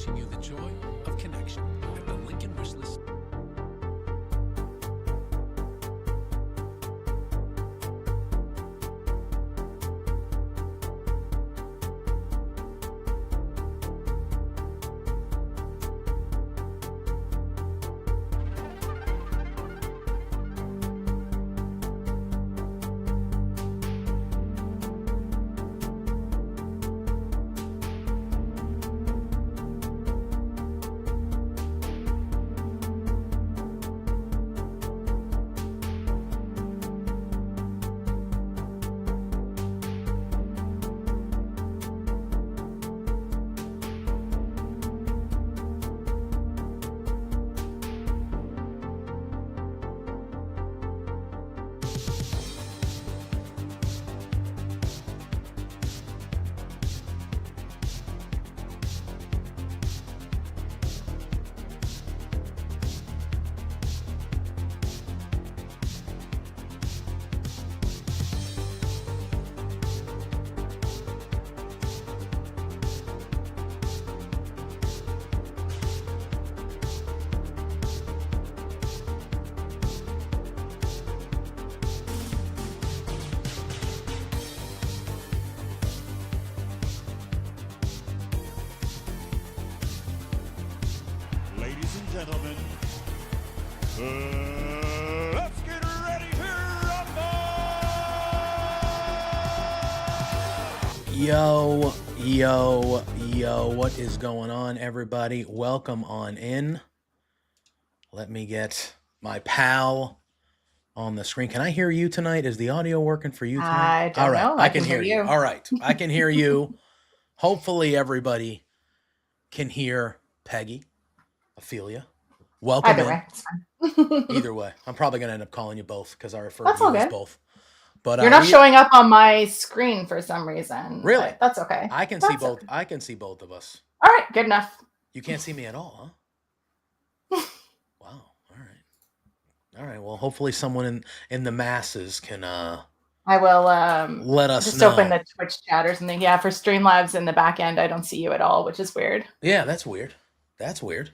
wishing you the joy of connection at the Lincoln Wishlist. Ladies and gentlemen, let's get ready to rumble! Yo, what is going on, everybody? Welcome on in. Let me get my pal on the screen. Can I hear you tonight? Is the audio working for you tonight? I don't know. I can hear you. All right, I can hear you. Hopefully everybody can hear Peggy, Ophelia. Welcome Either in. way, it's fine. Either way. I'm probably going to end up calling you both because I refer That's to you all as good. both. But You're not showing up on my screen for some reason. Really? But that's okay. I can see That's both. okay. I can see both of us. All right, good enough. You can't see me at all, huh? Wow. All right. Well, hopefully someone in the masses can I will let us just know. open the Twitch chat or something. Yeah, for Streamlabs in the back end, I don't see you at all, which is weird. Yeah, that's weird. That's weird.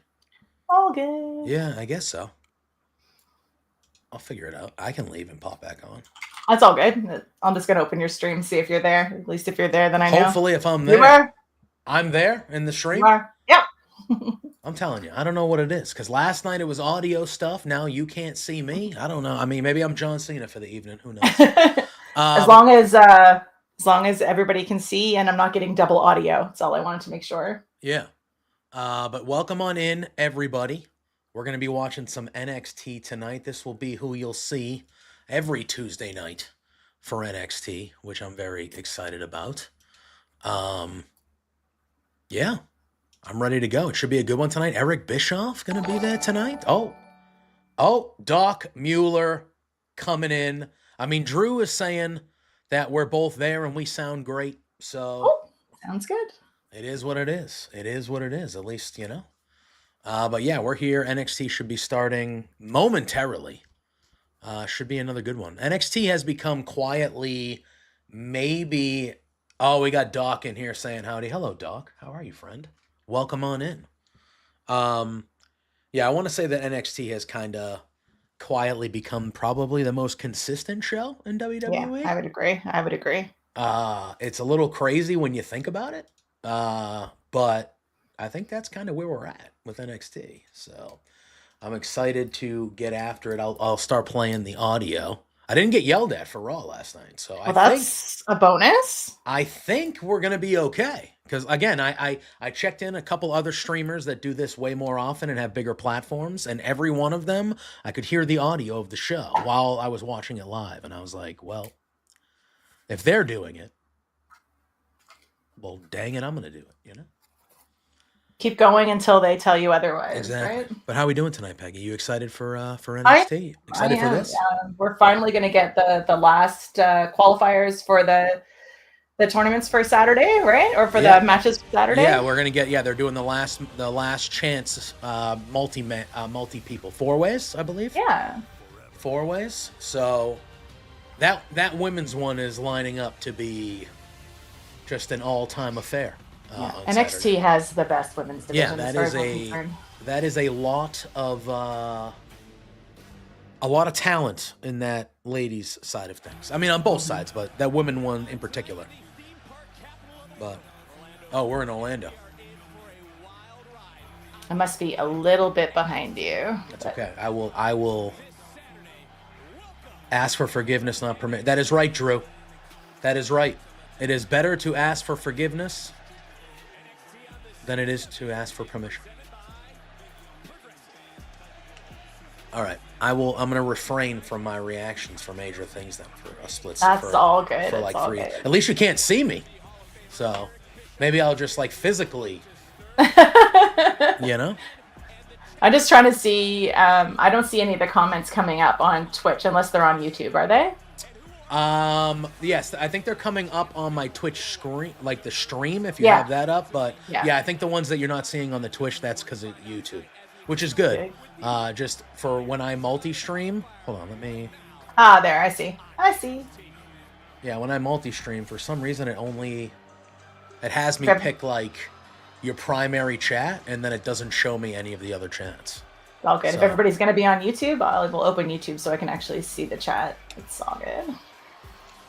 All good. Yeah, I guess so. I'll figure it out. I can leave and pop back on. That's all good. I'm just gonna open your stream, see if you're there. At least if you're there, then I know. Hopefully, if I'm You there, are. I'm there in the stream. You are. Yep. I'm telling you, I don't know what it is. Because last night it was audio stuff. Now you can't see me. I don't know. I mean, maybe I'm John Cena for the evening. Who knows? As long as everybody can see and I'm not getting double audio. That's all I wanted to make sure. Yeah. But welcome on in, everybody. We're going to be watching some NXT tonight. This will be who you'll see every Tuesday night for NXT, which I'm very excited about. Yeah, I'm ready to go. It should be a good one tonight. Eric Bischoff going to be there tonight. Oh, Doc Mueller coming in. I mean, Drew is saying that we're both there and we sound great. So Sounds good. it is what it is. It is what it is, at least, you know. But yeah, we're here. NXT should be starting momentarily. Should be another good one. NXT has become quietly maybe... Oh, we got Doc in here saying howdy. Hello, Doc. How are you, friend? Welcome on in. Yeah, I want to say that NXT has kind of quietly become probably the most consistent show in WWE. Yeah, I would agree. It's a little crazy when you think about it. But I think that's kind of where we're at with NXT. So I'm excited to get after it. I'll start playing the audio. I didn't get yelled at for Raw last night, so That's a bonus. I think we're gonna be okay. Because again, I checked in a couple other streamers that do this way more often and have bigger platforms, and every one of them, I could hear the audio of the show while I was watching it live, and I was like, well, if they're doing it, well, dang it, I'm gonna do it, you know? Keep going until they tell you otherwise. Exactly. Right? But how are we doing tonight, Peggy? You excited for NXT? Excited for this? We're finally going to get the last qualifiers for the tournaments for Saturday, right? Or for the matches for Saturday? Yeah, we're gonna get. Yeah, they're doing the last chance multi people 4 ways, I believe. Yeah. 4 ways. So that women's one is lining up to be just an all-time affair. on NXT Saturday. has the best women's Yeah, division. As far as I'm concerned. that is a lot of talent in that ladies side of things. I mean, on both sides, but that women one in particular. But we're in Orlando. I must be a little bit behind you. That's okay. I will ask for forgiveness, not permit. That is right, Drew. That is right. It is better to ask for forgiveness than it is to ask for permission. All right. I'm going to refrain from my reactions for major things then for a split. That's all good. For like all 3. good. At least you can't see me. So maybe I'll just like physically, I'm just trying to see. I don't see any of the comments coming up on Twitch unless they're on YouTube. Are they? Yes, I think they're coming up on my Twitch screen, like the stream, if you have that up. But yeah, I think the ones that you're not seeing on the Twitch, that's because of YouTube, which is good. Just for when I multi-stream. Hold on, let me. There, I see. Yeah, when I multi-stream, for some reason it has me pick like your primary chat, and then it doesn't show me any of the other chats. All good. So, if everybody's going to be on YouTube, I will open YouTube so I can actually see the chat. It's all good.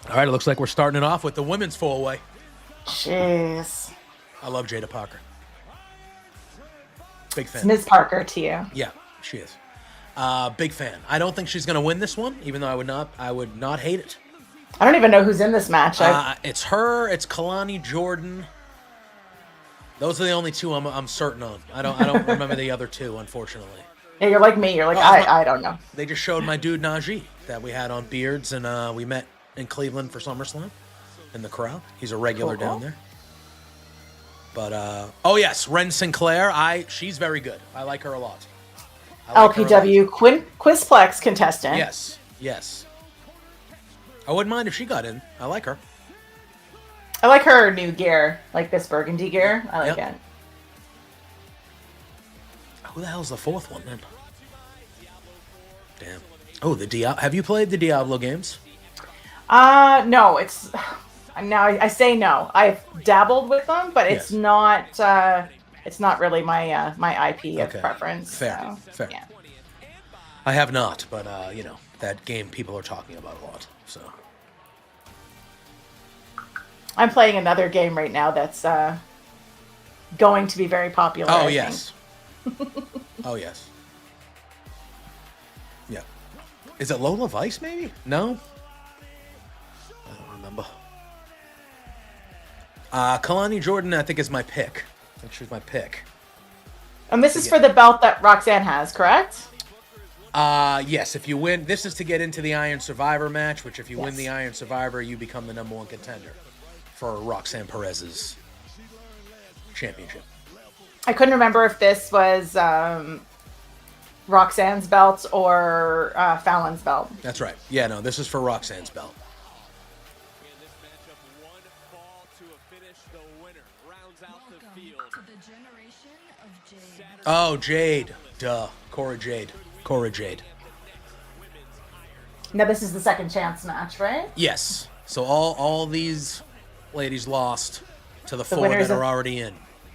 All right, it looks like we're starting it off with the women's 4-way. Jeez. I love Jada Parker. Big fan. It's Ms. Parker to you. Yeah, she is. Big fan. I don't think she's going to win this one, even though I would not hate it. I don't even know who's in this match. It's her. It's Kalani Jordan. Those are the only two I'm certain on. I don't remember the other two, unfortunately. Yeah, you're like me. You're like, I don't know. They just showed my dude Najee that we had on Beards, and we met in Cleveland for SummerSlam in the crowd. He's a regular down there. But yes, Ren Sinclair. She's very good. I like her a lot. LPW Quizplex contestant. Yes. I wouldn't mind if she got in. I like her. I like her new gear, like this burgundy gear. I like it. Who the hell's the fourth one then? Damn. Oh, the Diablo. Have you played the Diablo games? No. It's now I say no. I've dabbled with them, but it's not. It's not really my my IP of preference. Fair. Yeah. I have not, but that game people are talking about a lot. So I'm playing another game right now that's going to be very popular. Oh yes. Oh yes. Yeah. Is it Lola Vice maybe? No. I don't remember. Kalani Jordan, I think is my pick. I think she's my pick. And this is for the belt that Roxanne has, correct? Yes, if you win, this is to get into the Iron Survivor match, which if you win the Iron Survivor, you become the #1 contender for Roxanne Perez's championship. I couldn't remember if this was Roxanne's belt or Fallon's belt. That's right. Yeah, no, this is for Roxanne's belt. Oh, Jade. Duh. Cora Jade. Now this is the second chance match, right? Yes. So all these ladies lost to the four winners that are already in.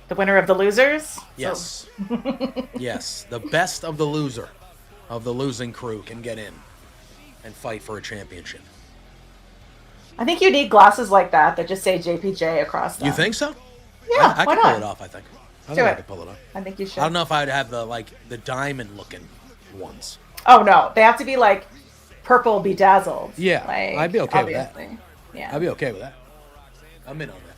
The winner of the losers? Yes. Yes. The best of the loser of the losing crew can get in and fight for a championship. I think you need glasses like that just say JPJ across them. You think so? Yeah, I why can not? pull it off, I think. I could pull it off. I think you should. I don't know if I'd have the diamond looking ones. Oh no, they have to be like purple bedazzled. Yeah, like, I'd be okay obviously. with that. Yeah, I'd be okay with that. I'm in on that.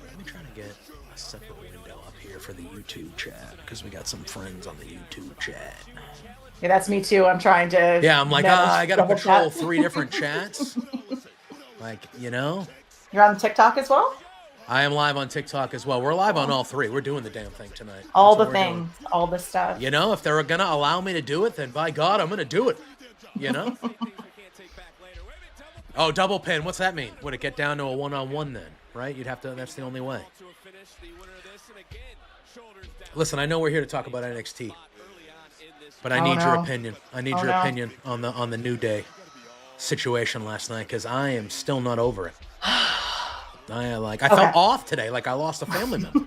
Let me try to get a separate window up here for the YouTube chat because we got some friends on the YouTube chat. Yeah, that's me too. I'm trying to. Yeah, I'm like, I gotta patrol chat. 3 different chats. Like, You're on TikTok as well? I am live on TikTok as well. We're live on all 3. We're doing the damn thing tonight. All the things, all the stuff. If they're gonna allow me to do it, then by God, I'm gonna do it. Oh, double pin. What's that mean? Would it get down to a 1-on-1 then? Right? You'd have to. That's the only way. Listen, I know we're here to talk about NXT, but I need your opinion. I need your opinion on the New Day situation last night because I am still not over it. I felt off today, like I lost a family member.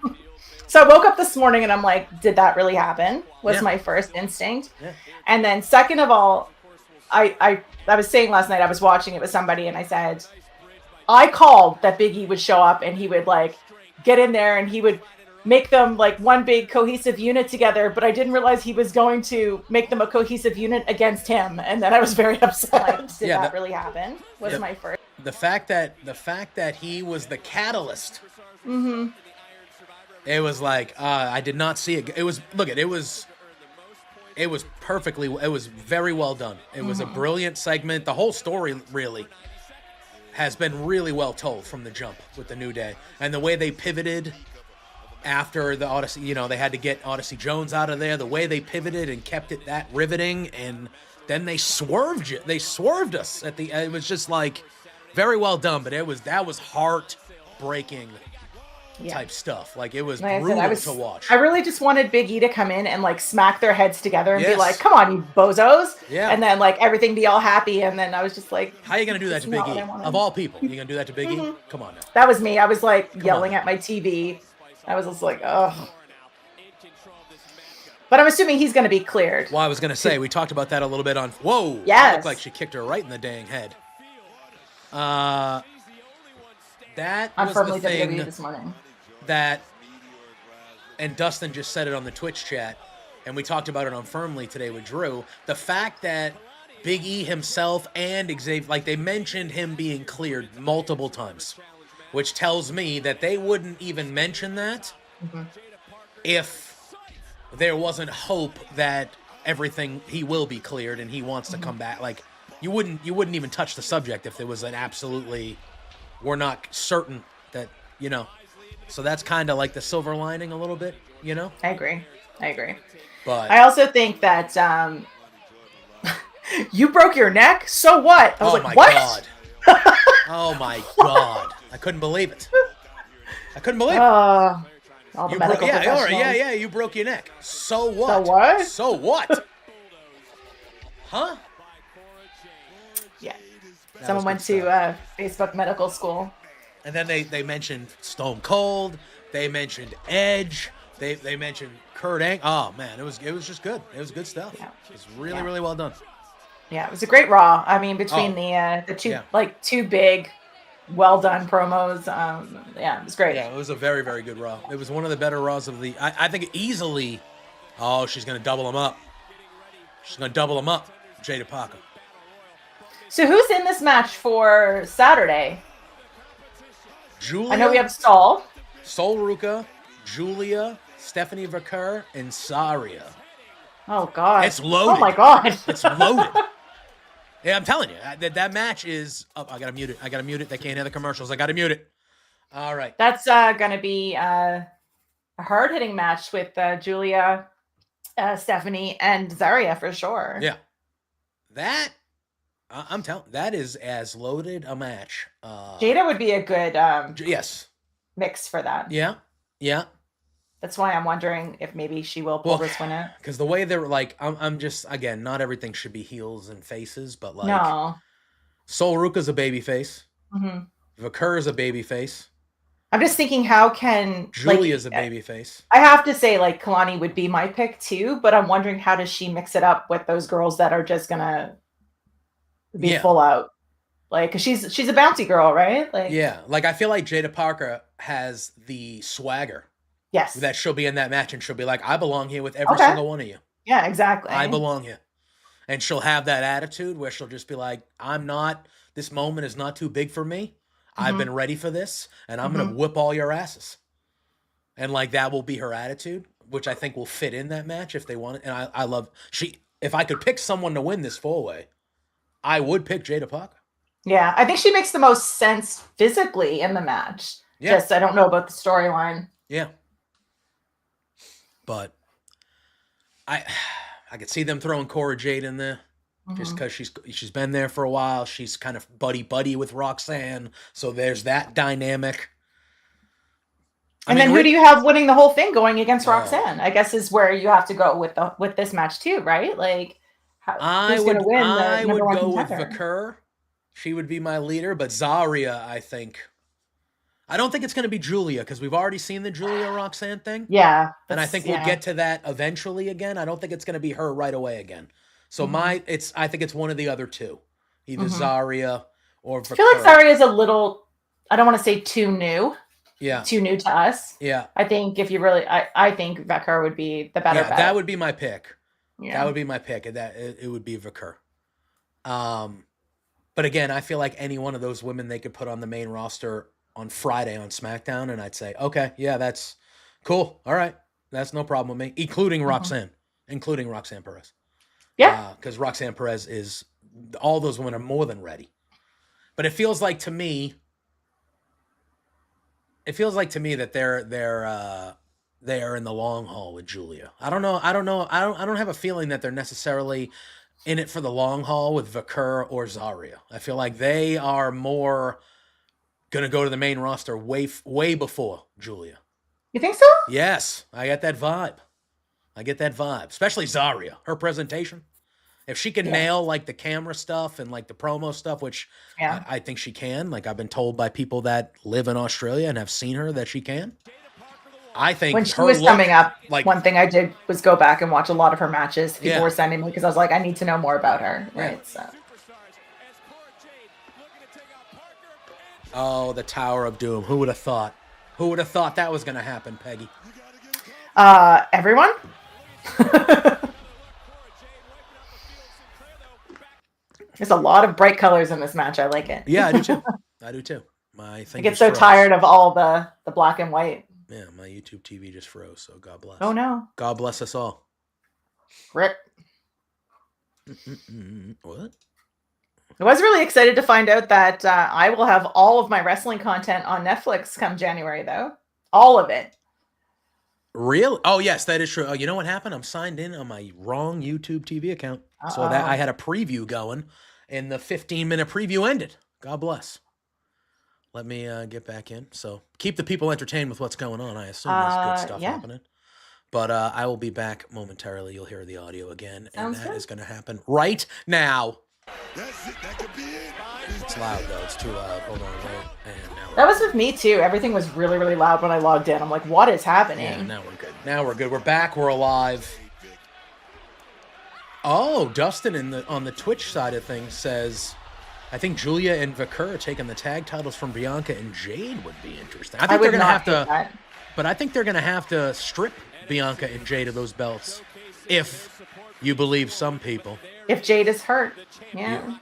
So I woke up this morning and I'm like, did that really happen? Was my first instinct. Yeah. And then second of all, I was saying last night, I was watching it with somebody and I said, I called that Big E would show up and he would like get in there and he would make them like one big cohesive unit together, but I didn't realize he was going to make them a cohesive unit against him. And then I was very upset. Did that really happen? Was my first. The fact that he was the catalyst. Mm-hmm. It was like I did not see it. It was perfectly. It was very well done. It was a brilliant segment. The whole story really has been really well told from the jump with the New Day and the way they pivoted after the Odyssey. You know, they had to get Odyssey Jones out of there. The way they pivoted and kept it that riveting, and then they swerved it. They swerved us at the. It was just like very well done, but that was heartbreaking. Type stuff. Like it was brutal to watch. I really just wanted Big E to come in and like smack their heads together and be like, come on, you bozos. Yeah. And then like everything be all happy. And then I was just like, how are you going to do that to Big E? Of all people, you going to do that to Big E? Come on now. That was me. I was like yelling at my TV. I was just like, ugh. But I'm assuming he's going to be cleared. Well, I was going to say, we talked about that a little bit on, whoa. Yes. It looked like she kicked her right in the dang head. That was firmly the thing WWE this morning. That, and Dustin just said it on the Twitch chat, and we talked about it on Firmly today with Drew, the fact that Big E himself and Xavier, like they mentioned him being cleared multiple times, which tells me that they wouldn't even mention that if there wasn't hope that he will be cleared and he wants to come back. Like you wouldn't even touch the subject if there was an absolutely, we're not certain that, you know. So that's kind of like the silver lining a little bit, you know? I agree. But I also think that you broke your neck? So what? I was like, what? God. Oh my God. I couldn't believe it. All the medical professionals. Yeah, you broke your neck. So what? So what? So what? Huh? Yeah. Someone went to Facebook medical school. And then they mentioned Stone Cold. They mentioned Edge. They mentioned Kurt Angle. Oh man, it was just good. It was good stuff. Yeah. It was really well done. Yeah, it was a great Raw. I mean, between the two big, well done promos. It was great. Yeah, it was a very good Raw. It was one of the better Raws of the. I think easily. Oh, she's gonna double them up. Jada Parker. So who's in this match for Saturday? Julia, I know we have Sol Ruka, Julia, Stephanie Vaquer, and Saria. Oh God, it's loaded. Oh my God, it's loaded. Yeah, I'm telling you that match is. Oh, I gotta mute it. They can't hear the commercials. I gotta mute it. All right. That's gonna be a hard hitting match with Julia, Stephanie, and Zaria for sure. Yeah, that. I'm telling that is as loaded a match. Jada would be a good yes mix for that. Yeah. That's why I'm wondering if maybe she will pull this win out. Because the way they're like, I'm just again, not everything should be heels and faces, but like, no. Sol Ruka's a baby face. Vaquer is a baby face. I'm just thinking, how can Julia's a baby face? I have to say, like Kalani would be my pick too, but I'm wondering how does she mix it up with those girls that are just gonna be full out, like, 'cause she's a bouncy girl, right? Like, like I feel like Jada Parker has the swagger. Yes, that she'll be in that match and she'll be like, I belong here with every single one of you. Yeah, exactly. I belong here, and she'll have that attitude where she'll just be like, this moment is not too big for me. I've been ready for this, and I'm gonna whip all your asses, and like that will be her attitude, which I think will fit in that match if they want it. And I love if I could pick someone to win this 4-way. I would pick Jada Parker. Yeah, I think she makes the most sense physically in the match. Yeah. Just I don't know about the storyline. Yeah. But I could see them throwing Cora Jade in there just because she's been there for a while. She's kind of buddy with Roxanne, so there's that dynamic. And then who do you have winning the whole thing going against Roxanne? I guess is where you have to go with this match too, right? Like. I would go with Vaquer. She would be my leader, but Zaria, I think I don't think it's going to be Julia because we've already seen the Julia Roxanne thing. Yeah. And I think we'll get to that eventually again. I don't think it's going to be her right away again. So I think it's one of the other two, either Zarya or Vakur. I feel like Zarya is a little, I don't want to say too new. Yeah. Too new to us. Yeah. I think if you really, I think Vakur would be the better bet. That would be my pick. Yeah. That would be my pick. It would be Vakur. But again, I feel like any one of those women they could put on the main roster on Friday on SmackDown, and I'd say, okay, yeah, that's cool. All right. That's no problem with me, including Roxanne Perez. Yeah. Because Roxanne Perez all those women are more than ready. But it feels like to me that they are in the long haul with Julia. I don't know. I don't have a feeling that they're necessarily in it for the long haul with Vakur or Zarya. I feel like they are more going to go to the main roster way before Julia. You think so? Yes, I get that vibe. Especially Zarya, her presentation. If she can nail like the camera stuff and like the promo stuff, which I think she can, like I've been told by people that live in Australia and have seen her that she can. I think when she was coming up, like one thing I did was go back and watch a lot of her matches. People were sending me because I was like, I need to know more about her. Right. So. Oh, the Tower of Doom. Who would have thought? Who would have thought that was going to happen, Peggy? Everyone. There's a lot of bright colors in this match. I like it. Yeah, I do too. I get so tired of all the black and white. Yeah, my YouTube TV just froze, so God bless. Oh, no. God bless us all. Rip. What? I was really excited to find out that I will have all of my wrestling content on Netflix come January, though. All of it. Really? Oh, yes, that is true. Oh, you know what happened? I'm signed in on my wrong YouTube TV account. So that I had a preview going, and the 15-minute preview ended. God bless. Let me get back in. So keep the people entertained with what's going on. I assume there's good stuff happening. But I will be back momentarily. You'll hear the audio again. Sounds and that good. is going to happen right now. That's it. That could be it. It's loud, though. It's too loud. Hold on. Wait. And now that was with me, too. Everything was really, really loud when I logged in. I'm like, what is happening? Yeah, now we're good. We're back. We're alive. Oh, Dustin on the Twitch side of things says, I think Julia and Vakur taking the tag titles from Bianca and Jade would be interesting. I think they're going to have to, but I think they're going to have to strip Bianca and Jade of those belts, if you believe some people. If Jade is hurt, yeah.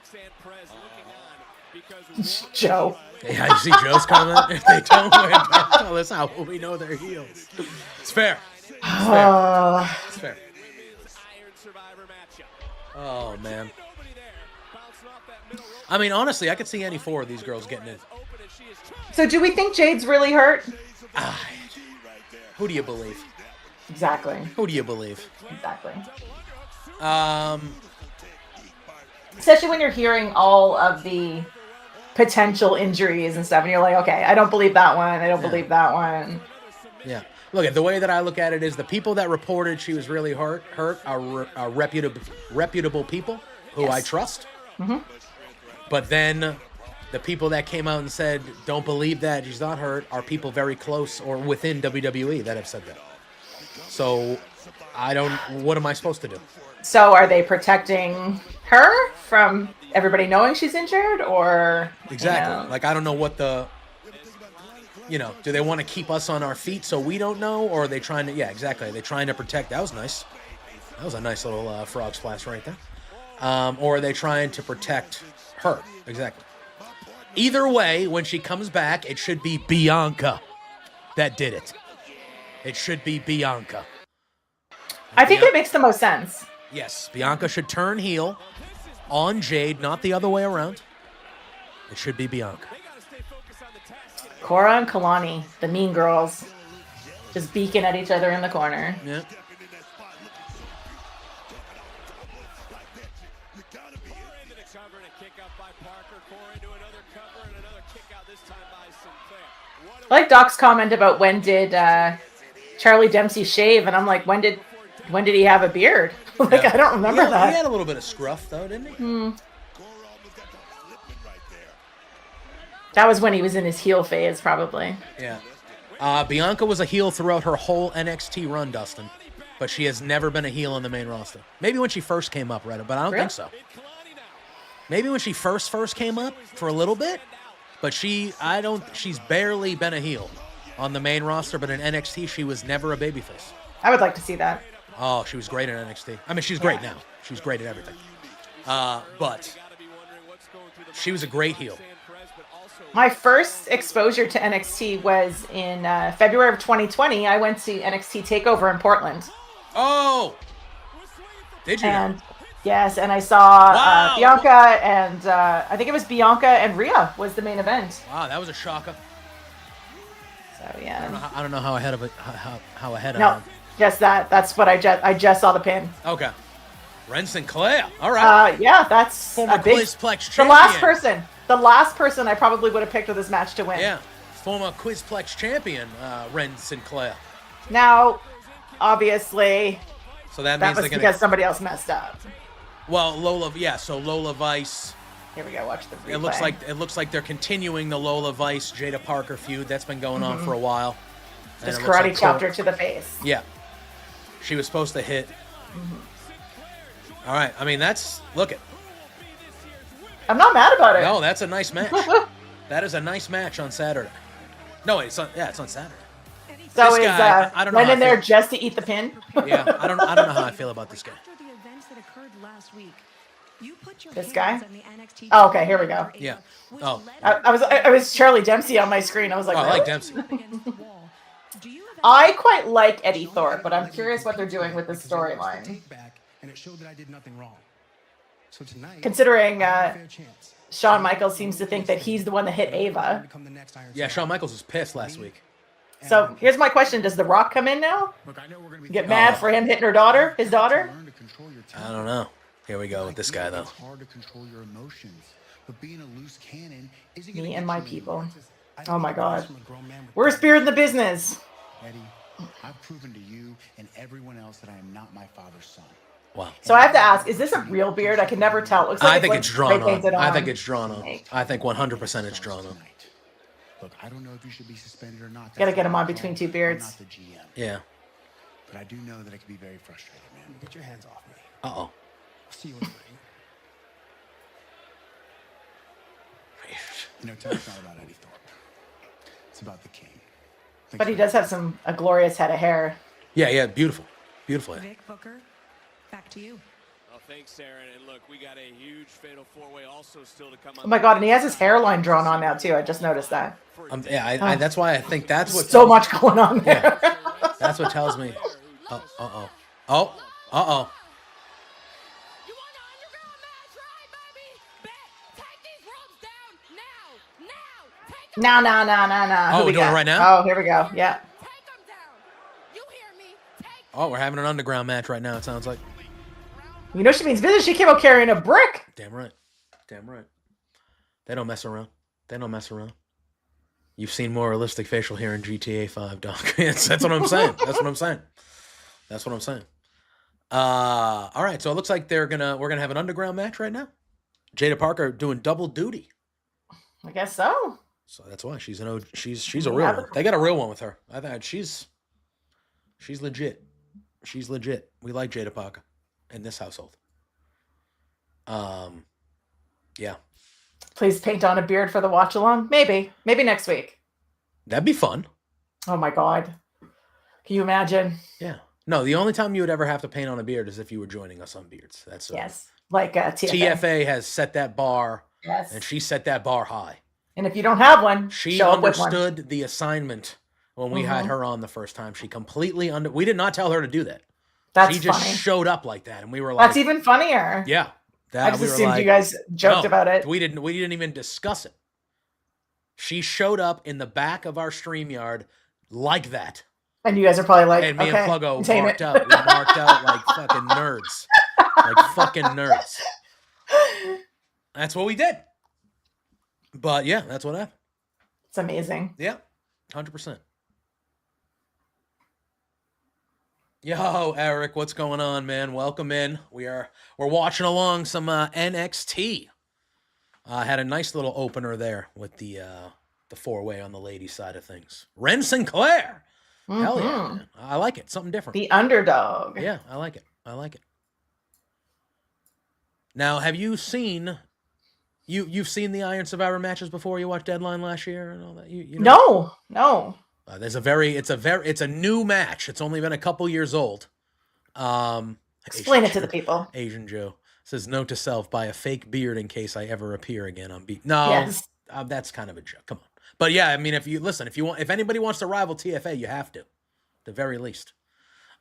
Joe. Yeah, you see Joe's comment? If they don't win, tell us how we know they're heels. It's fair. It's fair. Oh, man. I mean, honestly, I could see any four of these girls getting in. So do we think Jade's really hurt? Who do you believe? Exactly. Who do you believe? Exactly. Especially when you're hearing all of the potential injuries and stuff, and you're like, okay, I don't believe that one. I don't believe that one. Yeah. Look, the way that I look at it is the people that reported she was really hurt are reputable people who I trust. Mm-hmm. But then the people that came out and said, don't believe that she's not hurt, are people very close or within WWE that have said that. So what am I supposed to do? So are they protecting her from everybody knowing she's injured, or? Exactly. You know? Like, I don't know what do they want to keep us on our feet so we don't know, or are they trying to, exactly. Are they trying to protect? That was nice. That was a nice little frog splash right there. Or are they trying to protect her? Exactly. Either way, when she comes back, it should be Bianca that did it. It should be Bianca. I think that makes the most sense. Yes, Bianca should turn heel on Jade, not the other way around. It should be Bianca. Cora and Kalani, the mean girls, just beaking at each other in the corner. Yeah. I like Doc's comment about when did Charlie Dempsey shave, and I'm like, when did he have a beard? Like, I don't remember that. He had a little bit of scruff, though, didn't he? That was when he was in his heel phase, probably. Yeah. Bianca was a heel throughout her whole NXT run, Dustin. But she has never been a heel on the main roster. Maybe when she first came up, right? But I don't think so. Maybe when she first came up for a little bit. But she's barely been a heel on the main roster. But in NXT, she was never a babyface. I would like to see that. Oh, she was great in NXT. I mean, she's great now. She's great at everything. But she was a great heel. My first exposure to NXT was in February of 2020. I went to NXT TakeOver in Portland. Oh! Did you? And yes, and I saw Bianca and I think it was Bianca and Rhea was the main event. Wow, that was a shocker. So yeah. I don't know how ahead of it. How ahead No, I am. just that. That's what I just saw the pin. Okay. Ren Sinclair. All right. Yeah, that's Former a big. Quizplex The champion. last person I probably would have picked for this match to win. Yeah. Former Quizplex champion, Ren Sinclair. Now, obviously, So that that means was they're gonna. because somebody else messed up. Well, Lola. Yeah. So Lola Vice. Here we go. Watch the replay. It looks like they're continuing the Lola Vice Jada Parker feud that's been going on for a while. And Just it looks karate like chopped her to the face. Yeah. She was supposed to hit. All right. I mean, look it. I'm not mad about it. No, that's a nice match. That is a nice match on Saturday. No, wait, it's on Saturday. So This is guy, I don't know went how in I there feel. just to eat the pin. Yeah, I don't know how I feel about this guy. This guy? Oh, okay, here we go. Yeah. Oh. I was Charlie Dempsey on my screen. I was like, Oh, I really? like Dempsey. I quite like Eddie Thorpe, but I'm curious what they're doing with this storyline. And it showed that I did nothing wrong. So tonight, Considering fair chance. Shawn Michaels seems to think that he's the one that hit Ava. Become the next Iron Yeah, Survivor. Shawn Michaels was pissed last week. So here's my question: does The Rock come in now? Look, I know we're gonna be Get mad for him hitting his daughter? learn to control your I don't know. Here we go with this guy, though. It's hard to control your emotions, but being a loose cannon isn't Me gonna and get my you people. anywhere. Oh my God. From a grown man with Worst beard in the business. Eddie, I've proven to you and everyone else that I am not my father's son. Wow. So I have to ask: is this a real beard? I can never tell. It looks like I think like it's drawn spray painted on. I on. think it's drawn on. Snake. I think 100% it's drawn on. Tonight. Look, I don't know if you should be suspended or not. Gotta That's get him not on my between call. two beards. I'm not the GM. Yeah. But I do know that I can be very frustrated, man. Get your hands off me. Uh-oh. I'll see you in the ring. You know, tonight's not about Eddie Thorpe. It's about the king. But he does have a glorious head of hair. Yeah, beautiful. Beautiful. Vic Booker, back to you. Well, thanks, Aaron. And look, we got a huge fatal four-way also still to come. Oh my God! And he has his hairline drawn on now too. I just noticed that. Yeah, that's why I think that's what. So much going on there. That's what tells me. Oh. You want an underground match, right, baby? Bet. Take these ropes down now. Take them No. Oh, Who we're we doing it got? right now? Oh, here we go. Yeah. Take them down. You hear me? Take Oh, we're having an underground match right now, it sounds like. You know she means business. She came out carrying a brick. Damn right. Damn right. They don't mess around. They don't mess around. You've seen more realistic facial hair in GTA 5, Doc. That's what I'm saying. That's what I'm saying. That's what I'm saying. All right, so it looks like we're gonna have an underground match right now. Jada Parker doing double duty. I guess so. So that's why she's a real one. They got a real one with her. I thought she's legit. She's legit. We like Jada Parker in this household. Yeah. Please paint on a beard for the watch along. Maybe next week. That'd be fun. Oh my God. Can you imagine? Yeah. No, the only time you would ever have to paint on a beard is if you were joining us on beards. That's Yes. Like TFA. TFA has set that bar, Yes. and she set that bar high. And if you don't have one, She show up with one. understood the assignment when we had her on the first time. She completely we did not tell her to do that. That's She just funny. showed up like that, and we were like, That's even funnier. yeah. I just we were assumed like, you guys joked no, about it. We didn't even discuss it. She showed up in the back of our StreamYard like that. And you guys are probably like, And me okay, and Pluggo contain marked it. out. We marked out like fucking nerds. Like fucking nerds. That's what we did. But yeah, that's what happened. It's amazing. Yeah, 100%. Yo, Eric, what's going on, man? Welcome in. We're watching along some NXT. Had a nice little opener there with the 4-way on the ladies' side of things. Ren Sinclair. Hell yeah, man. I like it. Something different. The underdog. Yeah, I like it. I like it. Now, have you seen you've seen the Iron Survivor matches before? You watched Deadline last year and all that. You know? No. It's a new match. It's only been a couple years old. Explain it to the people. Asian Joe says, "Note to self: buy a fake beard in case I ever appear again on beat." No, Yes. That's kind of a joke. Come on. But yeah, I mean, if anybody wants to rival TFA, you have to, at the very least.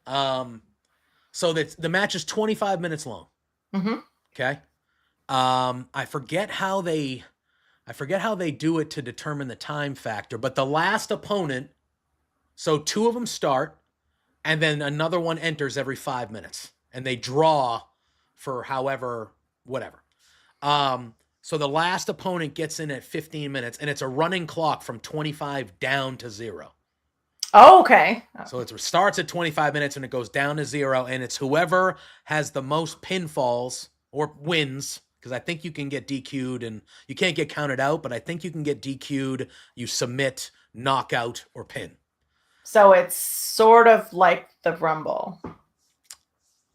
So the match is 25 minutes long. Mm-hmm. Okay. I forget how they do it to determine the time factor, but the last opponent, so 2 of them start, and then another one enters every 5 minutes, and they draw for whatever. So the last opponent gets in at 15 minutes, and it's a running clock from 25 down to 0. Oh, okay. So it starts at 25 minutes and it goes down to 0, and it's whoever has the most pinfalls or wins, because I think you can get DQ'd and you can't get counted out, but I think you can get DQ'd, you submit, knockout, or pin. So it's sort of like the Rumble.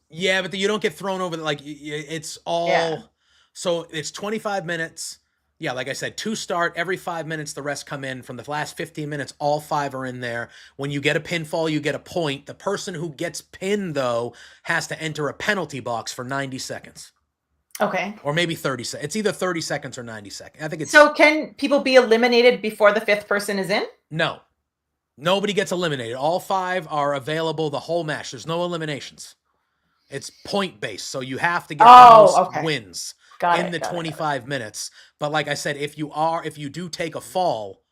Yeah, but you don't get thrown over. It's all... Yeah. So it's 25 minutes. Yeah, like I said, 2 start. Every 5 minutes, the rest come in. From the last 15 minutes, all 5 are in there. When you get a pinfall, you get a point. The person who gets pinned, though, has to enter a penalty box for 90 seconds. Okay. Or maybe 30 seconds. It's either 30 seconds or 90 seconds. I think it's... So can people be eliminated before the 5th person is in? No. Nobody gets eliminated. All 5 are available the whole match. There's no eliminations. It's point-based, so you have to get the most wins in the 25 minutes. But like I said, if you do take a fall,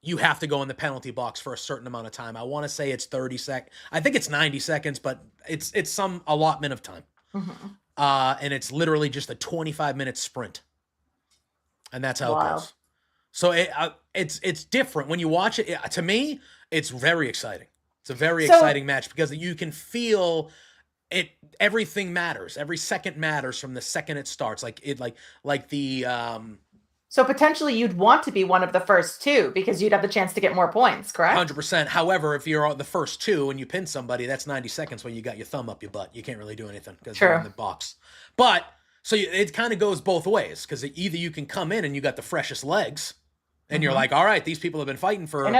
you have to go in the penalty box for a certain amount of time. I want to say it's 30 seconds. I think it's 90 seconds, but it's some allotment of time. Mm-hmm. And it's literally just a 25-minute sprint. And that's how it goes. So it's different. When you watch it, to me, it's very exciting. It's a very exciting match because you can feel it. Everything matters. Every second matters from the second it starts. So potentially you'd want to be one of the first 2 because you'd have the chance to get more points, correct? 100%. However, if you're the first 2 and you pin somebody, that's 90 seconds when you got your thumb up your butt. You can't really do anything because you're in the box. But so it kind of goes both ways because either you can come in and you got the freshest legs and you're like, all right, these people have been fighting for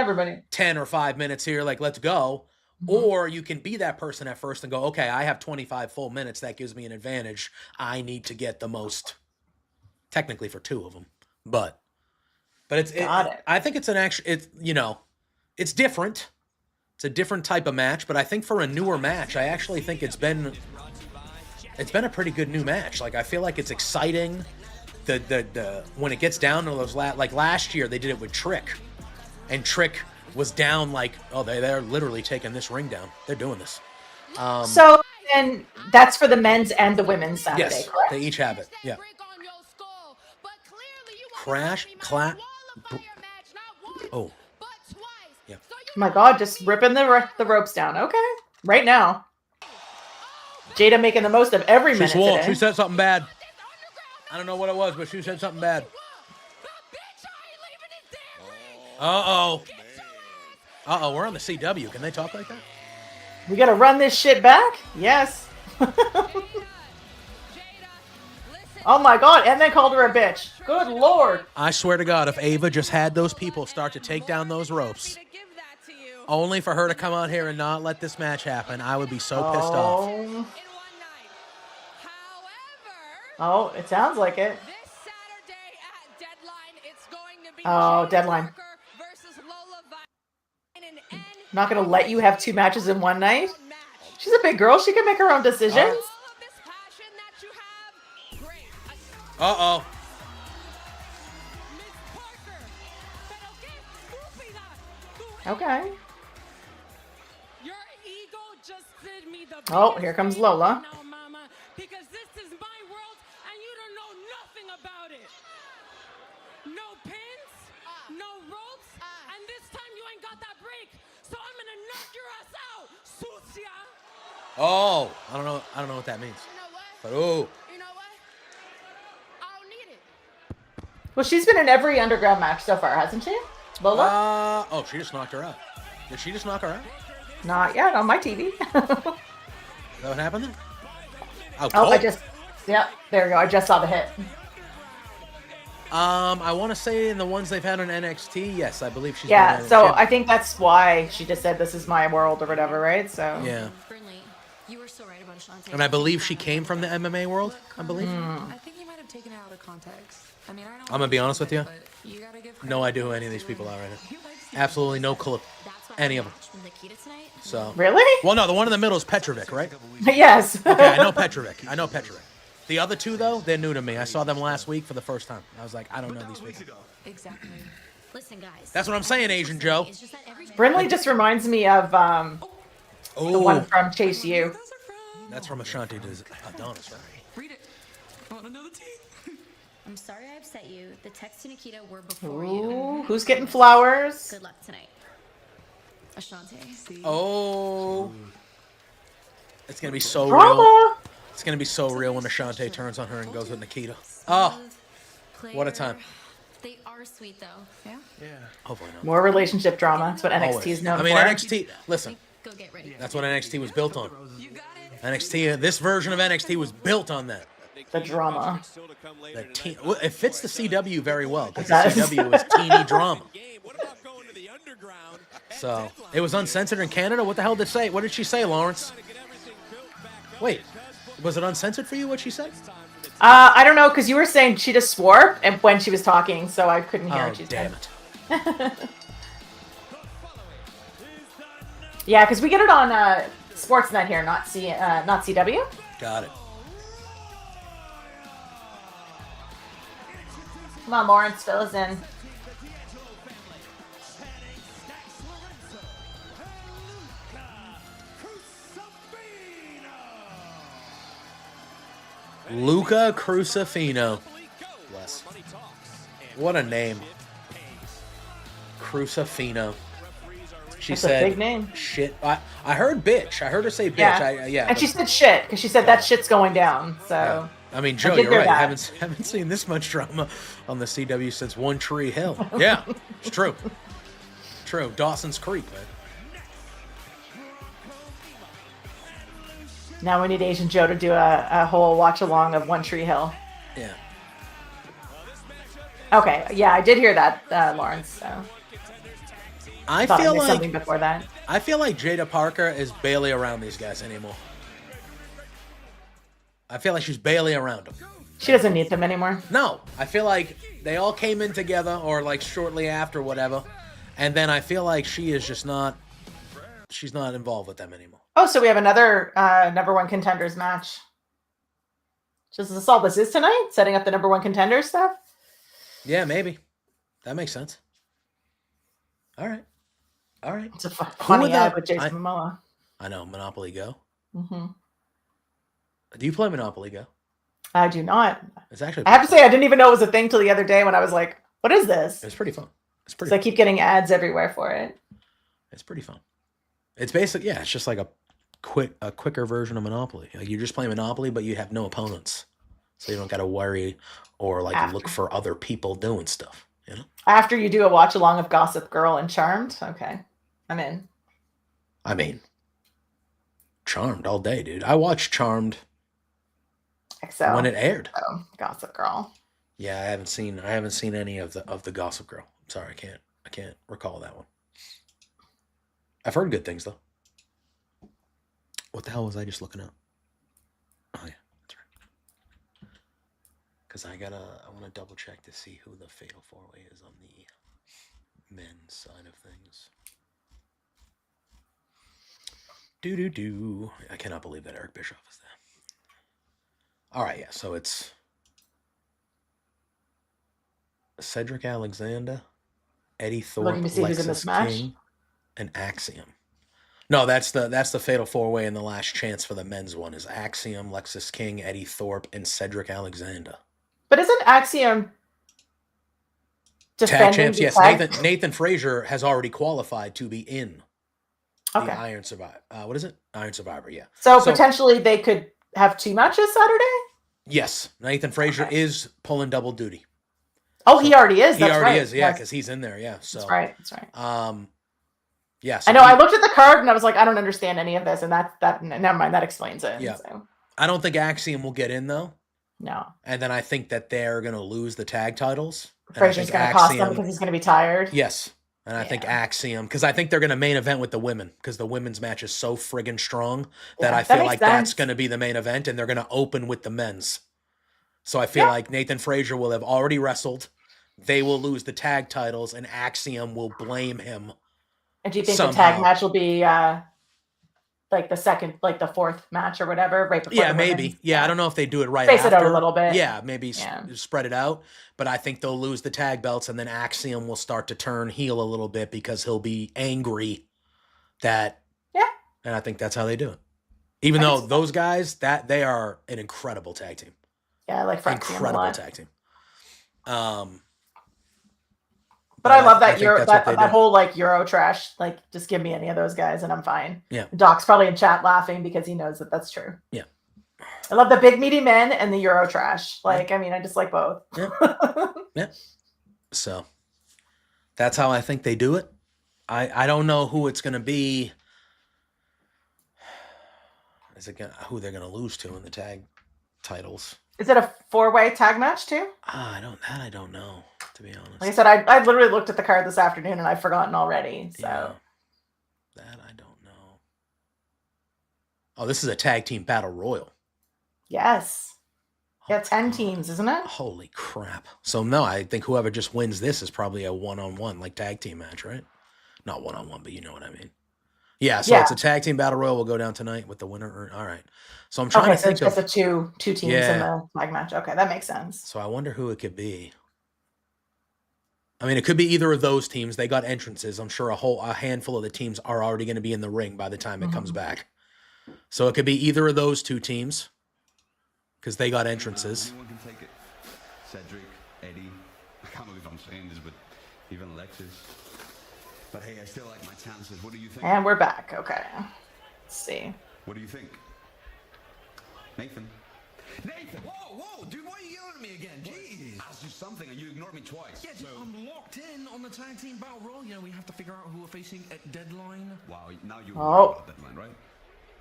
10 or 5 minutes here. Like, let's go. Mm-hmm. Or you can be that person at first and go, okay, I have 25 full minutes. That gives me an advantage. I need to get the most, technically for 2 of them. But I think it's it's different. It's a different type of match, but I think for a newer match, I actually think it's been a pretty good new match. Like, I feel like it's exciting. The when it gets down to those like last year they did it with Trick, and Trick was down they're literally taking this ring down. They're doing this. So then that's for the men's and the women's Saturday, yes, correct? They each have it. Yeah. Crash, clap. Oh. Yeah. Oh my God, just ripping the ropes down. Okay. Right now. Jada making the most of every minute today. She said something bad. I don't know what it was, but she said something bad. Uh-oh. Uh-oh, we're on the CW. Can they talk like that? We gotta run this shit back? Yes. Oh my God, and they called her a bitch. Good Lord. I swear to God, if Ava just had those people start to take down those ropes, only for her to come out here and not let this match happen, I would be so pissed off. Oh, it sounds like it. Oh, Deadline. Not gonna let you have 2 matches in one night? She's a big girl. She can make her own decisions. Uh-oh. Okay. Oh, here comes Lola. Because this is my world and you don't know nothing about it. No pins, no ropes, and this time you ain't got that break. So I'm gonna knock your ass out, sucia. Oh, I don't know what that means. You know what? But oh. You know what? I don't need it. Well, she's been in every underground match so far, hasn't she? Lola? Oh, she just knocked her out. Did she just knock her out? Not yet on my TV. Is that what happened then? Oh, Oh, yep, there we go. I just saw the hit. I want to say in the ones they've had on NXT, yes, I believe she's Yeah, been so I think that's why she just said this is my world or whatever, right? So yeah. Brinley, you were so right about Ashante. And I believe she came from the MMA world, I believe. I think you might have taken it out of context. I mean, I don't. I'm gonna be honest with you. but you gotta give No idea who any of these people are right now. Absolutely no clue. Any of them. So. Really? Well, no, the one in the middle is Petrovic, right? Yes. Okay, I know Petrovic. The other two, though, they're new to me. I saw them last week for the first time. I was like, I don't know these people. Exactly. Listen, guys. That's what I'm saying, Asian Joe. It's just that every Brinley just reminds me of the one Oh, from Chase U. that's from Ashanti to Adonis, right? Read it. I want to know the tea. I'm sorry I upset you. The text to Nikita were before you. Ooh, who's getting flowers? Good luck tonight. Ashante. Oh. It's going to be so real. Drama. It's going to be so real when Ashante turns on her and goes with Nikita. Oh, what a time. They are sweet, though. Yeah. Hopefully not. More relationship drama. That's what NXT Always. is known I mean, for. NXT, listen, Go get ready. that's what NXT was built on. You got it. NXT, this version of NXT was built on that. The drama. Well, it fits the CW very well because It does. the CW is teeny drama. So it was uncensored in Canada. What the hell did it say? What did she say, Lawrence? Wait, was it uncensored for you? What she said? I don't know, because you were saying she just swore and when she was talking, so I couldn't hear Oh, what she damn said. it! Yeah, because we get it on Sportsnet here, not CW. Got it. Come on, Lawrence, fill us in. Luca Crucifino. Bless. What a name. Crucifino. She That's a said, big name. shit. I heard bitch. I heard her say bitch. Yeah. Yeah. And she said shit, because she said that shit's going down, so... I mean, Joe, did you're hear right. that. Haven't seen this much drama on the CW since One Tree Hill. Yeah, it's true. True. Dawson's Creek, man. Now we need Asian Joe to do a whole watch-along of One Tree Hill. Yeah. Okay, yeah, I did hear that, Lawrence, so... I thought I feel missed like something before that. Jada Parker is barely around these guys anymore. I feel like she's barely around them. She doesn't need them anymore. No, I feel like they all came in together or like shortly after, whatever. And then I feel like she is just not, she's not involved with them anymore. Oh, so we have another number one contenders match. Is this all this is tonight? Setting up the number one contender stuff? Yeah, maybe. That makes sense. All right. All right. It's a funny would ad that- with Jason Momoa. I know, Monopoly Go. Hmm. Do you play Monopoly Go? I do not. It's actually, I have to say, I didn't even know it was a thing till the other day when I was like, what is this? it's pretty fun. It's pretty, Because I keep getting ads everywhere for it. it's pretty fun. It's basic, yeah, it's just like a quicker version of Monopoly. Like you just play Monopoly, but you have no opponents. So you don't got to worry or like look for other people doing stuff, you know? After you do a watch along of Gossip Girl and Charmed, okay, I'm in. I mean, Charmed all day, dude. I watched Charmed Excel. when it aired. So, Gossip Girl. Yeah, I haven't seen any of the Gossip Girl. I'm sorry, I can't recall that one. I've heard good things though. What the hell was I just looking up? Oh yeah, that's right. Because I want to double check to see who the Fatal 4-Way is on the men's side of things. I cannot believe that Eric Bischoff is there. All right, yeah. So it's Cedric Alexander, Eddie Thorpe, Looking to see who's in this Lexus match? King, and Axiom. No, that's the Fatal 4-Way, and the last chance for the men's one is Axiom, Lexus King, Eddie Thorpe, and Cedric Alexander. But isn't Axiom Tag defending champs, the yes. tag? Nathan Frazier has already qualified to be in the Okay. Iron Survivor. What is it? Iron Survivor, yeah. So potentially they could have two matches Saturday? Yes, Nathan Frazier is pulling double duty. Oh, he already is. He That's already right. is, yeah, Yes. because he's in there, yeah. So That's right. That's right. yeah. So I know. I looked at the card and I was like, I don't understand any of this, and that. Never mind. That explains it. Yeah. So, I don't think Axiom will get in though. no. And then I think that they're going to lose the tag titles. And I Frazier's think going to cost them Axiom- because he's going to be tired. Yes. And I think Yeah. Axiom, because I think they're going to main event with the women, because the women's match is so friggin' strong that Yeah, I that feel makes like that's sense. going to be the main event, and they're going to open with the men's. So I feel Yeah. like Nathan Frazier will have already wrestled. They will lose the tag titles, and Axiom will blame him. And do you think the somehow. tag match will be like the fourth match or whatever, right before? Yeah, the maybe. women's? Yeah, I don't know if they do it right Space after. it out a little bit. Yeah, maybe Yeah. spread it out. But I think they'll lose the tag belts, and then Axiom will start to turn heel a little bit because he'll be angry that. Yeah. And I think that's how they do it. Even though those guys, that they are an incredible tag team. Yeah, I like Fraxium a Incredible lot. tag team. But I love I that think that's what they that do. whole like Euro trash. Like, just give me any of those guys and I'm fine. Yeah. Doc's probably in chat laughing because he knows that that's true. Yeah. I love the big meaty men and the Euro trash. Like, I mean, I just like both. Yeah. So that's how I think they do it. I don't know who it's going to be. Who they're going to lose to in the tag titles? Is it a 4-way tag match too? I don't know, to be honest. Like I said, I literally looked at the card this afternoon and I've forgotten already. So Yeah. That I don't know. Oh, this is a tag team battle royal. yes. Yeah, 10 teams, isn't it? Holy crap. So no, I think whoever just wins this is probably a one-on-one, like tag team match, right? Not one-on-one, but you know what I mean. Yeah, so it's a tag team battle royal. We'll go down tonight with the winner. All right. So I'm trying Okay, to so think it's just of. the two teams in the tag match. Okay, that makes sense. So I wonder who it could be. I mean, it could be either of those teams. They got entrances. I'm sure a handful of the teams are already going to be in the ring by the time it comes back. So it could be either of those two teams because they got entrances. Anyone can take it. Cedric, Eddie. I can't believe I'm saying this, but even Alexis. But hey, I still like my chances. What do you think? And we're back. Okay. Let's see. What do you think? Nathan? Nathan! Whoa, dude, why are you yelling at me again? Jeez. Asked you something and you ignored me twice. Yeah, I'm locked in on the tag team battle royal. You know, we have to figure out who we're facing at deadline. Wow, now you're Oh. about deadline, right?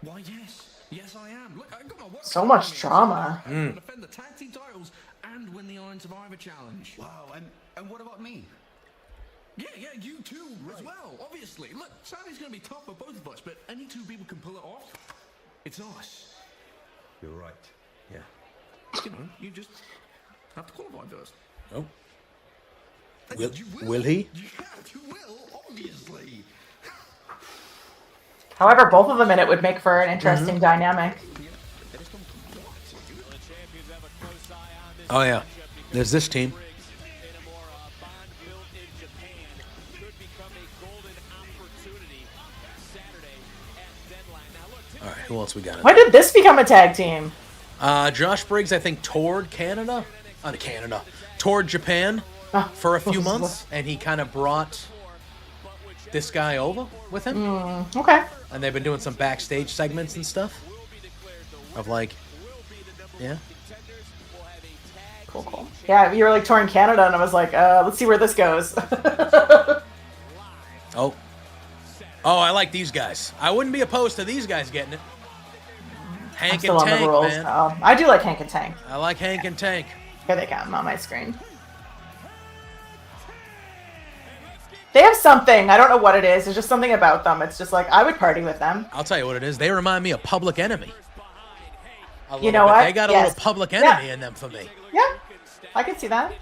Why, yes. Yes, I am. Look, I got my work So cut much out for me. drama. I'm going to defend the tag team titles and win the Iron Survivor Challenge. Wow, and what about me? Yeah, you too as well, obviously. Look, Saturday's going to be tough for both of us, but any two people can pull it off. It's us. You're right. Yeah. You know, you just have to qualify first. Oh. You Will he? Yeah, you will, obviously. However, both of them in it would make for an interesting dynamic. Oh, yeah. There's this team. All right, who else we got? When did this become a tag team? Josh Briggs, I think, toured toured Japan for a few months, and he kind of brought this guy over with him. Okay. And they've been doing some backstage segments and stuff of like, yeah. Cool. Yeah, you were like touring Canada, and I was like, let's see where this goes. Oh, I like these guys. I wouldn't be opposed to these guys getting it. I'm Hank still and on the Tank, rules. man. I do like Hank and Tank. I like Hank and Tank. Here they come on my screen. They have something. I don't know what it is. There's just something about them. It's just like I would party with them. I'll tell you what it is. They remind me of Public Enemy. You know what? They got a Yes. little Public Enemy in them for me. Yeah, I can see that.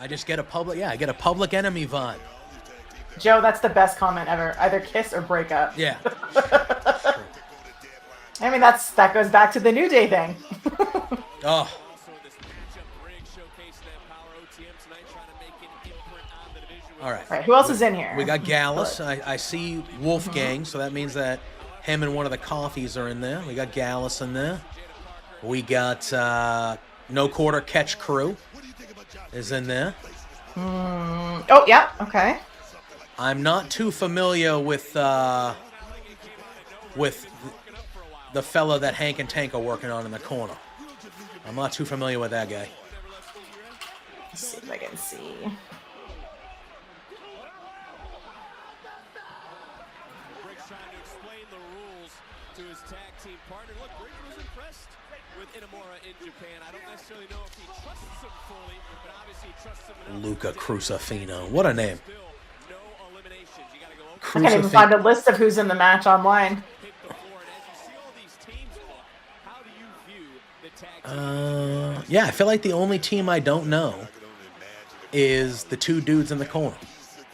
I just get a Public Enemy vibe. Joe, that's the best comment ever. Either kiss or break up. Yeah. I mean, that goes back to the New Day thing. Oh. All right. All right, who else is in here? We got Gallus. I see Wolfgang, so that means that him and one of the Coffees are in there. We got Gallus in there. We got No Quarter Catch Crew is in there. Oh, yeah, okay. I'm not too familiar with the fella that Hank and Tank are working on in the corner. I'm not too familiar with that guy. Let's see if I can see. Briggs trying to explain the rules to his tag team partner. Look, Briggs was impressed with Inamura in Japan. I don't necessarily know if he trusts him fully, but obviously he trusts him enough. Luca Crusafino. What a name. Still, no eliminations. You gotta go over I can't even find a list of who's in the match online. hit the floor. And as you see all these teams, how do you view the tag team? Yeah, I feel like the only team I don't know is the two dudes in the corner.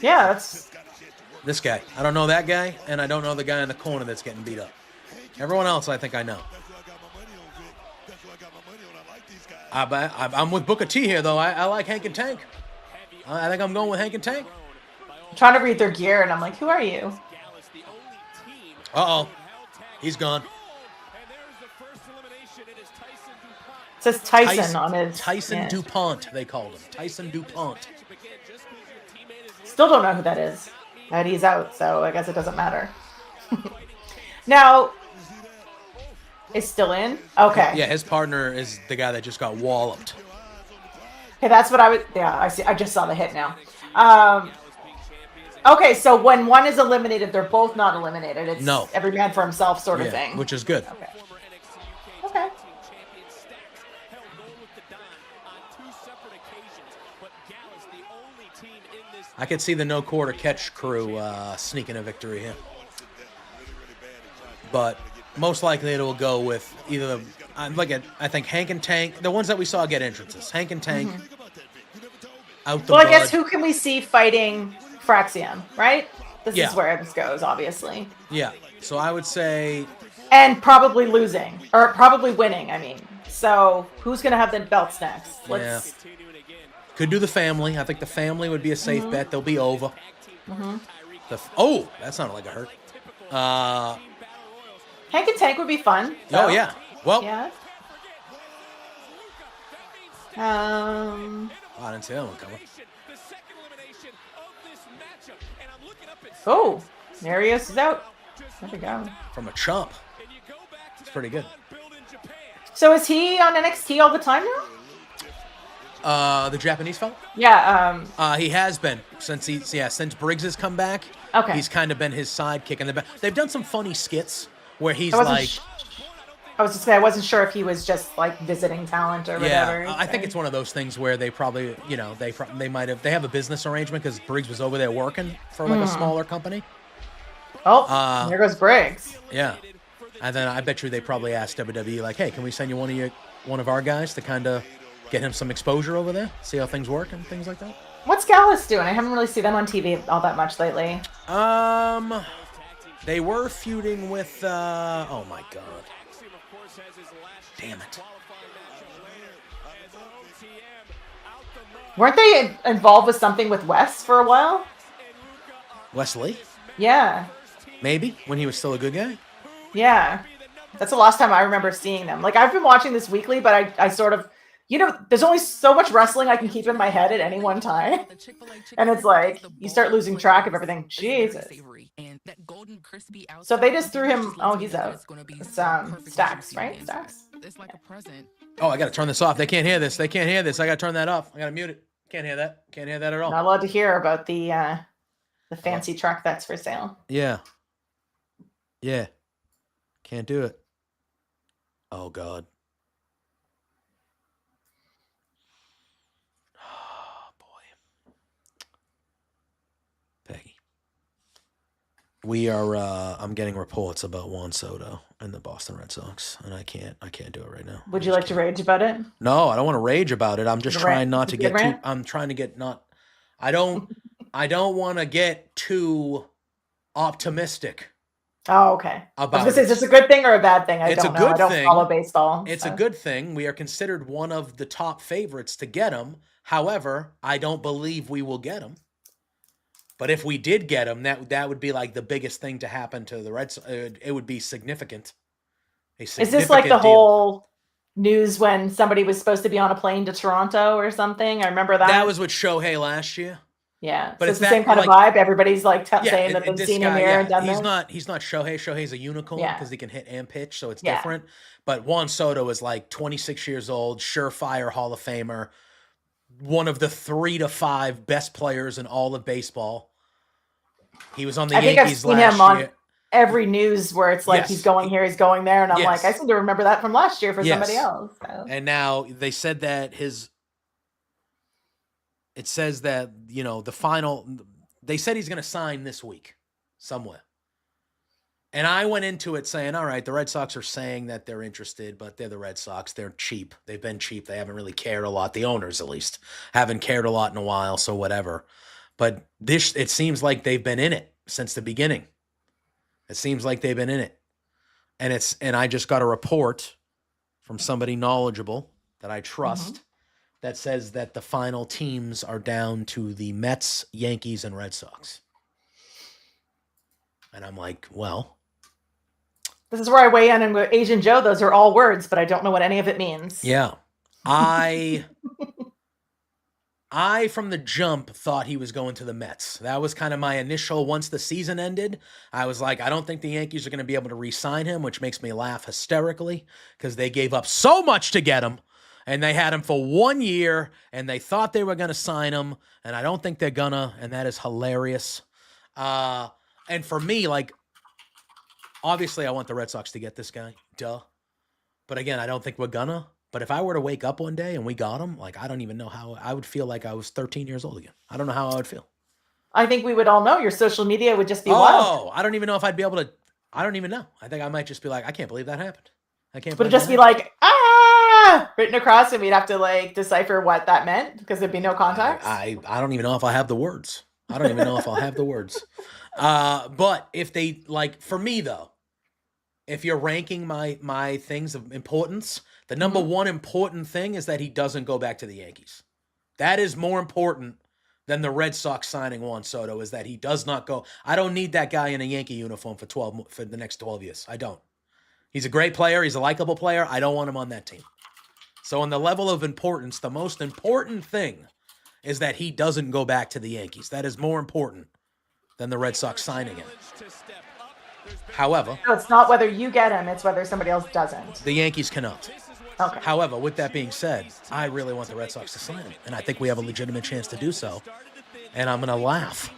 Yeah, that's This guy. I don't know that guy, and I don't know the guy in the corner that's getting beat up. Everyone else I think I know. I'm with Booker T here, though. I like Hank and Tank. I think I'm going with Hank and Tank. I'm trying to read their gear, and I'm like, who are you? Uh-oh. He's gone. It says Tyson on his. Tyson yeah. DuPont, they called him. Tyson DuPont. Still don't know who that is. But he's out, so I guess it doesn't matter. Now, is still in? Okay. Yeah, his partner is the guy that just got walloped. Okay, that's what I would. Yeah, I see. I just saw the hit now. Okay, so when one is eliminated, they're both not eliminated. It's No. every man for himself sort of Yeah, thing. which is good. Okay. Okay. I could see the no quarter catch crew sneaking a victory here. But most likely it will go with either, I think Hank and Tank, the ones that we saw get entrances. Hank and Tank, out the Well, I bud. guess who can we see fighting Fraxium, right? This Yeah. is where this goes, obviously. Yeah, so I would say, And probably losing. Or probably winning, I mean. So, who's going to have the belts next? Let's. could do the family. I think the family would be a safe Mm-hmm. bet. They'll be over. Oh, that sounded like a hurt. Hank and Tank would be fun. Oh, so, yeah. Well, Yeah. I didn't see that one coming. Oh, Marius is out. There we go. From a chump. It's pretty good. So is he on NXT all the time now? The Japanese fella? Yeah. He has been since since Briggs has come back. Okay. He's kind of been his sidekick in the back. They've done some funny skits where he's I wasn't like, I was just saying I wasn't sure if he was just like visiting talent or whatever. I think it's one of those things where they probably, they have a business arrangement because Briggs was over there working for like a smaller company. Oh, there goes Briggs. Yeah. And then I bet you they probably asked WWE like, hey, can we send you one of our guys to kind of get him some exposure over there, see how things work and things like that. What's Gallus doing? I haven't really seen them on TV all that much lately. They were feuding with, oh my God. Damn it. Weren't they involved with something with Wes for a while? Wesley? Yeah. Maybe, when he was still a good guy? Yeah. That's the last time I remember seeing them. Like, I've been watching this weekly, but I sort of, there's only so much wrestling I can keep in my head at any one time. And it's like, you start losing track of everything. Jesus. So they just threw him, oh, he's out. It's Stacks, right? Stacks? It's like a present. Oh, I gotta turn this off. They can't hear this. I gotta turn that off. I gotta mute it. Can't hear that. Can't hear that at all. Not allowed to hear about the fancy truck that's for sale. Yeah. Yeah. Can't do it. Oh, God. Oh, boy. Peggy. We are, I'm getting reports about Juan Soto and the Boston Red Sox, and I can't do it right now. Would you like to rage about it? No, I don't want to rage about it. I'm just trying not to get too, rant? I'm trying to get not, I don't want to get too optimistic. Oh, okay. I was About gonna say, is it. this a good thing or a bad thing? I It's don't a know. good I don't thing. follow baseball. It's so. a good thing. We are considered one of the top favorites to get him. However, I don't believe we will get him. But if we did get him, that would be like the biggest thing to happen to the Reds. It would be significant. Is this like the whole news when somebody was supposed to be on a plane to Toronto or something? I remember that. That was with Shohei last year. Yeah, But so it's it's the that, same kind of like- vibe. Everybody's like saying that they've this seen guy, him here yeah, and done he's this. He's not Shohei. Shohei's a unicorn Yeah. because he can hit and pitch, so it's Yeah. different. But Juan Soto is like 26 years old, surefire Hall of Famer, one of the 3 to 5 best players in all of baseball. He was on the I think I've Yankees seen last him on year. every news where it's like Yes. he's going here, he's going there, and I'm Yes. like, I seem to remember that from last year for Yes. somebody else. So. And now they said that it says that, they said he's going to sign this week somewhere. And I went into it saying, all right, the Red Sox are saying that they're interested, but they're the Red Sox. They're cheap. They've been cheap. They haven't really cared a lot. The owners, at least, haven't cared a lot in a while, so whatever. But it seems like they've been in it since the beginning. It seems like they've been in it. And I just got a report from somebody knowledgeable that I trust that says that the final teams are down to the Mets, Yankees, and Red Sox. And I'm like, well... This is where I weigh in with Asian Joe. Those are all words, but I don't know what any of it means. Yeah. I from the jump thought he was going to the Mets. That was kind of my initial, once the season ended, I was like, I don't think the Yankees are going to be able to re-sign him, which makes me laugh hysterically because they gave up so much to get him, and they had him for 1 year, and they thought they were going to sign him, and I don't think they're gonna, and that is hilarious. And for me, like, obviously I want the Red Sox to get this guy, duh. But again, I don't think we're gonna. But if I were to wake up one day and we got him, like, I don't even know how I would feel. Like I was 13 years old again. I don't know how I would feel. I think we would all know. Your social media would just be wild. Oh, I don't even know if I'd be able to. I don't even know. I think I might just be like, I can't believe that happened. I can't. Would it believe just that be happened. like, written across, and we'd have to like decipher what that meant because there'd be no context? I don't even know if I have the words. I don't even know if I'll have the words. But if they, like, for me though, if you're ranking my things of importance, the number one important thing is that he doesn't go back to the Yankees. That is more important than the Red Sox signing Juan Soto, is that he does not go. I don't need that guy in a Yankee uniform for the next 12 years. I don't. He's a great player. He's a likable player. I don't want him on that team. So on the level of importance, the most important thing is that he doesn't go back to the Yankees. That is more important than the Red Sox signing him. However, So it's not whether you get him; it's whether somebody else doesn't. the Yankees cannot. Okay. However, with that being said, I really want the Red Sox to sign him, and I think we have a legitimate chance to do so. And I'm going to laugh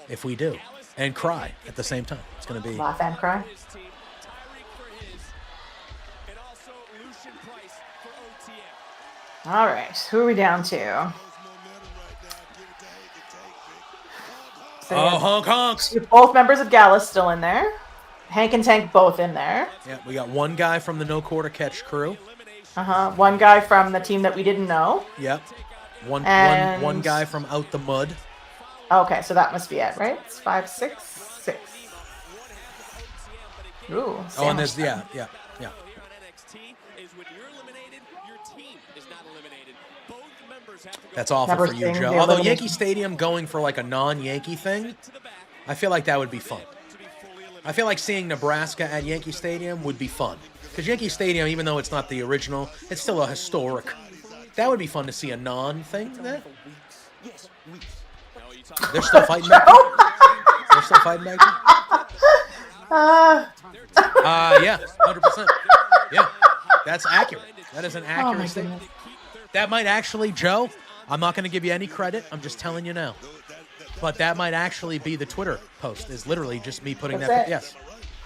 if we do, and cry at the same time. It's going to be... Laugh and cry. All right, who are we down to? So Oh, honk, honks! both members of Gallus still in there. Hank and Tank both in there. Yeah, we got one guy from the No Quarter Catch crew. One guy from the team that we didn't know. Yep. One And- guy from Out the Mud. Okay, so that must be it, right? It's 5, 6, 6. Ooh. Oh, and there's... sandwich. Yeah. That's awful Never for you, seen Joe. the Although elimination. Yankee Stadium going for like a non-Yankee thing, I feel like that would be fun. I feel like seeing Nebraska at Yankee Stadium would be fun. Because Yankee Stadium, even though it's not the original, it's still a historic. That would be fun to see a non-thing there. They're still fighting back there? They're still fighting back there? Yeah, 100%. Yeah, that's accurate. That is an Oh accurate my statement. goodness. That might actually, Joe, I'm not going to give you any credit. I'm just telling you now. But that might actually be the Twitter post, is literally just me putting That's that. it. Yes,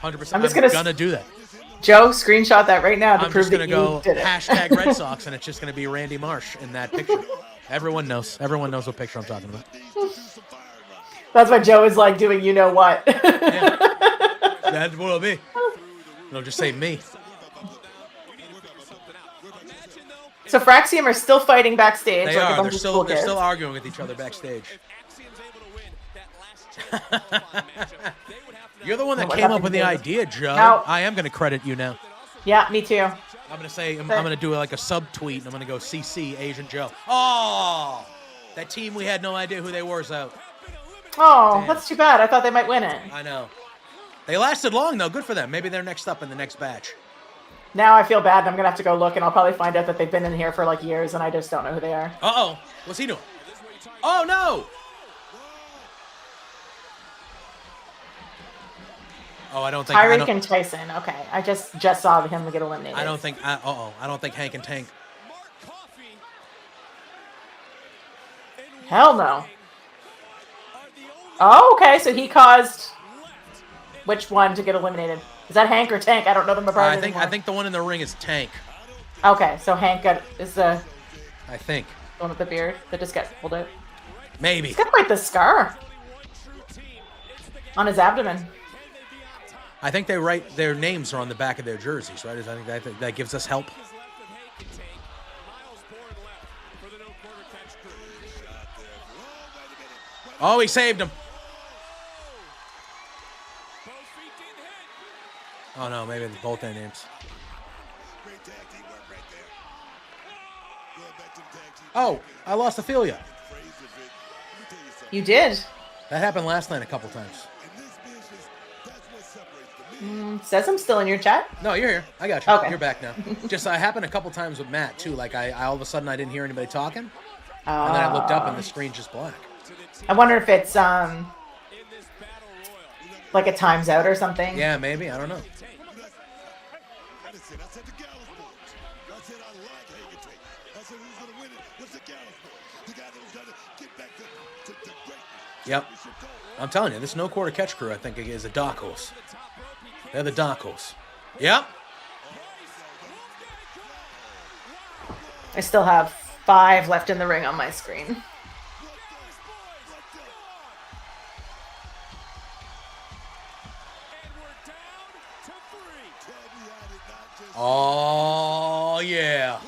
100%. I'm just I'm gonna going to do that. Joe, screenshot that right now to I'm prove just that going you to go did it. hashtag Red Sox, and it's just going to be Randy Marsh in that picture. Everyone knows. Everyone knows what picture I'm talking about. That's why Joe is like doing you know what. Yeah. That's what it'll be. It'll just say me. So Fraxium are still fighting backstage. They like a are. bunch They're of still school they're kids. still arguing with each other backstage. You're the one that What came up happened with the to idea, Joe. No. I am going to credit you now. Yeah, me too. I'm going to say, I'm going to do like a sub-tweet, and I'm going to go CC Asian Joe. Oh, that team we had no idea who they were is out. Oh, Damn. that's too bad. I thought they might win it. I know. They lasted long, though. Good for them. Maybe they're next up in the next batch. Now I feel bad. And I'm gonna have to go look, and I'll probably find out that they've been in here for like years, and I just don't know who they are. Uh-oh. What's he doing? Oh, no. Oh, I don't think... Tyreek and Tyson. Okay, I just saw him get eliminated. I don't think... I don't think Hank and Tank... Hell no. Oh, okay, so he caused which one to get eliminated? Is that Hank or Tank? I don't know them apart anymore. I think the one in the ring is Tank. Okay, so Hank is the I think. one with the beard that just got pulled out. Maybe. He's got quite the scar on his abdomen. I think they write their names are on the back of their jerseys, right? I think that gives us help. Oh, he saved him. Oh no, maybe it's both their names. Oh, I lost Ophelia. You did. That happened last night a couple times. Says I'm still in your chat. No, you're here. I got you. Okay. You're back now. Just it happened a couple times with Matt too. Like I all of a sudden I didn't hear anybody talking, and then I looked up and the screen's just black. I wonder if it's like a times out or something. Yeah, maybe. I don't know. Yep. I'm telling you, this no quarter catch crew, I think, is a dark horse. They're the dark horse. Yep. I still have 5 left in the ring on my screen. Oh, yeah.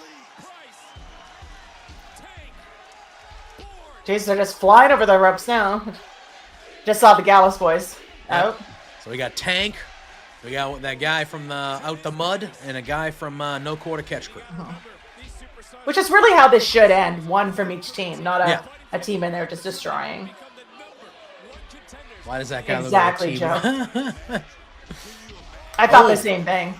Jeez, they're just flying over the ropes now. Just saw the Gallus boys out. So we got Tank. We got that guy from Out the Mud and a guy from No Quarter Catch Crew. Which is really how this should end. One from each team, not a team in there just destroying. Why does that guy exactly, look like a team? Joe? I thought the same thing.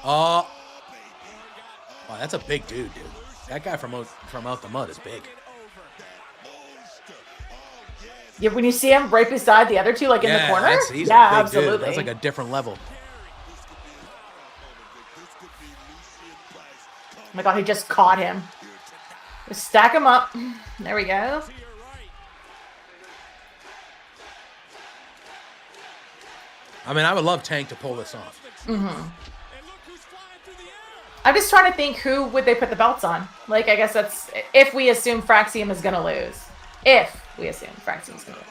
Oh. Wow, that's a big dude. That guy from Out the Mud is big. Yeah, when you see him right beside the other two, like in the corner? He's yeah, a big absolutely. Dude. That's like a different level. Oh my god, he just caught him. Just stack him up. There we go. I mean, I would love Tank to pull this off. Mm-hmm. I'm just trying to think who would they put the belts on. Like, I guess that's if we assume Fraxium is going to lose. If we assume Fraxium is going to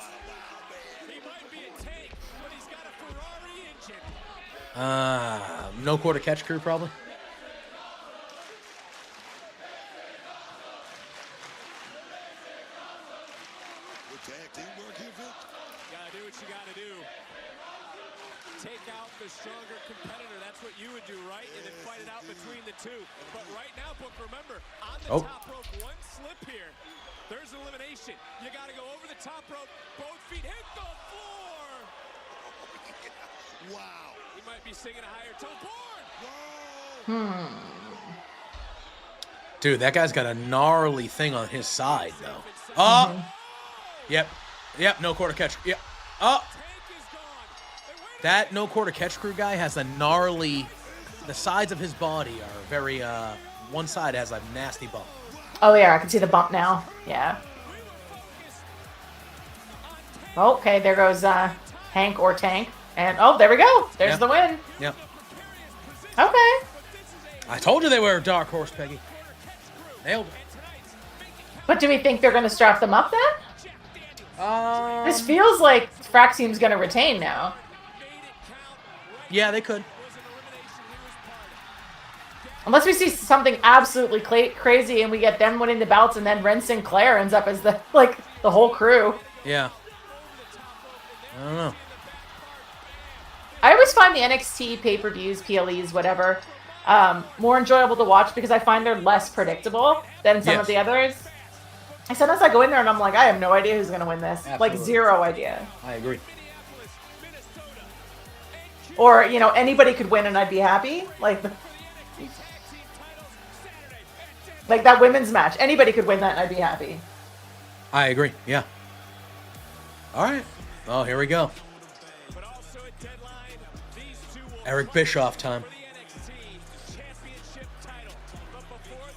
lose. No Quarter Catch Crew, probably. Gotta do what you gotta do. Take out the stronger competitor. That's what you would do, right? And then fight it out between the two. But right now, Book, remember, on the top rope, one slip here. There's elimination. You got to go over the top rope. Both feet hit the floor. Wow. He might be singing a higher tone. Board. Dude, that guy's got a gnarly thing on his side, though. Oh. Yep. Yep. No Quarter Catch. Yep. Oh. That No Quarter Catch Crew guy has a gnarly. The sides of his body are very. One side has a nasty bump. Oh yeah, I can see the bump now. Yeah. Okay, there goes Hank or Tank, and oh, there we go. There's the win. Yep. Okay. I told you they were a dark horse, Peggy. Nailed it. But do we think they're going to strap them up then? This feels like Fraxium's going to retain now. Yeah, they could. Unless we see something absolutely crazy and we get them winning the belts and then Ren Sinclair ends up as the whole crew. Yeah. I don't know. I always find the NXT pay-per-views, PLEs, whatever, more enjoyable to watch because I find they're less predictable than some of the others. And sometimes I go in there and I'm like, I have no idea who's going to win this. Absolutely. Like, zero idea. I agree. Or, you know, anybody could win and I'd be happy. Like that women's match. Anybody could win that and I'd be happy. I agree. Yeah. All right. Oh, here we go. Eric Bischoff time.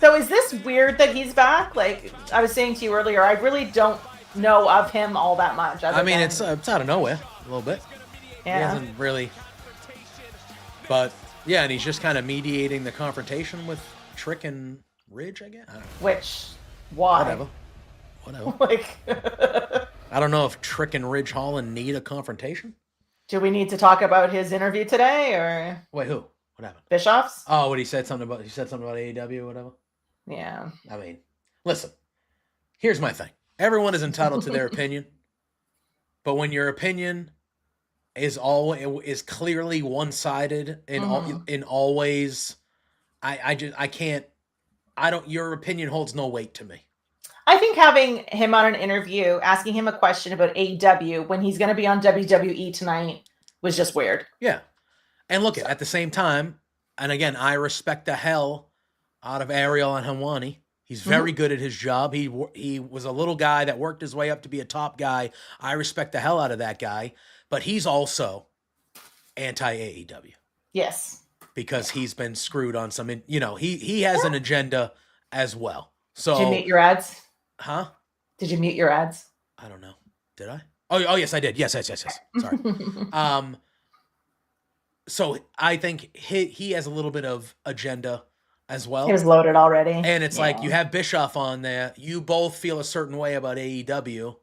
So is this weird that he's back? Like I was saying to you earlier, I really don't know of him all that much. I mean, than, it's out of nowhere a little bit. He yeah. hasn't really, but yeah, and he's just kind of mediating the confrontation with Trick and Ridge, I guess. I don't know. Which why? Whatever. Like, I don't know if Trick and Ridge Holland need a confrontation. do we need to talk about his interview today or Wait, who? What happened? Bischoff's? Oh, what he said something about AEW or whatever. Yeah. I mean, listen. Here's my thing. Everyone is entitled to their opinion, but when your opinion is clearly one-sided and always, your opinion holds no weight to me. I think having him on an interview, asking him a question about AEW when he's going to be on WWE tonight was just weird. Yeah. And look, at the same time, and again, I respect the hell out of Ariel and Helwani. He's very good at his job. He was a little guy that worked his way up to be a top guy. I respect the hell out of that guy. But he's also anti-AEW. Yes. Because he's been screwed on some, he has an agenda as well. So did you mute your ads? Huh? Did you mute your ads? I don't know. Did I? Oh yes, I did. Yes. Sorry. So I think he has a little bit of agenda as well. He was loaded already. And it's like you have Bischoff on there. You both feel a certain way about AEW.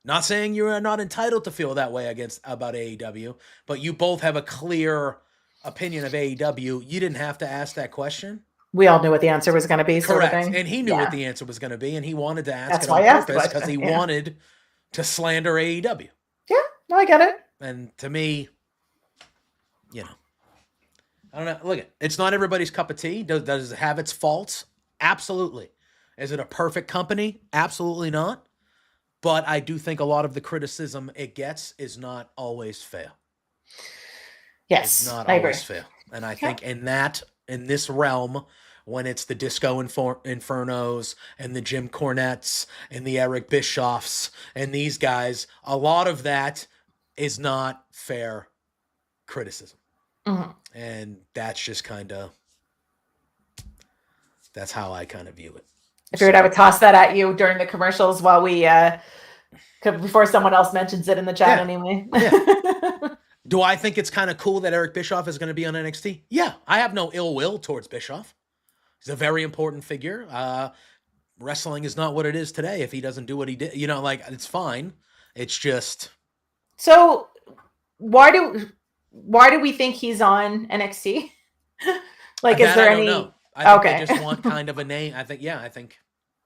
Not saying you are not entitled to feel that way about AEW, but you both have a clear opinion of AEW. You didn't have to ask that question. We all knew what the answer was going to be. Correct. Sort of thing. And he knew what the answer was going to be, and he wanted to ask it why on I asked the purpose because he question. wanted to slander AEW. Yeah, no, I get it. And to me, I don't know. Look, it's not everybody's cup of tea. Does it have its faults? Absolutely. Is it a perfect company? Absolutely not. But I do think a lot of the criticism it gets is not always fair. Yes, it's not I always agree. fair. And I think in this realm, when it's the Disco Infernos and the Jim Cornettes and the Eric Bischoffs and these guys, a lot of that is not fair criticism. Mm-hmm. And that's just that's how I kind of view it. I figured I would toss that at you during the commercials while we, before someone else mentions it in the chat anyway. Yeah. Do I think it's kind of cool that Eric Bischoff is going to be on NXT? Yeah, I have no ill will towards Bischoff. He's a very important figure. Wrestling is not what it is today if he doesn't do what he did. It's fine. It's just. So why do we think he's on NXT? Is there any? Know. I think they just want kind of a name. I think.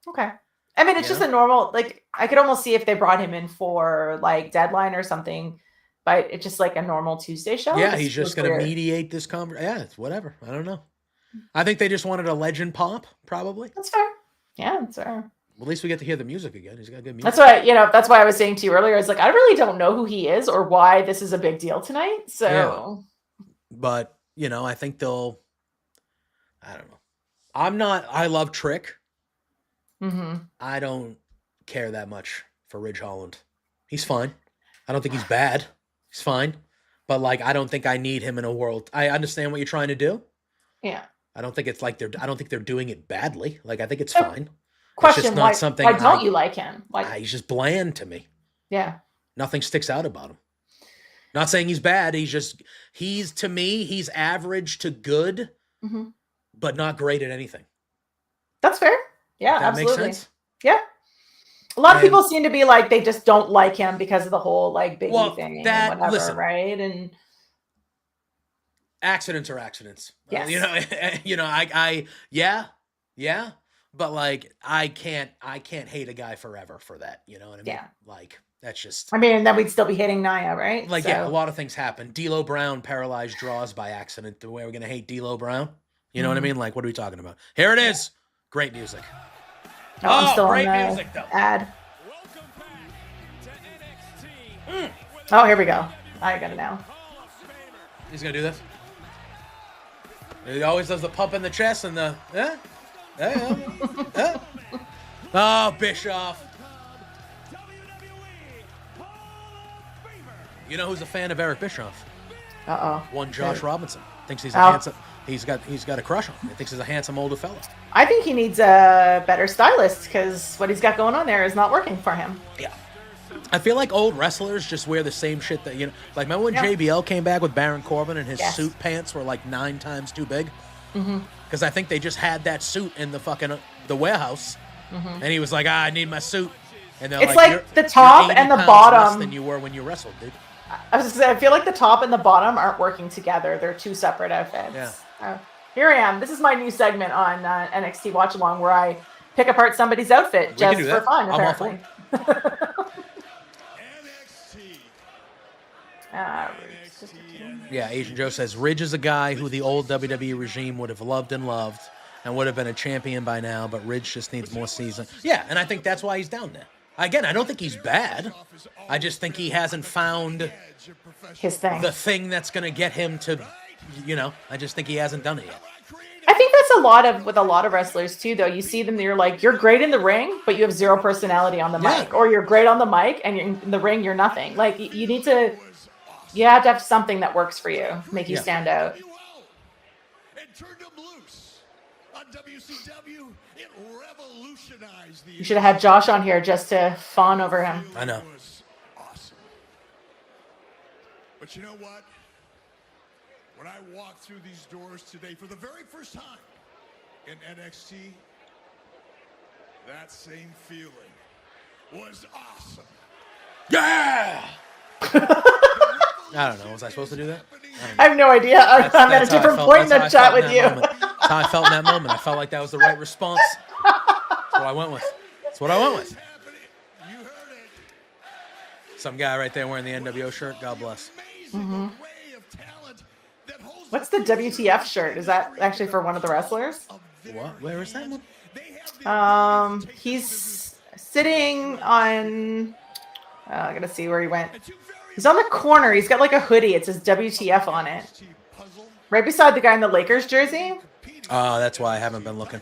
Okay. I mean, it's just a normal, I could almost see if they brought him in for Deadline or something, but it's just like a normal Tuesday show. Yeah, he's just going to mediate this conversation. Yeah, it's whatever. I don't know. I think they just wanted a legend pop, probably. That's fair. Yeah, that's fair. Well, at least we get to hear the music again. He's got good music. That's why, that's why I was saying to you earlier, it's I really don't know who he is or why this is a big deal tonight. So, yeah. But, I think they'll, I don't know. I love Trick. Mm-hmm. I don't care that much for Ridge Holland. He's fine. I don't think he's bad. He's fine. But I don't think I need him in a world. I understand what you're trying to do. Yeah. I don't think it's I don't think they're doing it badly. I think it's fine. Question: it's just not something. Why don't you like him? He's just bland to me. Yeah. Nothing sticks out about him. Not saying he's bad. To me, he's average to good, but not great at anything. That's fair. Yeah, that absolutely. Makes sense? Yeah. A lot of people seem to be they just don't like him because of the whole Biggie thing and whatever, right? And accidents are accidents. Yes. Yeah. But I can't hate a guy forever for that. You know what I mean? Yeah. That's just. I mean, then we'd still be hating Nia, right? Yeah, a lot of things happen. D'Lo Brown paralyzed draws by accident. The way we're gonna hate D'Lo Brown. You know what I mean? What are we talking about? Here it is. Great music. Oh, I'm still great on the music though. Ad. Welcome back to NXT. Oh, here we go. I got it now. He's gonna do this. He always does the pump in the chest and the. Oh, Bischoff. You know who's a fan of Eric Bischoff? One Josh Robinson thinks he's a Oh. handsome. He's got a crush on him. He thinks he's a handsome older fella. I think he needs a better stylist because what he's got going on there is not working for him. Yeah. I feel like old wrestlers just wear the same shit that, like remember when JBL came back with Baron Corbin and his suit pants were like 9 times too big? Because I think they just had that suit in the warehouse, and he was like, I need my suit. And they're It's like the top you're 80 and the pounds bottom less than you were when you wrestled, dude. I was just saying, I feel like the top and the bottom aren't working together. They're two separate outfits. Yeah. Here I am. This is my new segment on NXT Watch Along where I pick apart somebody's outfit just can do for that. fun, I'm all for apparently. Yeah, Asian Joe says, Ridge is a guy who the old WWE regime would have loved and would have been a champion by now, but Ridge just needs more season. Yeah, and I think that's why he's down there. Again, I don't think he's bad. I just think he hasn't found his thing. The thing that's going to get him to, I just think he hasn't done it yet. I think that's with a lot of wrestlers too, though. You see them, you're like, you're great in the ring, but you have zero personality on the mic. Or you're great on the mic, and in the ring, you're nothing. Like, you have to have something that works for you, make you stand out. You should have had Josh on here just to fawn over him. I know. Awesome. But you know what? When I walked through these doors today for the very first time in NXT, that same feeling was awesome. Yeah! I don't know. Was I supposed to do that? I have no idea. I'm at a different point in the chat with you. That's how I felt in that moment. I felt like that was the right response. That's what I went with. Some guy right there wearing the NWO shirt. God bless. Mm-hmm. What's the WTF shirt? Is that actually for one of the wrestlers? What? Where is that one? He's sitting on. I gotta see where he went. He's on the corner. He's got like a hoodie. It says WTF on it. Right beside the guy in the Lakers jersey. Oh, that's why I haven't been looking.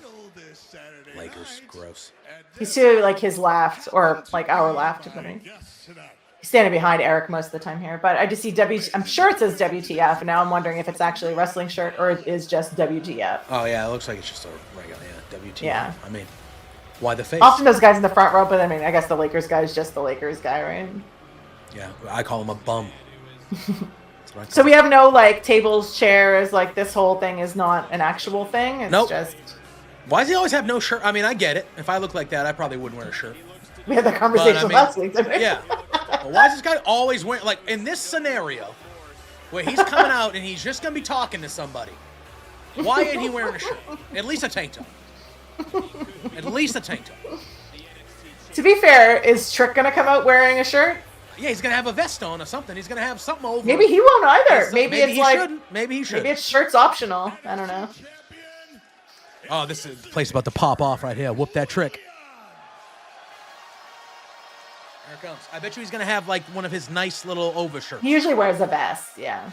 Lakers, gross. He's to like his left or like our left. He's standing behind Eric most of the time here, but I just see I'm sure it says WTF, and now I'm wondering if it's actually a wrestling shirt or it is just WTF. Oh yeah, it looks like it's just a regular WTF. Yeah. I mean, why the face? Often those guys in the front row, but I mean, I guess the Lakers guy is just the Lakers guy, right? Yeah, I call him a bum. So we have no like tables, chairs, like this whole thing is not an actual thing. It's just. Why does he always have no shirt? I mean, I get it. If I look like that, I probably wouldn't wear a shirt. We had that conversation last week, didn't we? Yeah. But why is this guy always wearing, like, in this scenario, where he's coming out and he's just going to be talking to somebody, why ain't he wearing a shirt? At least a tank top. At least a tank top. To be fair, is Trick going to come out wearing a shirt? Yeah, he's going to have a vest on or something. He's going to have something over. Maybe he won't either. Maybe it's he like. Shouldn't. Maybe he should. Maybe it's shirts optional. I don't know. Oh, this is the place about to pop off right here. Whoop that Trick. Here it comes. I bet you he's going to have, like, one of his nice little overshirts. He usually wears a vest, yeah.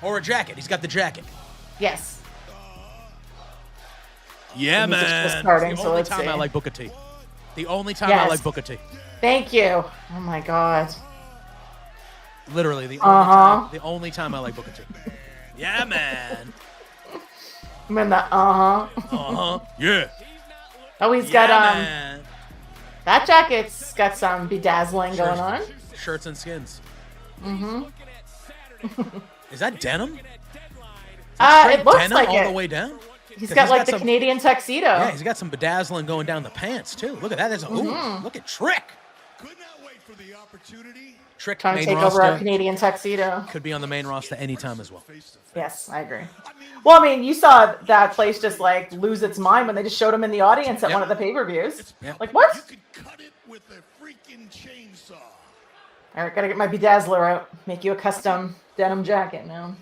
Or a jacket. He's got the jacket. Yes. Yeah, And man. just starting, It's the so only let's time see. I like Booker T. The only time I like Booker T. Thank you. Oh, my God. Literally, the only time I like Booker T. Yeah, man. I'm in the Yeah. Oh, he's got man. that jacket's got some bedazzling going on. Shirts and skins. Mm-hmm. Is that denim? It looks denim like all it. the way down. He's got like the Canadian tuxedo. Yeah, he's got some bedazzling going down the pants too. Look at that. There's look at Trick. Trick Trying to main take over our roster. Canadian tuxedo. Could be on the main roster anytime as well. Yes, I agree. Well, I mean, you saw that place just like lose its mind when they just showed him in the audience at one of the pay-per-views. Like, what? You could cut it with a freaking chainsaw. All right, gotta get my bedazzler out. Make you a custom denim jacket now.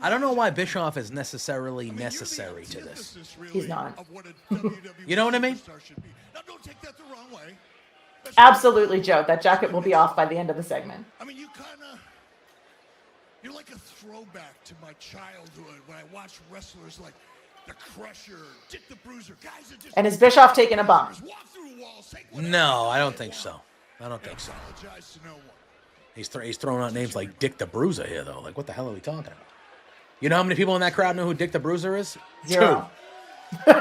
I don't know why Bischoff is necessarily necessary to this. He's not. You know what I mean? Absolutely, Joe. That jacket will be off by the end of the segment. I mean, you're like a throwback to my childhood when I watched wrestlers like the Crusher, Dick the Bruiser, guys that just. And is Bischoff taking a bump? No, I don't think so. I don't think so. He's throwing out names like Dick the Bruiser here, though. Like, what the hell are we talking about? You know how many people in that crowd know who Dick the Bruiser is? 0. 2.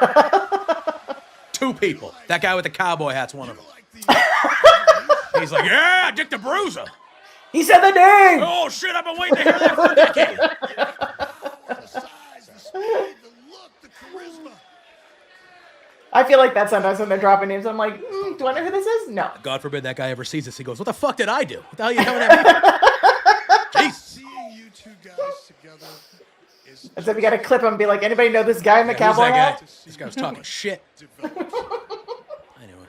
2 people. That guy with the cowboy hat's one of them. He's like, yeah, Dick the Bruiser. He said the name. Oh, shit, I've been waiting to hear that for a decade. The size, the speed, the look, the charisma. I feel like that sometimes when they're dropping names. I'm like, do I know who this is? No. God forbid that guy ever sees this. He goes, what the fuck did I do? What the hell are you coming at me? Jeez. Seeing you two guys together is As if you got to clip him and be like, anybody know this guy in the Who's cowboy that hat? guy? This guy was talking shit. developed. Anyway.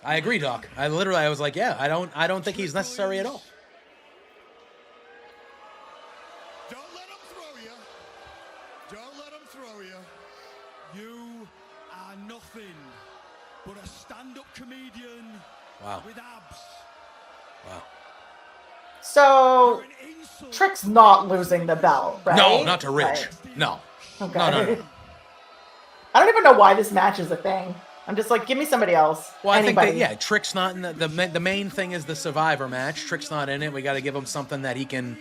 I agree, Doc. I was like, yeah, I don't think he's necessary at all. Don't let him throw you. Don't let him throw you. You are nothing but a stand-up comedian Wow. with abs. Wow. So, You're an insult. Trick's not losing the belt, right? No, not to Rich. Right. No. Okay. No. I don't even know why this match is a thing. I'm just like, give me somebody else. Well, I think Anybody. that, yeah, Trick's not in the main thing is the Survivor match. Trick's not in it. We got to give him something that he can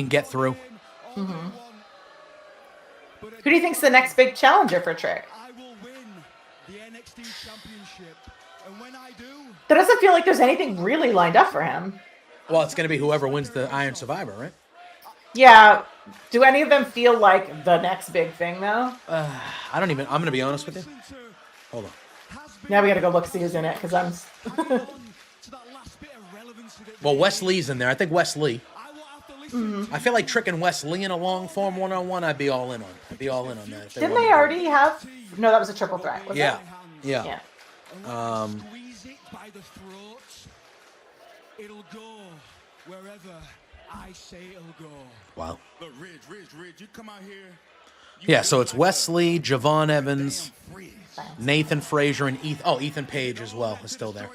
get through. Who do you think's the next big challenger for Trick? I will win the NXT Championship. And when I do, There doesn't feel like there's anything really lined up for him. Well, it's going to be whoever wins the Iron Survivor, right? Yeah. Do any of them feel like the next big thing, though? I'm going to be honest with you. Hold on. Now we got to go look see who's in it, because I'm... to that last bit of relevance that Well, Wes Lee's in there. I think Wes Lee. I will have to listen I feel like Trick and Wes Lee in a long form one-on-one, I'd be all in on. I'd be all in on that. if Didn't wanted they to. already have... No, that was a triple threat, was Yeah. it? Yeah. Yeah. squeeze it by the throat. It'll go wherever I say it'll go. Wow. Look, Ridge, you come out here. Yeah, so it's Wesley, Javon Evans, Nathan Frazier, and Ethan Page as well is still there.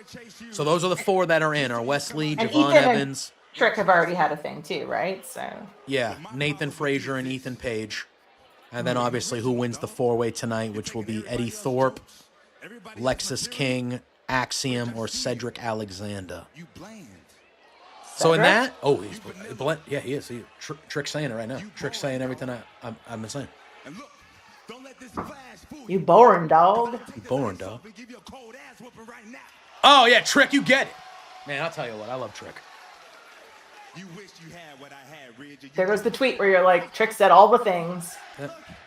So those are the 4 that are in, are Wesley, And Javon Ethan Evans. and Trick have already had a thing, too, right? So... Yeah, Nathan Frazier and Ethan Page. And then obviously who wins the 4-way tonight, which will be Eddie Thorpe, Lexus King, Axiom, or Cedric Alexander. You bland. So in Cedric? that, yeah, he is. Trick's saying it right now. Trick's saying everything I've been saying. And look, don't let this flash fool You boring, dog. Boring, dog. and give you a cold ass whooping right now. Oh, yeah, Trick, you get it. Man, I'll tell you what, I love Trick. You wish you had what I had, Ridge. There goes the tweet where you're like, Trick said all the things.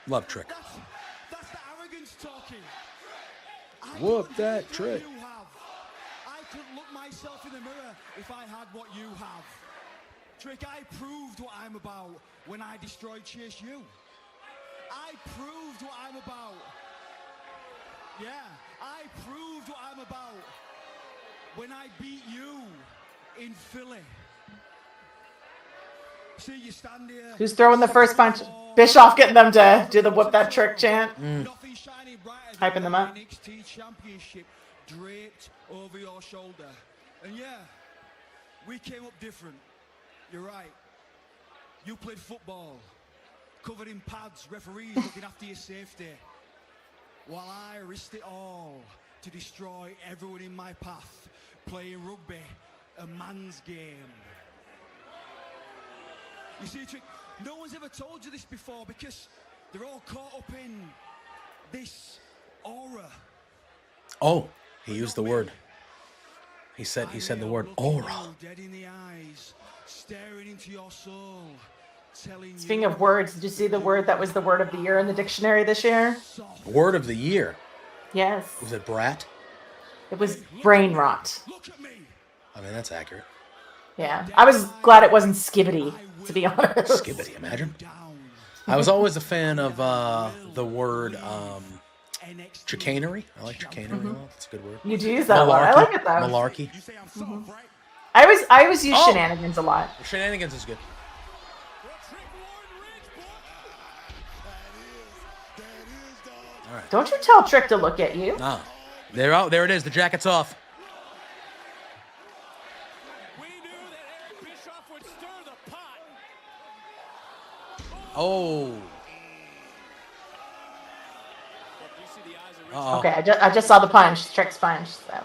Love Trick. That's the arrogance talking. Whoop that Trick. You have. I couldn't look myself in the mirror if I had what you have. Trick, I proved what I'm about when I destroyed Chase U. I proved what I'm about. Yeah, I proved what I'm about when I beat you in Philly. See, you stand here. Who's throwing the first punch? Bischoff getting them to do the whoop that trick chant. Nothing shining brighter Hyping than them the up. NXT Championship draped over your shoulder. And yeah, we came up different. You're right. You played football, covered in pads, referees looking after your safety. While I risked it all to destroy everyone in my path, playing rugby, a man's game. You see, Trick, no one's ever told you this before because they're all caught up in this aura. Oh, he used the word. He said the word aura. Dead in the eyes, staring into your soul, telling Speaking of words, did you see the word that was the word of the year in the dictionary this year? Word of the year. Yes. Was it brat? It was brain rot. Look at me. I mean, that's accurate. Yeah. I was glad it wasn't skibbity, to be honest. Skibbity, imagine. I was always a fan of the word chicanery. I like chicanery a lot. That's a good word. You do use that one. I like it though. Malarkey. You say I'm soft, right? I always use Oh! shenanigans a lot. Shenanigans is good. Don't you tell Trick to look at you. Ah, there it is. The jacket's off. We knew that Eric Bischoff would stir the pot. Oh. Look, you see the eyes of Rich. Uh-oh. Okay, I just saw the punch, Trick's punch. So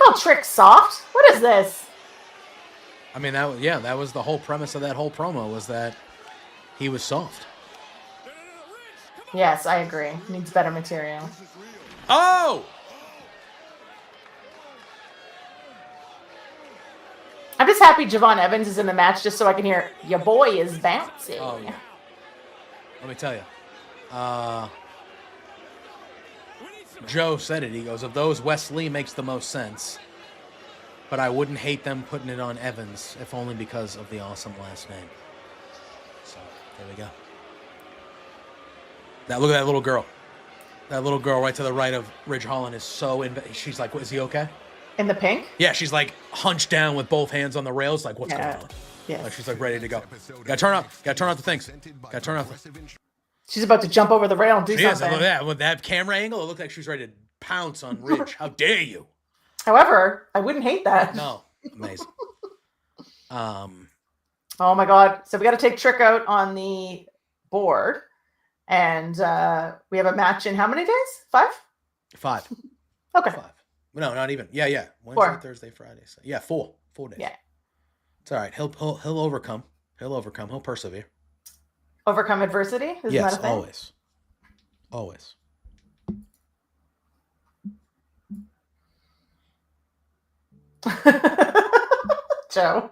call Trick soft. What is this? I mean, that was the whole premise of that whole promo, was that he was soft. Yes, I agree. Needs better material. Oh! I'm just happy Javon Evans is in the match just so I can hear, your boy is bouncing. Oh, yeah. Let me tell you. Joe said it. He goes, of those, Wes Lee makes the most sense. But I wouldn't hate them putting it on Evans, if only because of the awesome last name. So, there we go. Look at that little girl. That little girl right to the right of Ridge Holland is so... she's like, is he okay? In the pink? Yeah, she's like hunched down with both hands on the rails, like, what's going on? Yeah. Like, she's like ready to go. Gotta turn off the things. Gotta turn off. She's about to jump over the rail and do She something. is. Yeah, with that camera angle, it looked like she's ready to pounce on Ridge. How dare you? However, I wouldn't hate that. No. Amazing. Oh my God. So we got to take Trick out on the board. And we have a match in how many days? 5? 5. Okay. 5. No, not even. Yeah. Wednesday, 4. Thursday, Friday. So, yeah, 4. 4 days. Yeah. It's all right. He'll overcome. He'll overcome. He'll persevere. Overcome adversity? Isn't yes, that a thing? always. Always. Joe.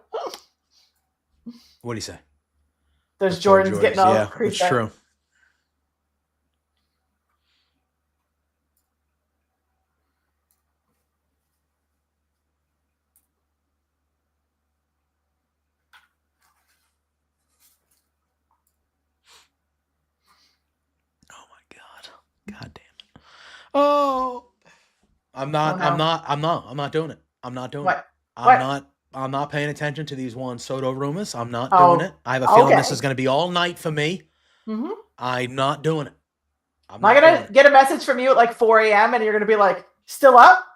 What do you say? Those Jordans getting all yeah, creeped it's out. true. God damn it. Oh. I'm not doing it. I'm not doing What? it. I'm not paying attention to these Juan Soto rumors. I'm not doing it. I have a feeling this is going to be all night for me. Mm-hmm. I'm not doing it. Am I going to get a message from you at like 4 a.m. and you're going to be like, still up?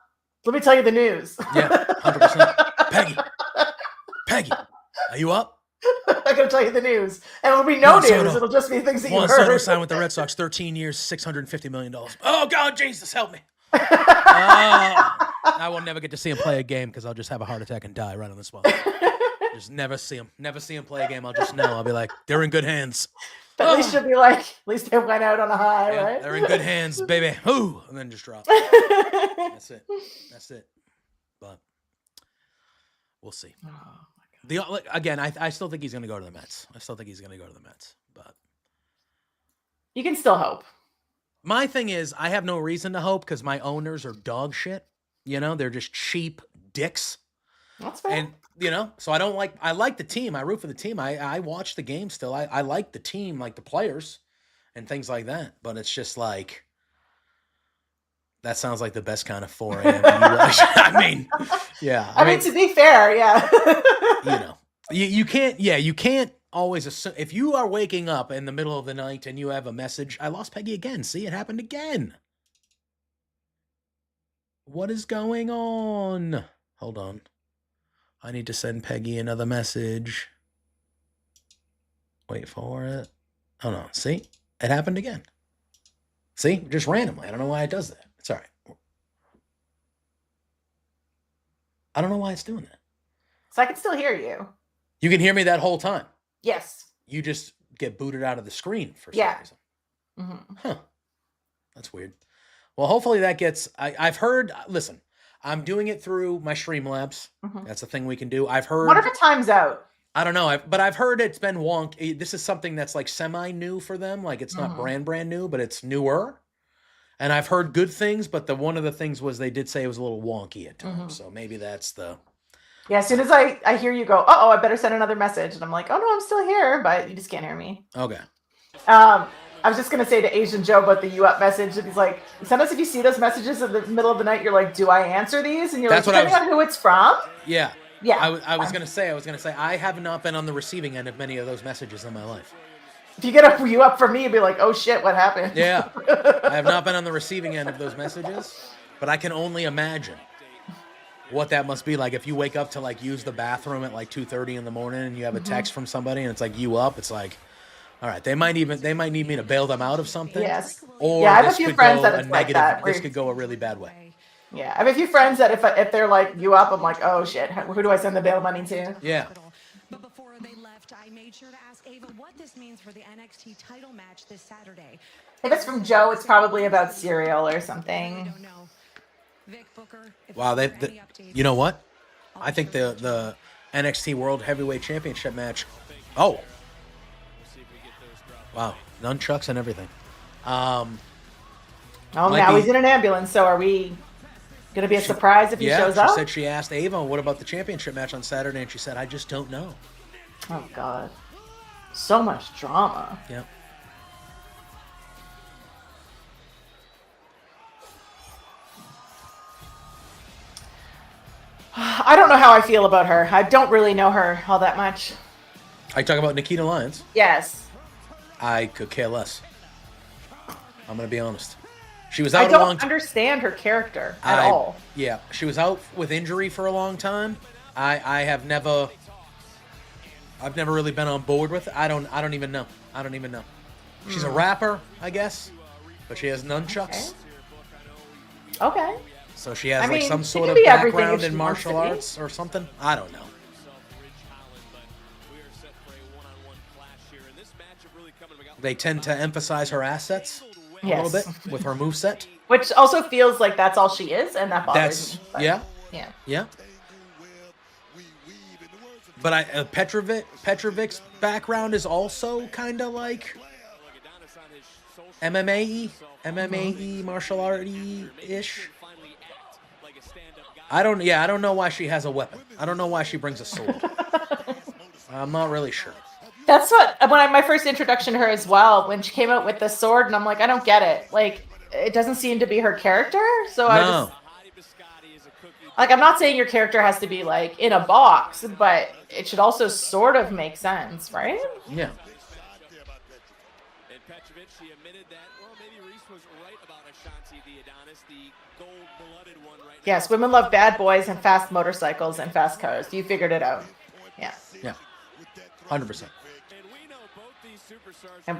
Let me tell you the news. Yeah, 100%. Peggy, are you up? I'm going to tell you the news. And it'll be no Juan news. Soto. It'll just be things that you Juan Soto heard. signed with the Red Sox, 13 years, $650 million. Oh, God, Jesus, help me. I will never get to see him play a game because I'll just have a heart attack and die right on the spot. Just never see him. Never see him play a game. I'll just know. I'll be like, they're in good hands. But at least you'll be like, at least they went out on a high, Yeah, right? they're in good hands, baby. Ooh, and then just drop. That's it. But we'll see. Again, I still think he's going to go to the Mets. But you can still hope. My thing is, I have no reason to hope because my owners are dog shit. You know, they're just cheap dicks. That's fair. And, you know, so I like the team. I root for the team. I watch the game still. I like the team, like the players and things like that. But it's just like, that sounds like the best kind of 4 a.m. I mean, yeah. I mean, to be fair, yeah. You know, you can't always assume. If you are waking up in the middle of the night and you have a message, I lost Peggy again. See, it happened again. What is going on? Hold on. I need to send Peggy another message. Wait for it. Oh, no. See? It happened again. See? Just randomly. I don't know why it does that. It's all right. I don't know why it's doing that. So I can still hear you. You can hear me that whole time. Yes. You just get booted out of the screen for some reason. Mm-hmm. Huh. That's weird. Well, hopefully that gets... I've heard... Listen, I'm doing it through my Streamlabs. Mm-hmm. That's a thing we can do. I've heard... What if it times out? I don't know, but I've heard it's been wonky. This is something that's like semi-new for them. Like it's not brand new, but it's newer. And I've heard good things, but one of the things was they did say it was a little wonky at times. So maybe that's the... Yeah, as soon as I hear you go, uh-oh, I better send another message. And I'm like, oh, no, I'm still here, but you just can't hear me. Okay. I was just going to say to Asian Joe about the you up message. And he's like, sometimes if you see those messages in the middle of the night, you're like, do I answer these? And you're That's like, what depending on who it's from. Yeah. Yeah. I was going to say, I have not been on the receiving end of many of those messages in my life. If you get a you up from me, you'd be like, oh, shit, what happened? Yeah. I have not been on the receiving end of those messages, but I can only imagine what that must be like if you wake up to like use the bathroom at like 2:30 in the morning and you have a text from somebody and it's like you up. It's like, all right, they might need me to bail them out of something. Yes. Or yeah, I have a this few could friends go that a it's like negative. that. This could go a really bad way. Yeah, I have a few friends that if they're like you up, I'm like, oh shit, who do I send the bail money to? Yeah. But before they left, I made sure to ask Ava what this means for the NXT title match this Saturday. If it's from Joe, it's probably about cereal or something. Don't know. Vic Booker. Wow, you know what? I think the NXT World Heavyweight Championship match. Oh. Wow, nunchucks and everything. Oh, now he's in an ambulance. So are we going to be a surprise if he shows up? Yeah, she said she asked Ava, what about the championship match on Saturday? And she said, I just don't know. Oh, God. So much drama. Yeah. I don't know how I feel about her. I don't really know her all that much. Are you talking about Nikita Lyons? Yes. I could care less. I'm going to be honest. She was out I don't understand her character at all. Yeah, she was out with injury for a long time. I've never really been on board with it. I don't even know. She's a rapper, I guess, but she has nunchucks. Okay. So she has some she sort can of be everything background if in she martial wants to be. arts or something. I don't know. They tend to emphasize her assets a little bit with her moveset. Which also feels like that's all she is, and that bothers me. But, Yeah. But Petrovic's background is also kind of like MMA martial arty-ish. I don't know why she has a weapon. I don't know why she brings a sword. I'm not really sure. That's what my first introduction to her as well, when she came out with the sword, and I'm like, I don't get it. Like, it doesn't seem to be her character. So I'm not saying your character has to be like in a box, but it should also sort of make sense, right? Yeah. And Petrovic, she admitted that, well, maybe Reese was right about Ashanti the Adonis, the gold-blooded one right now. Yes, women love bad boys and fast motorcycles and fast cars. You figured it out. Yeah. Yeah. 100%. And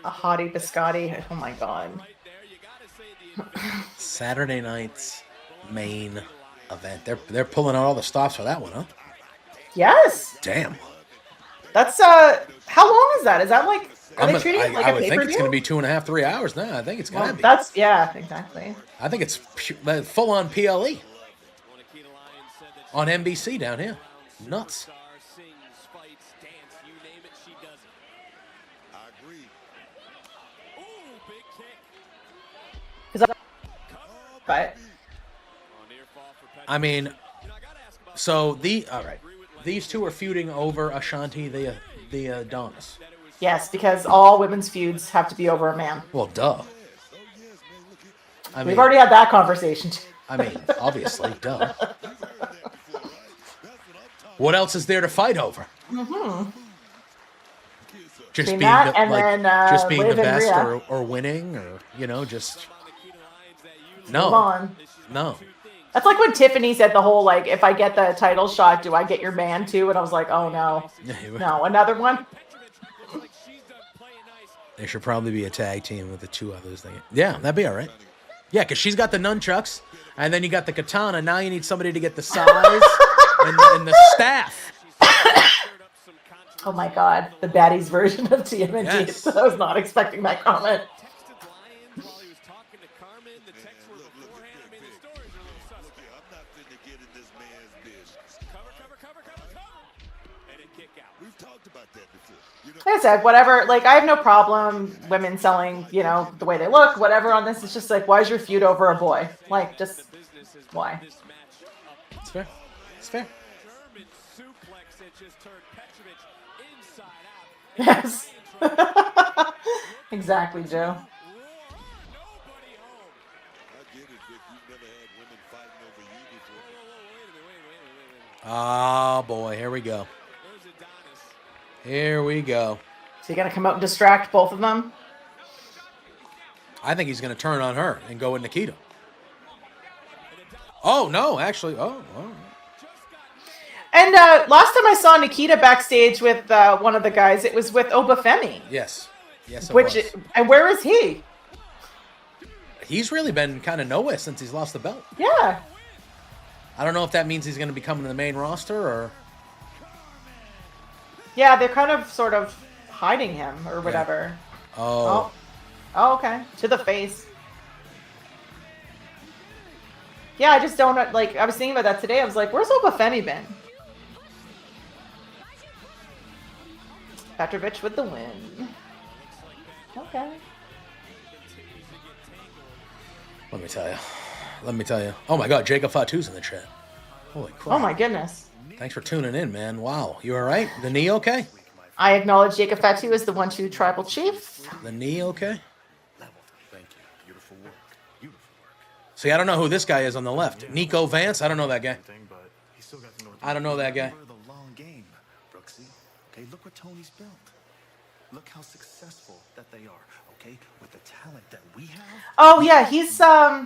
a hottie biscotti. Oh my god. Saturday night's main event. They're pulling out all the stops for that one, huh? Yes. Damn. That's how long is that? Is that like are they treating it like I a would think it's pay-per-view? going to be 2.5, 3 hours now. I think it's going to be. That's exactly. I think it's full on PLE on NBC down here. Nuts. But I mean, so all right. These two are feuding over Ashanti the Adonis. yes, because all women's feuds have to be over a man. Well, duh. We've already had that conversation. I mean, obviously, duh. What else is there to fight over? Mm-hmm. Just Between being that the, and like, then, just being the Liv and best Rhea. or winning or just Move no. on. No. That's like when Tiffany said the whole like, if I get the title shot, do I get your man too? And I was like, oh no, no, another one. They should probably be a tag team with the two others. Yeah, that'd be all right. Yeah, because she's got the nunchucks, and then you got the katana. Now you need somebody to get the size and the staff. Oh my god, the baddies version of TMNT. Yes. I was not expecting that comment. Like I said, whatever, like, I have no problem women selling, the way they look, whatever on this. It's just like, why is your feud over a boy? Like, just, why? It's fair. It's fair. Yes. Exactly, Joe. Oh, boy. Here we go. Here we go. So you got to come out and distract both of them? I think he's going to turn on her and go with Nikita. Oh, no, actually. Oh. And last time I saw Nikita backstage with one of the guys, it was with Obafemi. Yes. Yes, it Which was. And where is he? he's really been kind of nowhere since he's lost the belt. Yeah. I don't know if that means he's going to be coming to the main roster or... Yeah, they're kind of sort of hiding him or whatever. Oh. Oh, okay. To the face. Yeah, I just don't, like, I was thinking about that today. I was like, where's Obafemi been? Petrovich with the win. Okay. Let me tell you. Oh my God, Jacob Fatu's in the chat. Holy crap. Oh my goodness. Thanks for tuning in, man. Wow. You all right? The knee okay? I acknowledge Jacob Fatu as the 1-2 tribal chief. The knee okay? See, I don't know who this guy is on the left. Nico Vance? I don't know that guy. I don't know that guy. The long game, Brooksy. Okay, look what Tony's built. Look how successful that they are. Okay, with the talent that we have. Oh yeah, he's I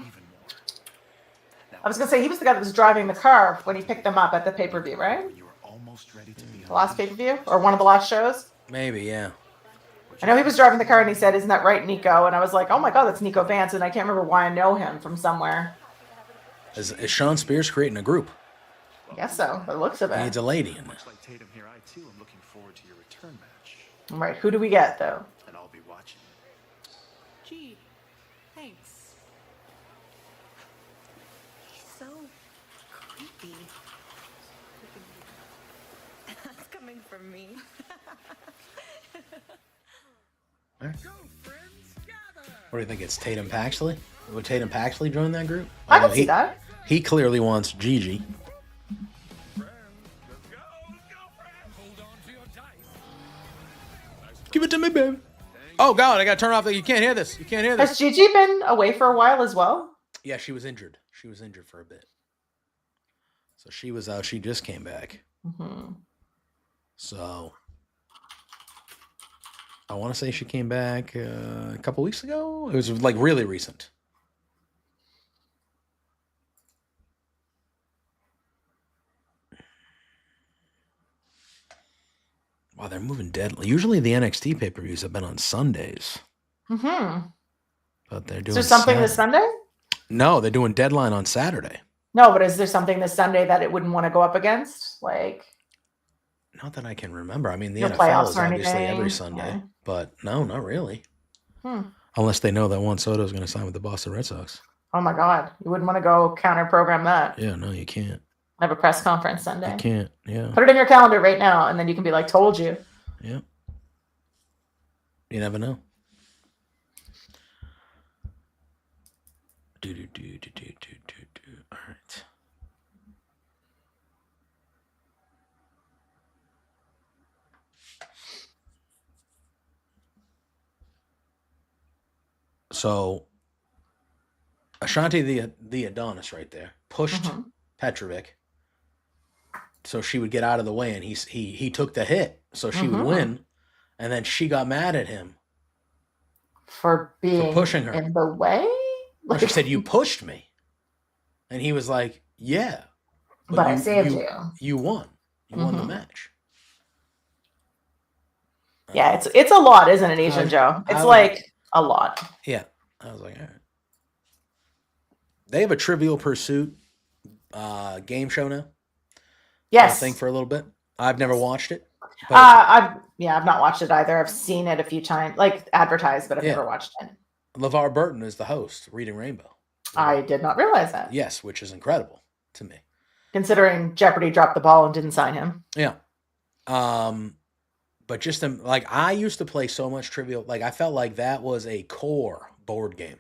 was gonna say he was the guy that was driving the car when he picked them up at the pay-per-view, right? You were almost ready to be the last pay-per-view or one of the last shows. Maybe, yeah. I know he was driving the car and he said, "Isn't that right, Nico?" And I was like, "Oh my God, that's Nico Vance," and I can't remember why I know him from somewhere. Is Sean Spears creating a group? I guess so. By the looks of it. He needs a lady in there. Much like Tatum here, I too am looking forward to your return match. All right, who do we get though? And I'll be watching. Gee, thanks. He's so creepy. That's coming from me. What do you think? It's Tatum Paxley? Would Tatum Paxley join that group? I can see that. He clearly wants Gigi. Give it to me, baby. Oh God, I gotta turn off. You can't hear this. You can't hear this. Has Gigi been away for a while as well? Yeah, she was injured. She was injured for a bit. So she was out. She just came back. Mm-hmm. So I want to say she came back a couple weeks ago. It was like really recent. Wow, they're moving dead. Usually the NXT pay-per-views have been on Sundays. Mm-hmm. But they're doing. Is there something this Sunday? No, they're doing Deadline on Saturday. No, but is there something this Sunday that it wouldn't want to go up against? Like, not that I can remember. I mean, the no NFL playoffs is or obviously anything? every Sunday, Yeah. but no, not really. Hmm. Unless they know that Juan Soto is going to sign with the Boston Red Sox. Oh my God, you wouldn't want to go counter program that. Yeah, no, you can't. Have a press conference Sunday. You can't. Yeah. Put it in your calendar right now, and then you can be like, "Told you." Yeah. You never know. Do. All right. So Ashanti the Adonis right there pushed Petrovic so she would get out of the way, and he took the hit so she would win, and then she got mad at him for being pushing her in the way. Like, she said, "You pushed me," and he was like, "Yeah, but I saved you. You won. You won the match." Yeah, it's a lot, isn't it, Asian Joe? It's like a lot. Yeah, I was like, all right. They have a Trivial Pursuit game show now. Yes, I think for a little bit. I've never watched it. I've not watched it either. I've seen it a few times, like advertised, but I've never watched it. LeVar Burton is the host, Reading Rainbow. I did not realize that. Yes, which is incredible to me. Considering Jeopardy dropped the ball and didn't sign him. Yeah. But just like I used to play so much Trivial, like I felt like that was a core board game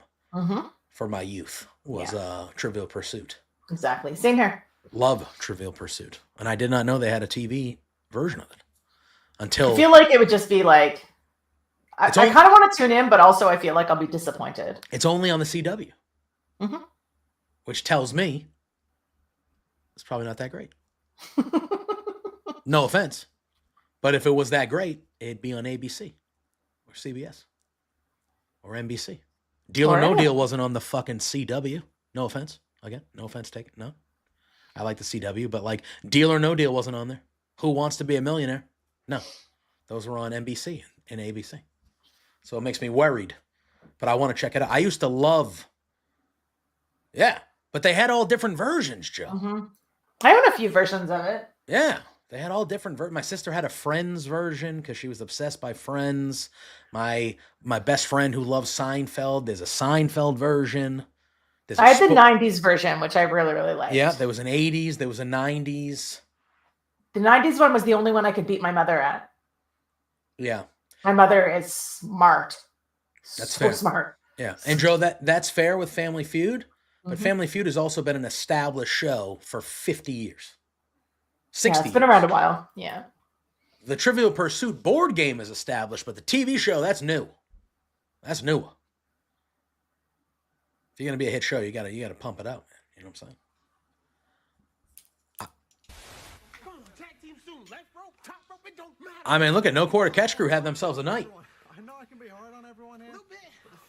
for my youth. Was Trivial Pursuit. Exactly. Same here. Love Trivial Pursuit, and I did not know they had a TV version of it until. I feel like it would just be like. I kind of want to tune in, but also I feel like I'll be disappointed. It's only on the CW, which tells me it's probably not that great. No offense, but if it was that great, it'd be on ABC or CBS or NBC. Deal or No Deal wasn't on the fucking CW. No offense. Again, no offense taken. No. I like the CW, but like Deal or No Deal wasn't on there. Who Wants to Be a Millionaire? No. Those were on NBC and ABC. So it makes me worried. But I want to check it out. I used to love Yeah, but they had all different versions, Joe. Mm-hmm. I own a few versions of it. Yeah, they had all different versions. My sister had a Friends version because she was obsessed by Friends. My best friend who loves Seinfeld, there's a Seinfeld version. I had the 90s version, which I really, really liked. Yeah, there was an 80s, there was a 90s. The 90s one was the only one I could beat my mother at. Yeah. My mother is smart. That's so fair. smart. Yeah. And Joe, that's fair with Family Feud, but Family Feud has also been an established show for 50 years. 60 Yeah, it's been around a while. Yeah. The Trivial Pursuit board game is established, but the TV show, that's new. That's new. If you're gonna be a hit show, you gotta pump it out, man. You know what I'm saying? I mean, look at No Quarter Catch Crew had themselves a night. I know I can be hard on everyone here. A little bit.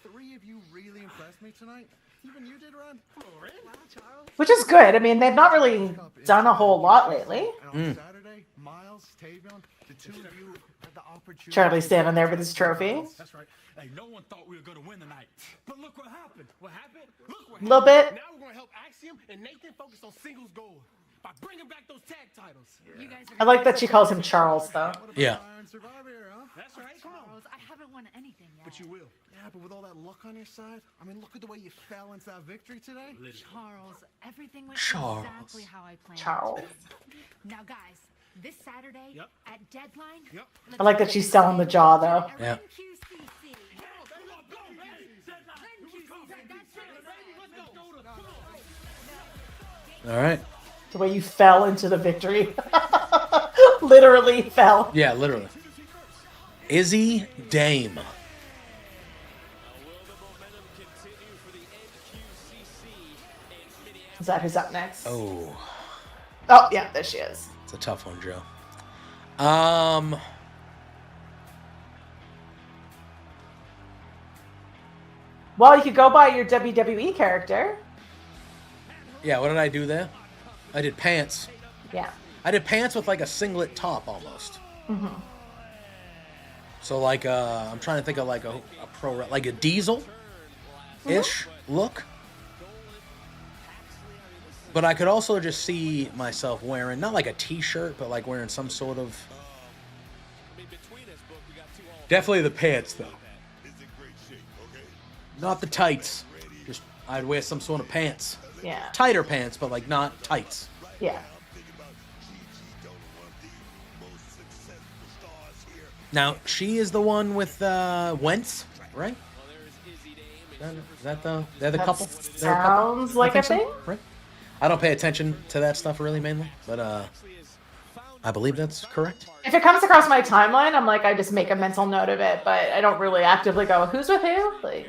The three of you really impressed me tonight. Even you did, Ron. Come on, Ren. Wow, Charles. Which is good. I mean, they've not really done a whole lot lately. And on Saturday, Miles, Tavion, the two of you had the opportunity. Charlie's standing there with his trophy. That's right. Hey, no one thought we were going to win tonight. But look what happened. What happened? Look what A little bit. Now we're going to help Axiom and Nathan focus on singles gold by bringing back those tag titles. You guys are I like that she calls him Charles, though. Yeah. Survivor here, huh? That's right. Come on. Charles, I haven't won anything yet. But you will. Yeah, but with all that luck on your side, I mean, look at the way you fell into that victory today. Charles, everything went Charles. exactly how I planned. Charles. Now, guys, this Saturday Yep. at Deadline. Yep. I like that she's selling the jaw, though. Yeah. QCC. All right. The way you fell into the victory. Literally fell. Yeah, literally. Izzy Dame. Is that who's up next? Oh, Oh, yeah, there she is. it's a tough one, Joe. Well, you could go by your WWE character. Yeah, what did I do there? I did pants. Yeah. I did pants with like a singlet top almost. So like I'm trying to think of like a like a Diesel-ish look. But I could also just see myself wearing not like a t-shirt, but like wearing some sort of. Definitely the pants though. Not the tights. Just I'd wear some sort of pants. Yeah. Tighter pants, but like not tights. Yeah. Now she is the one with Wentz, right? Is that they're the couple? They're a couple? Sounds like a think thing. so, right? I don't pay attention to that stuff really mainly, but I believe that's correct. If it comes across my timeline, I'm like, I just make a mental note of it, but I don't really actively go, who's with who? Like,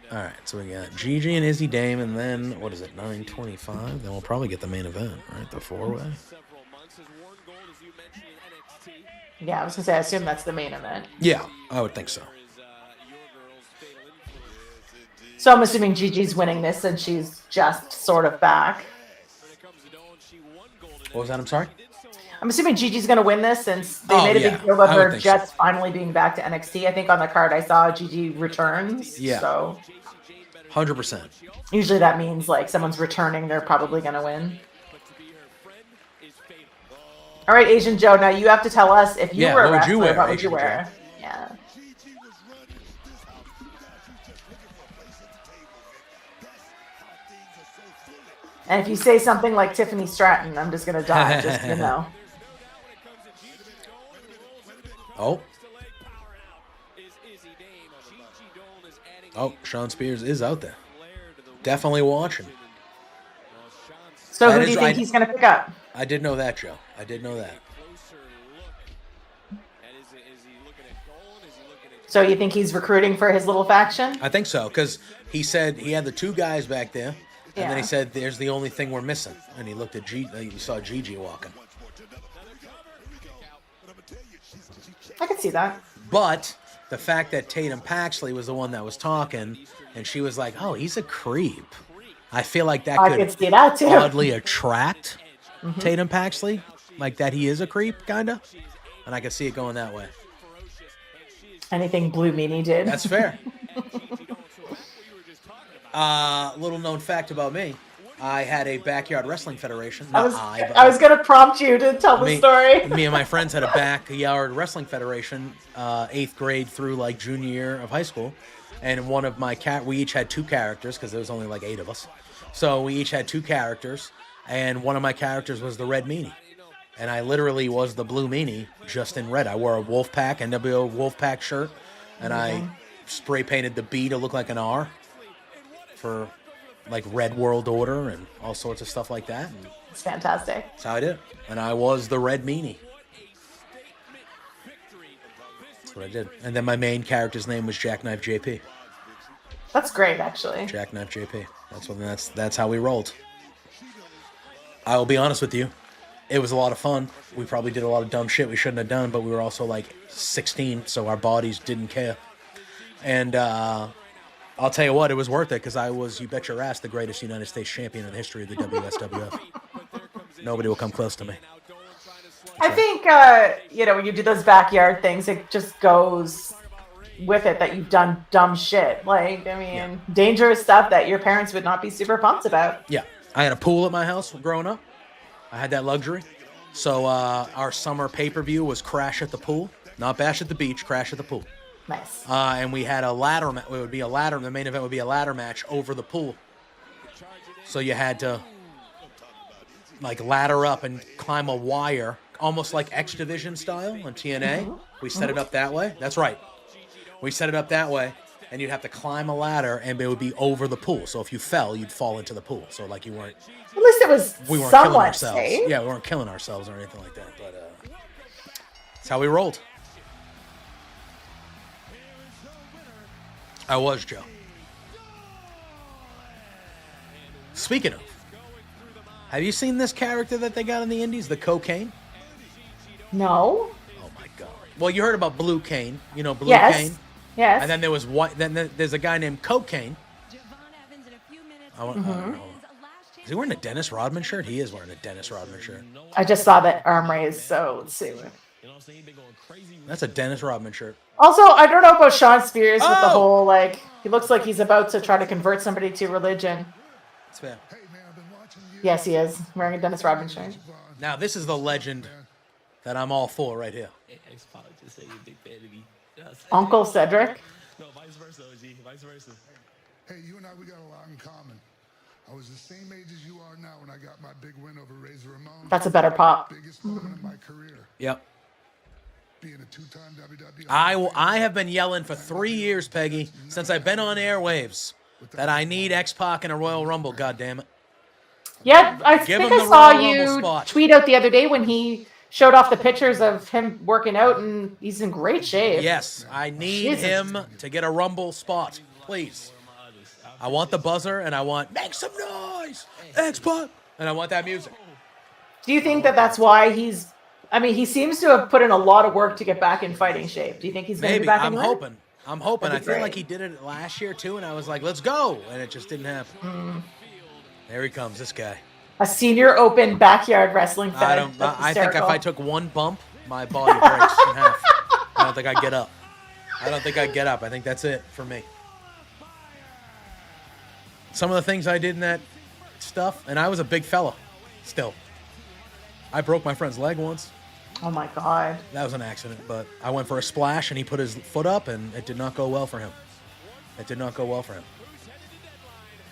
All right, so we got Gigi and Izzy Dame, and then what is it, 9:25? Then we'll probably get the main event, right? The four-way. yeah, I was gonna say, I assume that's the main event. Yeah, I would think so. So I'm assuming Gigi's winning this, and she's just sort of back. What was that? I'm sorry. I'm assuming Gigi's gonna win this since they Oh, made a yeah, big deal I of would her think so. just finally being back to NXT. I think on the card I saw Gigi returns. Yeah. So 100%. usually that means like someone's returning, they're probably gonna win. All right, Asian Joe. Now you have to tell us if you Yeah, were a what would you wrestler, wear, what would you Asian wear? Yeah. And if you say something like Tiffany Stratton, I'm just gonna die. Just you know. Oh. Oh, Sean Spears is out there. Definitely watching. So That who do you is- think he's gonna pick up? I did know that, Joe. I did know that. So you think he's recruiting for his little faction? I think so, because he said he had the two guys back there, and then Yeah. he said, "There's the only thing we're missing." And he looked at you saw Gigi walking. I can see that. But the fact that Tatum Paxley was the one that was talking, and she was like, "Oh, he's a creep." I feel like that I could could see that too. oddly attract Tatum Paxley, like that he is a creep, kind of. And I could see it going that way. Anything Blue Meanie did. That's fair. Little known fact about me. I had a backyard wrestling federation. I Not was going to prompt you to tell the story. Me and my friends had a backyard wrestling federation, 8th grade through like junior year of high school. And one of my we each had 2 characters because there was only like 8 of us. So we each had 2 characters, and one of my characters was the Red Meanie. And I literally was the Blue Meanie, just in red. I wore a Wolfpack, NWO Wolfpack shirt, and I spray painted the B to look like an R for like Red World Order and all sorts of stuff like that. And it's fantastic. That's how I did it. And I was the Red Meanie. That's what I did. And then my main character's name was Jackknife JP. That's great, actually. Jackknife JP. That's how we rolled. I will be honest with you. It was a lot of fun. We probably did a lot of dumb shit we shouldn't have done, but we were also like 16, so our bodies didn't care. And I'll tell you what, it was worth it because I was, you bet your ass, the greatest United States champion in the history of the WSWF. Nobody will come close to me. I think, when you do those backyard things, it just goes with it that you've done dumb shit. Dangerous stuff that your parents would not be super pumped about. Yeah. I had a pool at my house growing up. I had that luxury. So our summer pay-per-view was Crash at the Pool. Not Bash at the Beach, Crash at the Pool. Nice. And we had a ladder match. It would be a ladder. The main event would be a ladder match over the pool. So you had to like ladder up and climb a wire, almost like X Division style on TNA. We set it up that way. That's right. We set it up that way, and you'd have to climb a ladder, and it would be over the pool. So if you fell, you'd fall into the pool. So like you weren't. At least it was we weren't somewhat killing ourselves. safe. Yeah, we weren't killing ourselves or anything like that. But that's how we rolled. I was, Joe. Speaking of, have you seen this character that they got in the Indies, the Cocaine? No. Oh my God. Well, you heard about Blue Cane. You know Blue Cane? Yes. And then there was white. Then there's a guy named Cocaine. Is he wearing a Dennis Rodman shirt? He is wearing a Dennis Rodman shirt. I just saw that arm raised, so let's see. That's a Dennis Rodman shirt. Also, I don't know about Sean Spears with the whole, he looks like he's about to try to convert somebody to religion. That's fair. Yes, he is. Wearing a Dennis Rodman shirt. Now, this is the legend that I'm all for right here. Uncle Cedric. No, vice versa, OG. Vice versa. Hey, you and I, we got a lot in common. I was the same age as you are now when I got my big win over Razor Ramon. That's a better pop. Biggest moment of my career. Yep. Being a 2-time WWE. I have been yelling for 3 years, Peggy, since I've been on airwaves, that I need X-Pac in a Royal Rumble, goddammit. Yeah, I Give think him I the saw Royal you Rumble spot. tweet out the other day when he showed off the pictures of him working out, and he's in great shape. Yes, I need him to get a Rumble spot, please. I want the buzzer, and I want, make some noise, X-Pac, and I want that music. Do you think that that's why he's... I mean, he seems to have put in a lot of work to get back in fighting shape. Do you think he's going to be back in ring? I'm hoping. I feel great. like he did it last year, too, and I was like, let's go, and it just didn't happen. There he comes, this guy. A senior open backyard wrestling fan. I think if I took one bump, my body breaks in half. I don't think I get up. I think that's it for me. Some of the things I did in that stuff, and I was a big fella still. I broke my friend's leg once. Oh my God. That was an accident, but I went for a splash and he put his foot up and it did not go well for him. But So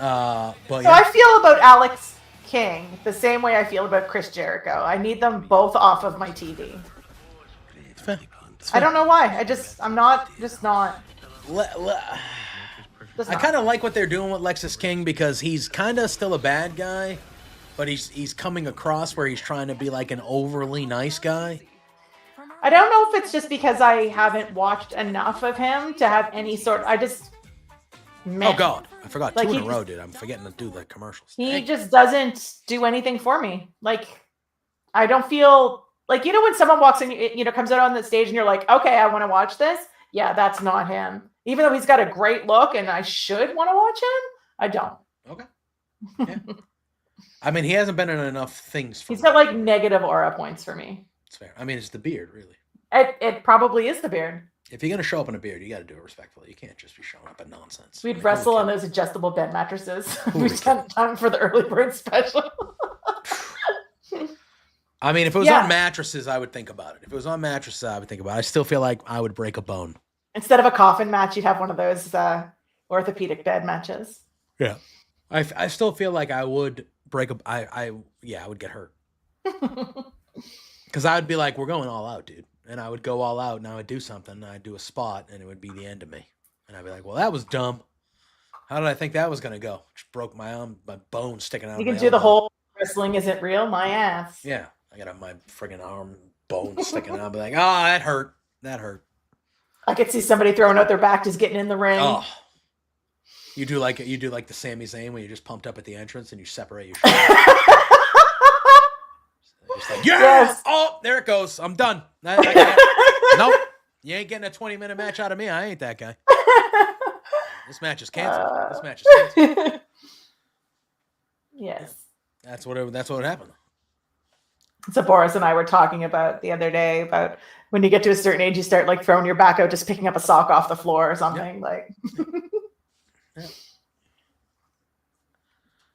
yeah. I feel about Alex King the same way I feel about Chris Jericho. I need them both off of my TV. It's fair. I don't know why. I'm not. I kind of like what they're doing with Lexus King because he's kind of still a bad guy, but he's coming across where he's trying to be like an overly nice guy. I don't know if it's just because I haven't watched enough of him to have any sort. Oh God, I forgot Like, 2 in he a row, just- dude. I'm forgetting to do the commercials. He just doesn't do anything for me. Like, I don't feel like, when someone walks in, comes out on the stage and you're like, okay, I want to watch this. Yeah, that's not him. Even though he's got a great look and I should want to watch him, I don't. Okay. Yeah. I mean, he hasn't been in enough things for He's me. got negative aura points for me. It's fair. I mean, it's the beard, really. It probably is the beard. If you're gonna show up in a beard, you got to do it respectfully. You can't just be showing up in nonsense. We'd wrestle on those adjustable bed mattresses. We'd spend time for the early bird special. I mean, if it was on mattresses, I would think about it. If it was on mattresses, I would think about it. I still feel like I would break a bone. Instead of a coffin match, you'd have one of those orthopedic bed matches. Yeah. I still feel like I would break a. I would get hurt. Because I would be like, we're going all out, dude. And I would go all out and I would do something. And I'd do a spot and it would be the end of me. And I'd be like, well, that was dumb. How did I think that was going to go? Just broke my arm, my bone sticking out. You can do the whole wrestling isn't real, my ass. Yeah. I got my friggin' arm bone sticking out. I'd be like, oh, that hurt. That hurt. I could see somebody throwing out their back just getting in the ring. Oh. You do like the Sami Zayn when you're just pumped up at the entrance and you separate your shoulders. Just like, yes! Oh, there it goes. I'm done. Nope. You ain't getting a 20-minute match out of me. I ain't that guy. This match is canceled. This match is canceled. Yes. That's what happened. So Boris and I were talking about the other day about when you get to a certain age, you start like throwing your back out, just picking up a sock off the floor or something. Like,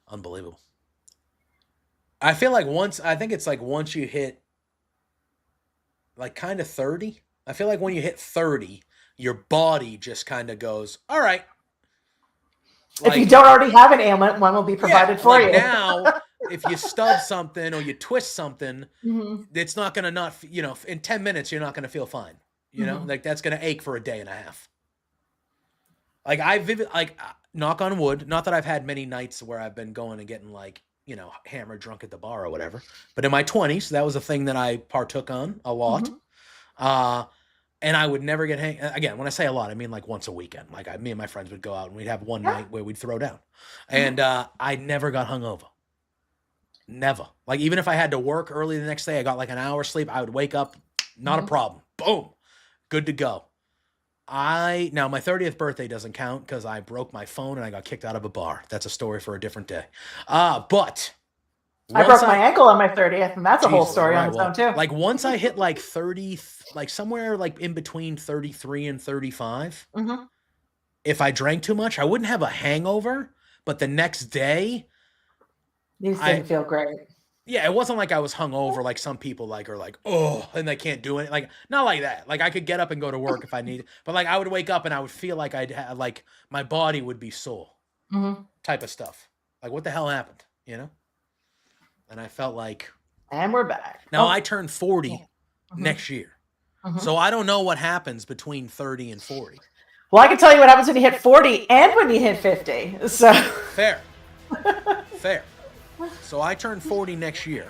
unbelievable. I feel like once you hit like kind of 30, I feel like when you hit 30, your body just kind of goes, all right. Like, if you don't already have an ailment, one will be provided for you. Now, if you stub something or you twist something, it's not going to in 10 minutes, you're not going to feel fine. You know, like that's going to ache for a day and a half. Like knock on wood, not that I've had many nights where I've been going and getting like, hammered drunk at the bar or whatever. But in my 20s, that was a thing that I partook on a lot. And I would never get again, when I say a lot, I mean like once a weekend. Like me and my friends would go out and we'd have one night where we'd throw down. And I never got hungover. Never. Like even if I had to work early the next day, I got like an hour sleep, I would wake up, not a problem. Boom. Good to go. Now my 30th birthday doesn't count because I broke my phone and I got kicked out of a bar. That's a story for a different day. But I broke my ankle on my 30th, and that's a whole story on its own too. Like once I hit like 30, like somewhere like in between 33 and 35, if I drank too much, I wouldn't have a hangover, but the next day, you didn't feel great. Yeah, it wasn't like I was hungover like some people like are like, oh, and they can't do it. Like not like that. Like I could get up and go to work if I needed, but like I would wake up and I would feel like I'd have like my body would be sore, type of stuff. Like what the hell happened, And I felt like, and we're back. Now I turned 40 next year, so I don't know what happens between 30 and 40. Well, I can tell you what happens when you hit 40 and when you hit 50. So fair. So I turned 40 next year,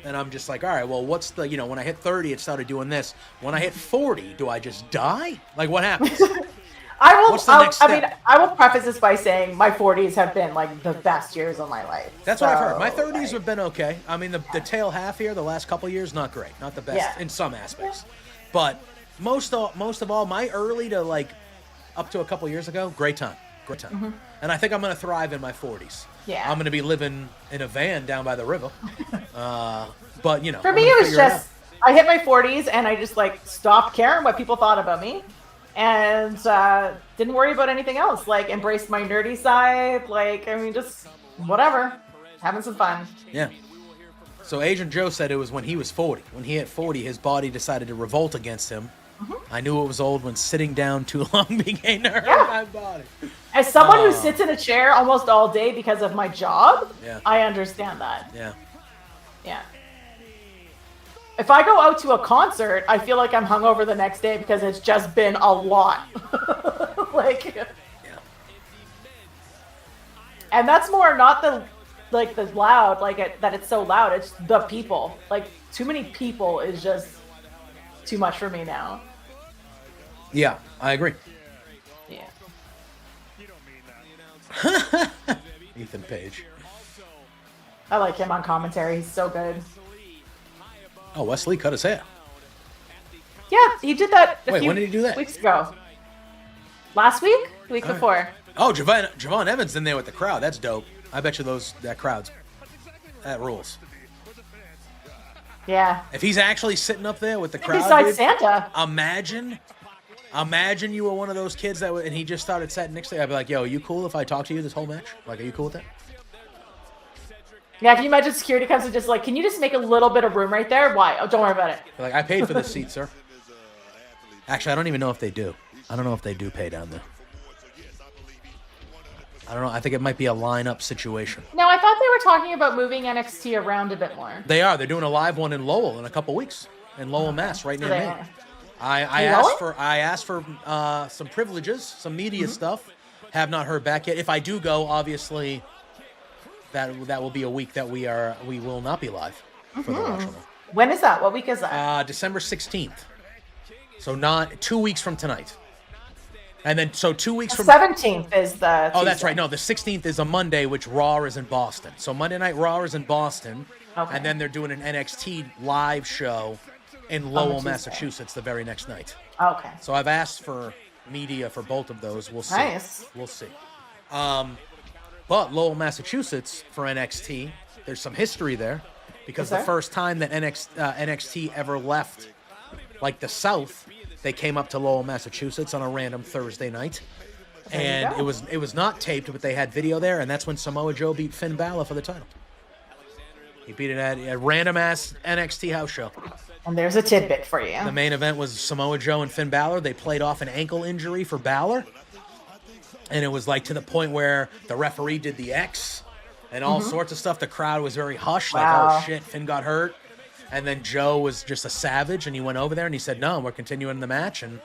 and I'm just like, all right, well, what's the, when I hit 30, it started doing this. When I hit 40, do I just die? Like, what happens? What's the next step? I will preface this by saying my 40s have been like the best years of my life. That's what I've heard. My 30s have been okay. I mean, the tail half here, the last couple of years, not great, not the best in some aspects, but most of all, my early to like up to a couple years ago, great time. And I think I'm going to thrive in my 40s. Yeah. I'm going to be living in a van down by the river. But, for me, it was just, I hit my 40s and I just like stopped caring what people thought about me and didn't worry about anything else. Like embraced my nerdy side. Like, I mean, just whatever, having some fun. Yeah. So Agent Joe said it was when he was 40. When he hit 40, his body decided to revolt against him. I knew it was old when sitting down too long began to hurt my body. As someone who sits in a chair almost all day because of my job, I understand that. Yeah. If I go out to a concert, I feel like I'm hungover the next day because it's just been a lot. And that's more not the loud, that it's so loud. It's the people. Like too many people is just too much for me now. Yeah, I agree. Yeah. Ethan Page. I like him on commentary. He's so good. Oh, Wesley cut his hair. Yeah, he did that when did he do that? Weeks ago. Last week? The week before. Oh, Javon Evans in there with the crowd. That's dope. I bet you that crowd's... That rules. Yeah. If he's actually sitting up there with the crowd, Besides dude, Santa. imagine you were one of those kids and he just started sitting next to you. I'd be like, yo, are you cool if I talk to you this whole match? Like, are you cool with that? Yeah, can you imagine security comes and just like, can you just make a little bit of room right there? Why? Oh, don't worry about it. Like, I paid for this seat, sir. Actually, I don't even know if they do. I don't know if they do pay down there. I don't know. I think it might be a lineup situation. No, I thought they were talking about moving NXT around a bit more. They are. They're doing a live one in Lowell in a couple weeks. In Lowell, Mass, right near me. Are. I asked for some privileges, some media stuff. Have not heard back yet. If I do go, obviously, that will be a week that we will not be live for the Watch-A-Long. When is that? What week is that? December 16th. So not 2 weeks from tonight. And then, so 2 weeks from... 17th is the Oh, that's right. No, the 16th is a Monday, which Raw is in Boston. So Monday Night Raw is in Boston. Okay. And then they're doing an NXT live show in Lowell, Massachusetts the very next night. Okay. So I've asked for media for both of those. We'll see. Nice. We'll see. But Lowell, Massachusetts for NXT, there's some history there. Because the first time that NXT ever left, like the South, they came up to Lowell, Massachusetts on a random Thursday night. And it was not taped, but they had video there, and that's when Samoa Joe beat Finn Balor for the title. He beat it at a random-ass NXT house show. And there's a tidbit for you. The main event was Samoa Joe and Finn Balor. They played off an ankle injury for Balor. And it was like to the point where the referee did the X and all sorts of stuff. The crowd was very hushed, like, oh, shit, Finn got hurt. And then Joe was just a savage, and he went over there and he said, no, we're continuing the match. And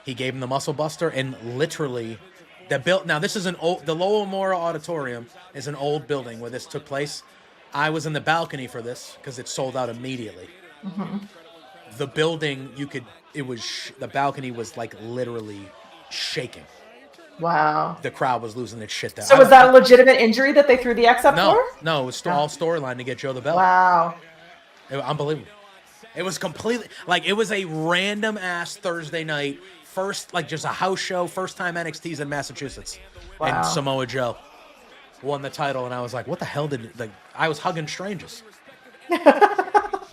he gave him the muscle buster, and literally, now this is the Lowell Memorial Auditorium is an old building where this took place. I was in the balcony for this because it sold out immediately. The building, the balcony was like literally shaking. Wow. The crowd was losing its shit there. So was that a legitimate injury that they threw the X up for? No, it was all storyline to get Joe the belt. Wow. Unbelievable. It was completely, like, it was a random ass Thursday night, just a house show, first time NXT's in Massachusetts. Wow. And Samoa Joe won the title, and I was like, what the hell I was hugging strangers.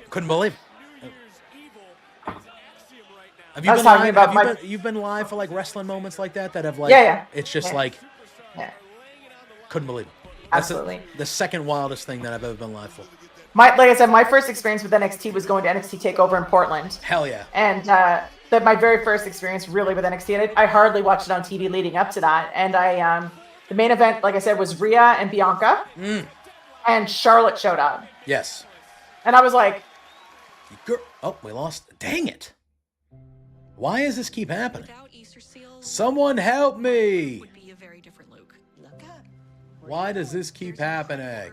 Couldn't believe it. Have you been live? You've been live for like wrestling moments like that have like, it's just like, couldn't believe it. That's Absolutely. The second wildest thing that I've ever been live for. Like I said, my first experience with NXT was going to NXT TakeOver in Portland. Hell yeah. And my very first experience really with NXT, and I hardly watched it on TV leading up to that. And the main event, like I said, was Rhea and Bianca. And Charlotte showed up. Yes. And I was like... Oh, we lost. Dang it. Why does this keep happening? Someone help me. Why does this keep happening?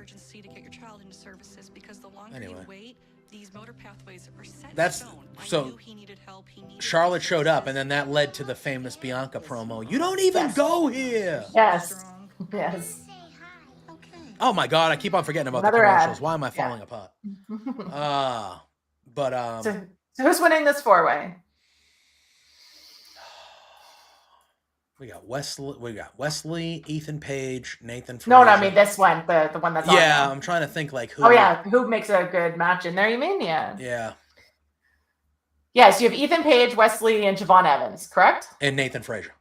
Anyway, that's so. Charlotte showed up, and then that led to the famous Bianca promo. You don't even go here. Yes. Yes. Oh my God! I keep on forgetting about Another the commercials. ad. Why am I falling apart? So who's winning this four-way? We got Wesley, Ethan Page, Nathan Frazier. No, I mean this one, the one that's on now. I'm trying to think like who. Oh yeah, who makes a good match in there? You mean Yeah. Yes, you have Ethan Page, Wesley, and Javon Evans, correct? And Nathan Frazier.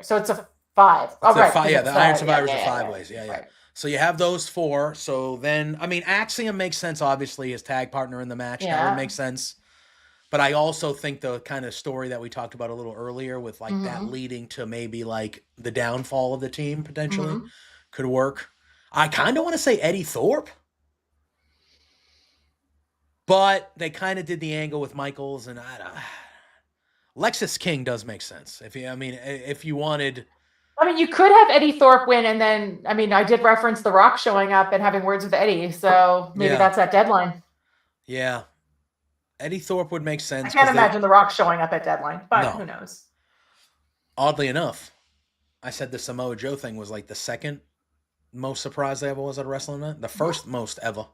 So it's a 5. The Iron Survivors are 5 ways. Yeah. Right. So you have those 4. So then, I mean, Axiom makes sense. Obviously, his tag partner in the match that would make sense. But I also think the kind of story that we talked about a little earlier with like that leading to maybe like the downfall of the team potentially could work. I kind of want to say Eddie Thorpe, but they kind of did the angle with Michaels, and Lexis King does make sense. If you wanted. I mean, you could have Eddie Thorpe win, and then I did reference The Rock showing up and having words with Eddie, so maybe that's that deadline. Yeah. Eddie Thorpe would make sense. I can't imagine The Rock showing up at deadline, but who knows? Oddly enough, I said the Samoa Joe thing was like the second most surprised I ever was at a wrestling event. The first most ever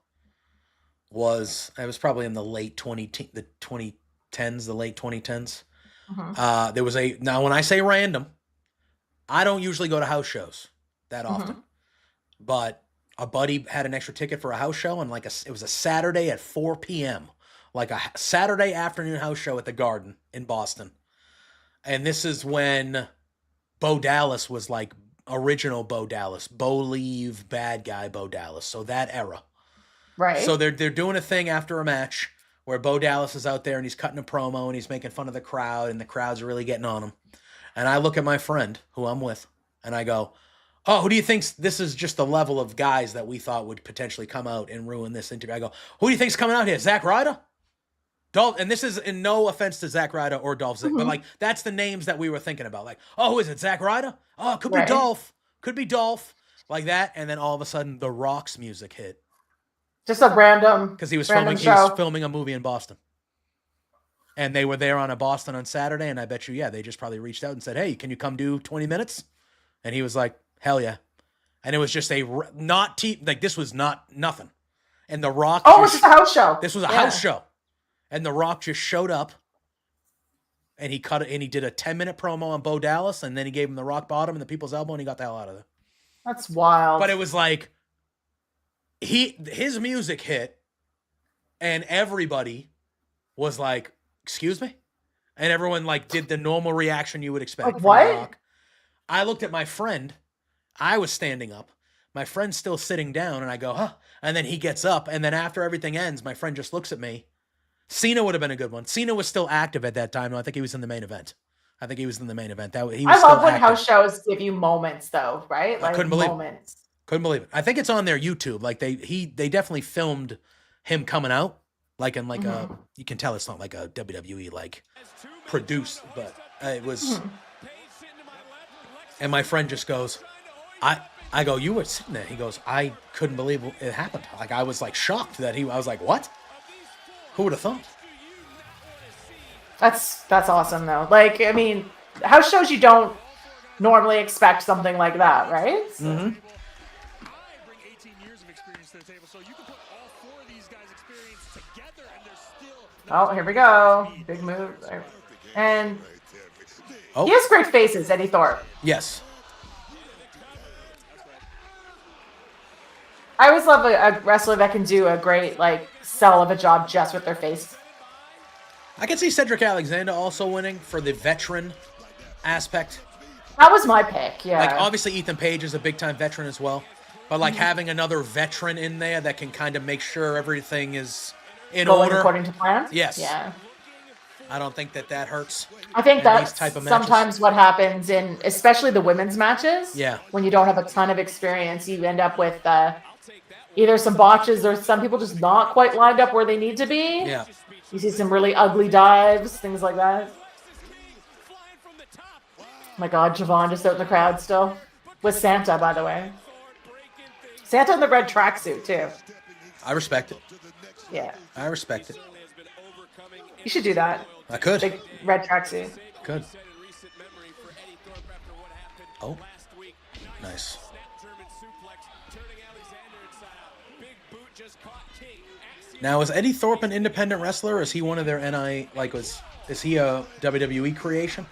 was probably in the late 2010s, the late 2010s. There was now when I say random, I don't usually go to house shows that often, but a buddy had an extra ticket for a house show, and it was a Saturday at 4 p.m., like a Saturday afternoon house show at the Garden in Boston. And this is when Bo Dallas was like original Bo Dallas, Bo Leave, bad guy Bo Dallas. So that era. Right. So they're doing a thing after a match where Bo Dallas is out there and he's cutting a promo and he's making fun of the crowd and the crowd's really getting on him. And I look at my friend who I'm with and I go, oh, who do you think this is just the level of guys that we thought would potentially come out and ruin this interview? I go, who do you think's coming out here? Zack Ryder? Dolph, and this is in no offense to Zack Ryder or Dolph Ziggler, but like that's the names that we were thinking about. Like, oh, who is it? Zack Ryder? Oh, it could be Dolph. Could be Dolph. Like that. And then all of a sudden The Rock's music hit. Just a random because he was show. filming a movie in Boston. And they were there on Boston on Saturday, and I bet you, they just probably reached out and said, hey, can you come do 20 minutes? And he was like, hell yeah. And it was just this was not nothing. And The Rock. Oh, it was a house show. This was a house show. And The Rock just showed up and he cut it and he did a 10-minute promo on Bo Dallas and then he gave him the rock bottom and the people's elbow and he got the hell out of there. That's wild. But it was like his music hit and everybody was like, excuse me? And everyone like did the normal reaction you would expect. Like, what? The Rock. I looked at my friend. I was standing up. My friend's still sitting down and I go, huh? And then he gets up and then after everything ends, my friend just looks at me. Cena would have been a good one. Cena was still active at that time. No, I think he was in the main event. I love when house shows give you moments, though, right? Like, I couldn't believe it. I think it's on their YouTube. Like they definitely filmed him coming out. Like in like you can tell it's not like a WWE like produced, but it was. And my friend just goes, I go, you were sitting there. He goes, I couldn't believe it happened. Like I was like shocked that I was like, what? Who would have thought? That's awesome though. Like, I mean, house shows you don't normally expect something like that, right? So. Mm-hmm. I bring 18 years of experience to the table, so you can put all four of these guys' experience together, and they're still. Oh, here we go. Big move. And he has great faces, Eddie Thorpe. Yes. I always love a wrestler that can do a great like sell of a job just with their face. I can see Cedric Alexander also winning for the veteran aspect. That was my pick, yeah. Like obviously Ethan Page is a big time veteran as well, but like having another veteran in there that can kind of make sure everything is in order according to plan. Yes. Yeah. I don't think that hurts. I think that's sometimes what happens in, especially the women's matches. Yeah. When you don't have a ton of experience, you end up with either some botches or some people just not quite lined up where they need to be. Yeah. You see some really ugly dives, things like that. Oh my God, Javon just out in the crowd still. With Santa, by the way. Santa in the red tracksuit, too. I respect it. Yeah. I respect it. You should do that. I could. Big red tracksuit. Could. Oh. Nice. Now, is Eddie Thorpe an independent wrestler, or is he one of their NI, like, is he a WWE creation?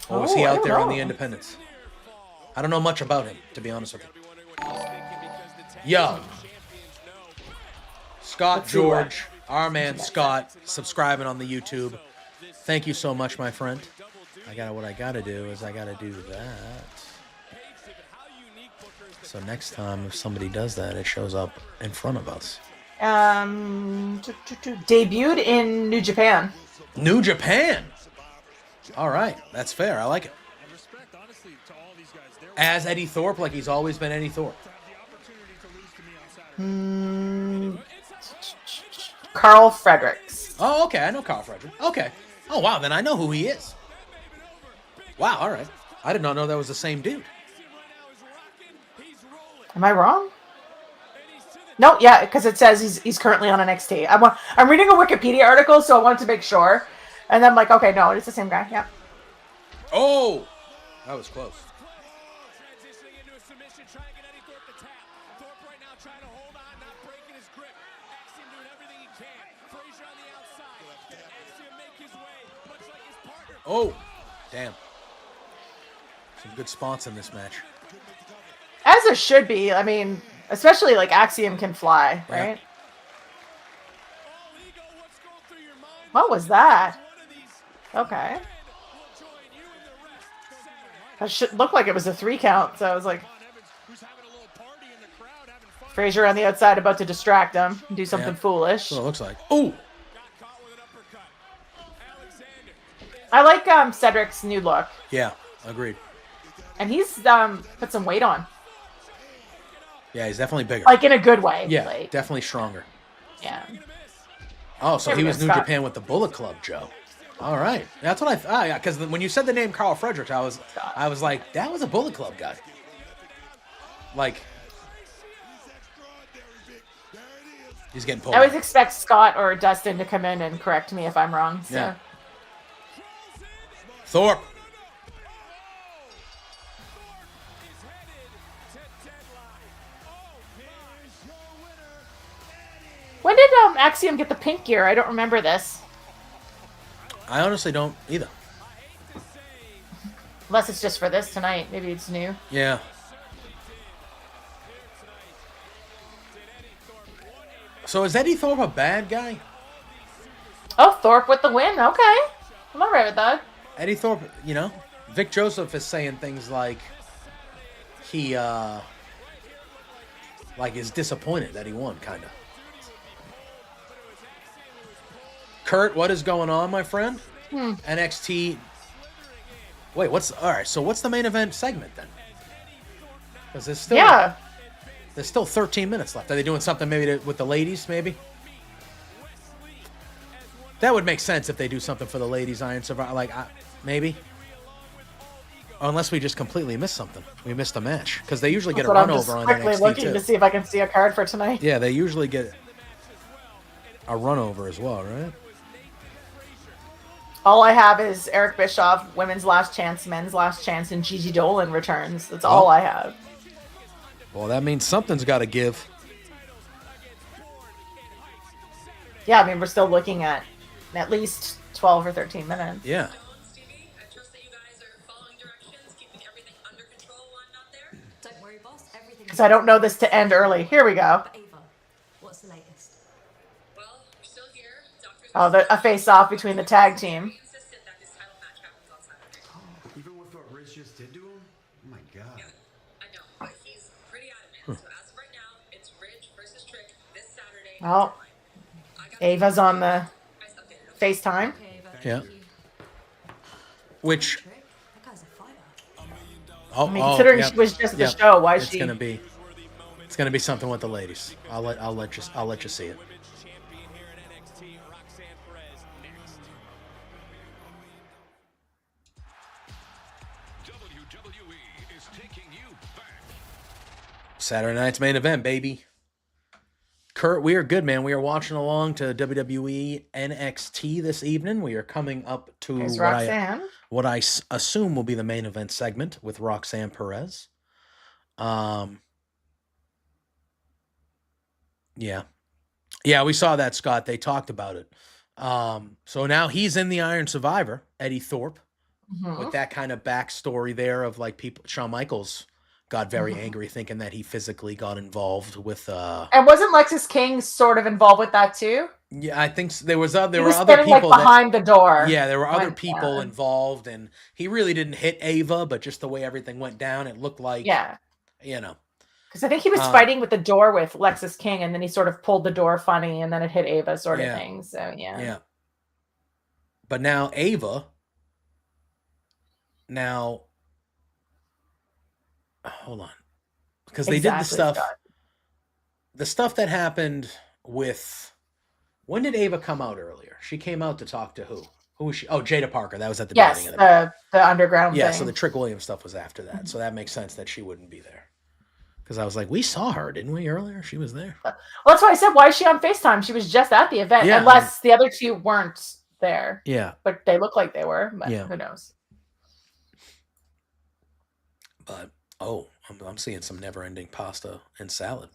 Or was he out there on the independents? I don't know much about him, to be honest with you. Yo. Scott George, our man Scott, subscribing on the YouTube. Thank you so much, my friend. What I gotta do is I gotta do that. So next time, if somebody does that, it shows up in front of us. Debuted in New Japan. New Japan. All right, that's fair. I like it. As Eddie Thorpe, like he's always been Eddie Thorpe. Carl Fredericks. Oh, okay. I know Carl Fredericks. Okay. Oh, wow. Then I know who he is. Wow. All right. I did not know that was the same dude. Am I wrong? No, yeah, because it says he's currently on NXT. I'm reading a Wikipedia article, so I wanted to make sure. And then I'm like, okay, no, it's the same guy. Yeah. Oh, that was close. Oh, damn. Some good spots in this match. As it should be. I mean, Especially like Axiom can fly, right? What was that? Okay. That should look like it was a 3 count, so I was like, Frazier on the outside about to distract him, do something foolish. That's what it looks like. Oh, I like Cedric's new look. Yeah, agreed. And he's put some weight on. Yeah, he's definitely bigger. Like in a good way. Yeah, like, definitely stronger. Yeah. Oh, so There he we was go, New Scott. Japan with the Bullet Club, Joe. All right, that's what I thought. Yeah, because when you said the name Carl Fredericks, I was like, that was a Bullet Club guy. Like, he's getting pulled. I always expect Scott or Dustin to come in and correct me if I'm wrong. So. Yeah. Thorpe. When did Axiom get the pink gear? I don't remember this. I honestly don't either. Unless it's just for this tonight. Maybe it's new. Yeah. So is Eddie Thorpe a bad guy? Oh, Thorpe with the win. Okay. I'm all right with that. Eddie Thorpe, you know, Vic Joseph is saying things like he is disappointed that he won, kind of. Kurt, what is going on, my friend? NXT. Wait, all right? So what's the main event segment then? Because there's still 13 minutes left. Are they doing something maybe with the ladies? Maybe that would make sense if they do something for the ladies. Iron Survivor, maybe. Or unless we just completely missed something. We missed a match because they usually get a run over on quickly NXT looking too. to see if I can see a card for tonight. Yeah, they usually get a run over as well, right? All I have is Eric Bischoff, women's last chance, men's last chance, and Gigi Dolan returns. That's all I have. Well, that means something's got to give. Yeah, I mean, we're still looking at least 12 or 13 minutes. Yeah. Don't worry, boss. Everything. Because I don't know this to end early. Here we go. Ava, what's the latest? Well, we're still here. Doctors Oh, a face-off between the tag team. insisted that this title match happens on Saturday. Even with what Rich just did to him? Oh my god. Yeah, I know, but he's pretty adamant. So as of right now, it's Ridge versus Trick this Saturday. Oh, Ava's on the FaceTime. Okay, Ava. Yeah. thank you. Which. Trick, that guy's a fighter. Oh, I mean, considering she was just the show, why is it's she? It's gonna be something with the ladies. I'll let you see it. WWE is taking you back. Saturday night's main event, baby. Kurt, we are good, man. We are watching along to WWE NXT this evening. We are coming up to There's Roxanne. what I assume will be the main event segment with Roxanne Perez. Yeah, we saw that, Scott. They talked about it. So now he's in the Iron Survivor, Eddie Thorpe, with that kind of backstory there of like people. Shawn Michaels got very angry, thinking that he physically got involved with. And wasn't Lexis King sort of involved with that too? Yeah, I think there was other He was other standing, people like, behind the door. Yeah, there were other when- people yeah. involved, and he really didn't hit Ava, but just the way everything went down, it looked like you know. Because I think he was fighting with the door with Lexis King, and then he sort of pulled the door funny, and then it hit Ava, sort of thing. So Yeah. But now Ava. Now, hold on, because they did the Exactly, stuff. Scott. The stuff that happened with. When did Ava come out earlier? She came out to talk to who? Who was she? Oh, Jada Parker. That was at the Yes, beginning of the underground Yeah, thing. so the Trick Williams stuff was after that. So that makes sense that she wouldn't be there. Because I was like, we saw her, didn't we, earlier? She was there. Well, that's why I said, why is she on FaceTime? She was just at the event, Yeah. unless the other two weren't there. Yeah. But they look like they were, but Yeah. who knows? But, I'm seeing some never-ending pasta and salad.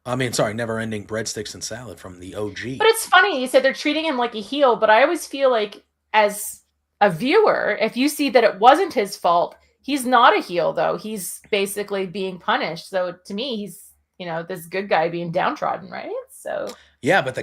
I mean, sorry, never-ending breadsticks and salad from the OG. But it's funny, you said they're treating him like a heel, but I always feel like as a viewer, if you see that it wasn't his fault, he's not a heel though. He's basically being punished. So to me, he's, you know, this good guy being downtrodden, right? So Yeah, but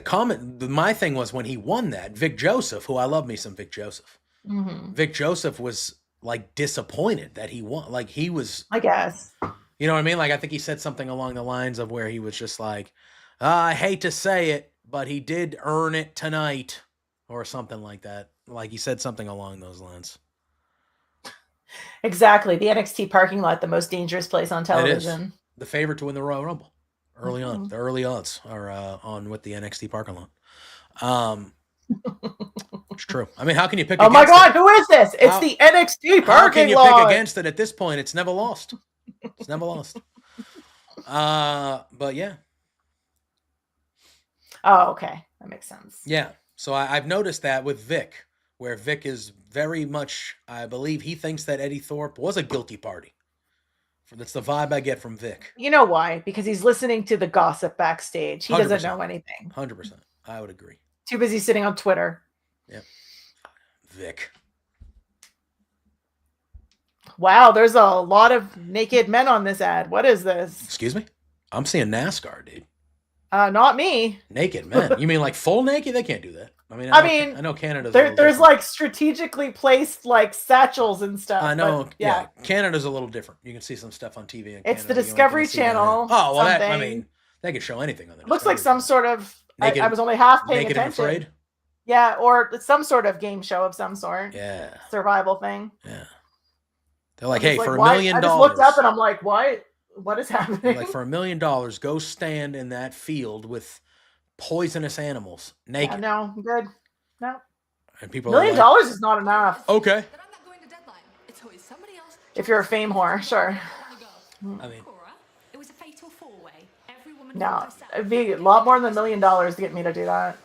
my thing was when he won that, Vic Joseph, who I love me some Vic Joseph. Vic Joseph was like disappointed that he won. Like he was, I guess. you know what I mean? Like I think he said something along the lines of where he was just like, I hate to say it, but he did earn it tonight, or something like that. Like he said something along those lines. Exactly. The NXT parking lot, the most dangerous place on television. It is. The favorite to win the Royal Rumble early on. The early odds are on with the NXT parking lot. It's true. I mean, how can you pick? Oh my God, who is this? It's the NXT parking lot. How can you pick against it at this point? It's never lost. It's never lost. But yeah. Oh, okay. That makes sense. Yeah. So I've noticed that with Vic, where Vic is very much, I believe he thinks that Eddie Thorpe was a guilty party. That's the vibe I get from Vic. You know why? Because he's listening to the gossip backstage. He 100%. doesn't know anything. 100%. I would agree. Too busy sitting on Twitter. Yep. Vic. Wow, there's a lot of naked men on this ad. What is this? Excuse me? I'm seeing NASCAR, dude. Not me. Naked men. You mean like full naked? They can't do that. I know Canada's there's like strategically placed like satchels and stuff. I know. But, yeah. Canada's a little different. You can see some stuff on TV. It's the Discovery Channel. Oh, well, they could show anything on the looks like some sort of. I was only half paying Naked attention. And Afraid? Yeah, or some sort of game show of some sort. Yeah. Survival thing. Yeah. They're like, hey, for $1 million. I just looked up and I'm like, what? What is happening? Like, for $1 million, go stand in that field with poisonous animals naked. Yeah, no, I'm good. No. And people $1 million is not enough. Okay. If you're a fame whore, sure. I mean, no, it'd be a lot more than $1 million to get me to do that.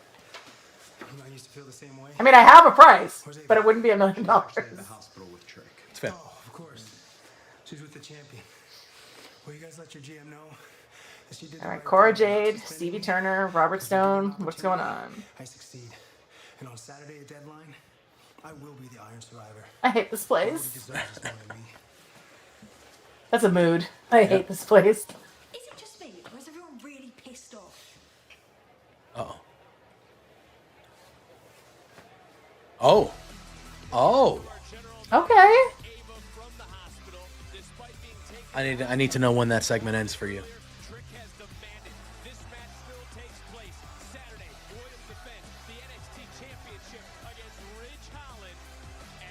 I used to feel the same way. I mean, I have a price, but it wouldn't be $1 million. It's fair. Oh, of course. She's with the champion. Will you guys let your GM know? All right, Cora Jade, Stevie Turner, Robert Stone. What's going on? I succeed. And on Saturday at Deadline, I will be the Iron Survivor. I hate this place. That's a mood. I hate this place. Is it just me, or is everyone really pissed off? Uh-oh. Oh. Oh. Okay. I need to know when that segment ends for you.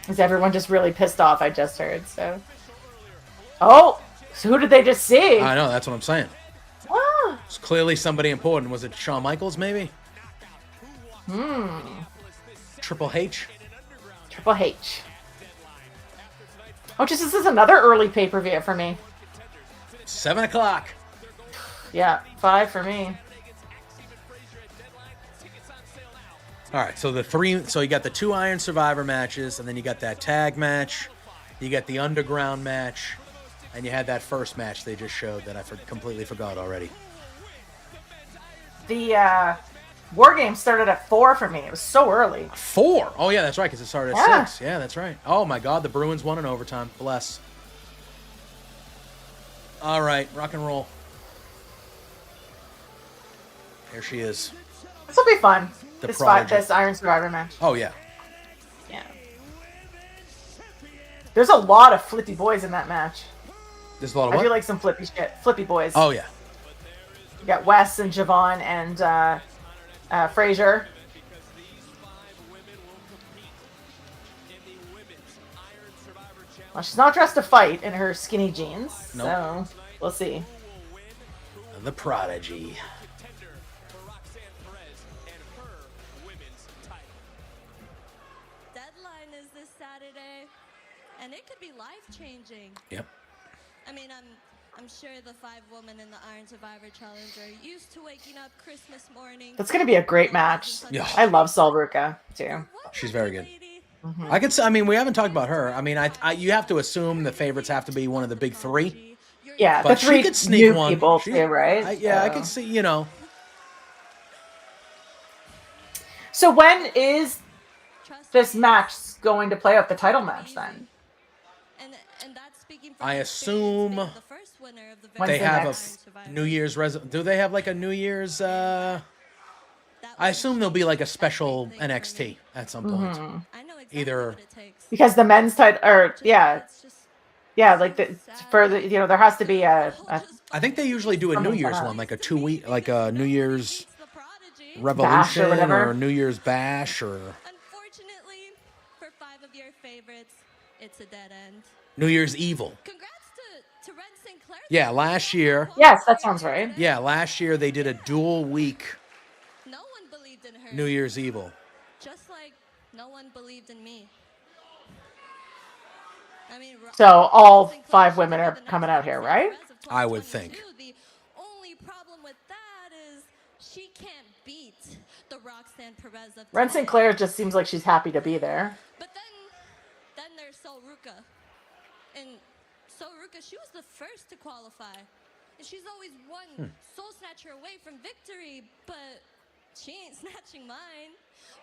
Is everyone just really pissed off? I just heard, so. Oh, so who did they just see? I know, that's what I'm saying. Ah. It's clearly somebody important. Was it Shawn Michaels, maybe? Triple H? Triple H. Oh, this is another early pay-per-view for me. 7 o'clock. Yeah, 5 for me. All right, so so you got the 2 Iron Survivor matches, and then you got that tag match, you got the Underground match, and you had that first match they just showed that I completely forgot already. The War Games started at 4 for me. It was so early. 4? Oh, yeah, that's right, because it started at 6. Yeah, that's right. Oh, my God, the Bruins won in overtime. Bless. All right, rock and roll. Here she is. This will be fun. This Prodigy. Iron Survivor match. Oh, yeah. Yeah. There's a lot of flippy boys in that match. There's a lot of I what? do like some flippy shit. Flippy boys. Oh, yeah. You got Wes and Javon and Frazier. Well, she's not dressed to fight in her skinny jeans, Nope. so we'll see. The Prodigy. Deadline is this Saturday, and it could be life-changing. Yep. I mean, I'm sure the 5 women in the Iron Survivor Challenge are used to waking up Christmas morning. That's going to be a great match. Yeah. I love Sol Ruca, too. She's very good. I could say, I mean, we haven't talked about her. I mean, you have to assume the favorites have to be one of the big 3. Yeah, but the 3 she could sneak new one. people, too, right? I could see, you know. So when is this match going to play out, the title match, then? And that's I assume the first winner of the they When's the have next? a New Year's do they have like a New Year's I assume there'll be like a special NXT at some point. I know exactly Either what it takes. Because the men's title, or yeah, It's just yeah, like for the there has to be a I think they usually do a New Something Year's like that. one, like a 2-week, like a New Year's Bash or Revolution whatever. New Year's Bash or unfortunately for 5 of your favorites, it's a dead end. New Year's Evil. Congrats to Red Sinclair. Yeah, last year. Yes, that sounds right. Yeah, last year they did a dual week No one believed in her. New Year's Evil. Just like no one believed in me. I mean, So all 5 women are coming out here, right? I would think. The only problem with that is she can't beat the Roxanne Perez of Ren today. Sinclair just seems like she's happy to be there. But then there's Sol Ruka. And Sol Ruka, she was the first to qualify. And she's always one Soul Snatcher away from victory, but she ain't snatching mine.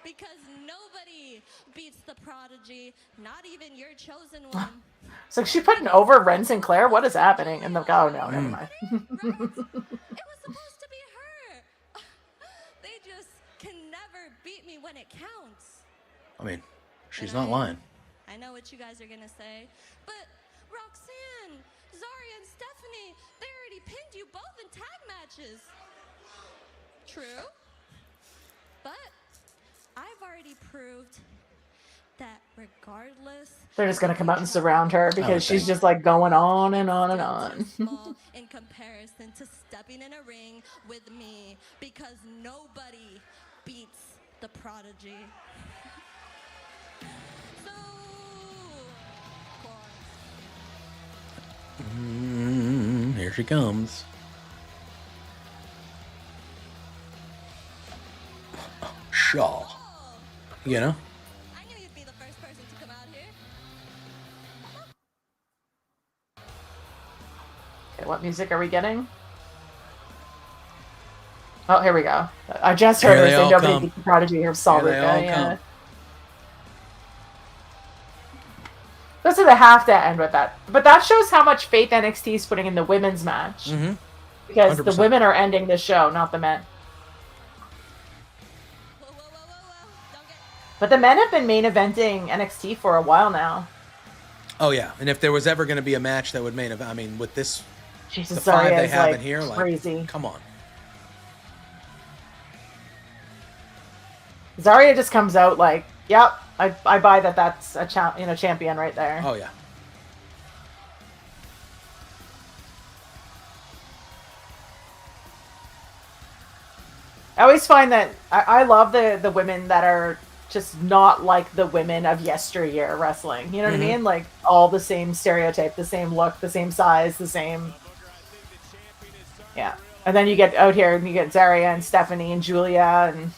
Because nobody beats the Prodigy, not even your chosen one. So she putting over Ren Sinclair? What is happening? And the oh no, never mind. It was supposed to be her. They just can never beat me when it counts. I mean, she's not lying. I know what you guys are gonna say, but Roxanne, Zarya, and Stephanie, they already pinned you both in tag matches. True, but I've already proved that regardless, They're just gonna come out and surround her would because she's think. just like going on and on and on. small in comparison to stepping in a ring with me, because nobody beats the Prodigy. So, of course. Here she comes. Shaw. You know? I knew you'd be the first person to come out here. Okay, what music are we getting? Oh, here we go. I just heard Here her they say all nobody come. beats the Prodigy or Sol Here they Ruka. all Yeah. come. Looks like they have to end with that. But that shows how much faith NXT is putting in the women's match. Mm-hmm. Because the 100%. women are ending the show, not the men. But the men have been main eventing NXT for a while now. Oh yeah, and if there was ever going to be a match that would main event, I mean, with this, Jesus, the 5 Zarya they is, have like, in here, like, crazy. come on. Zarya just comes out like, yep, I buy that that's a champion right there. Oh yeah. I always find that I love the women that are just not like the women of yesteryear wrestling. You know what I mean? Like all the same stereotype, the same look, the same size, the same. Yeah. And then you get out here and you get Zarya and Stephanie and Julia and.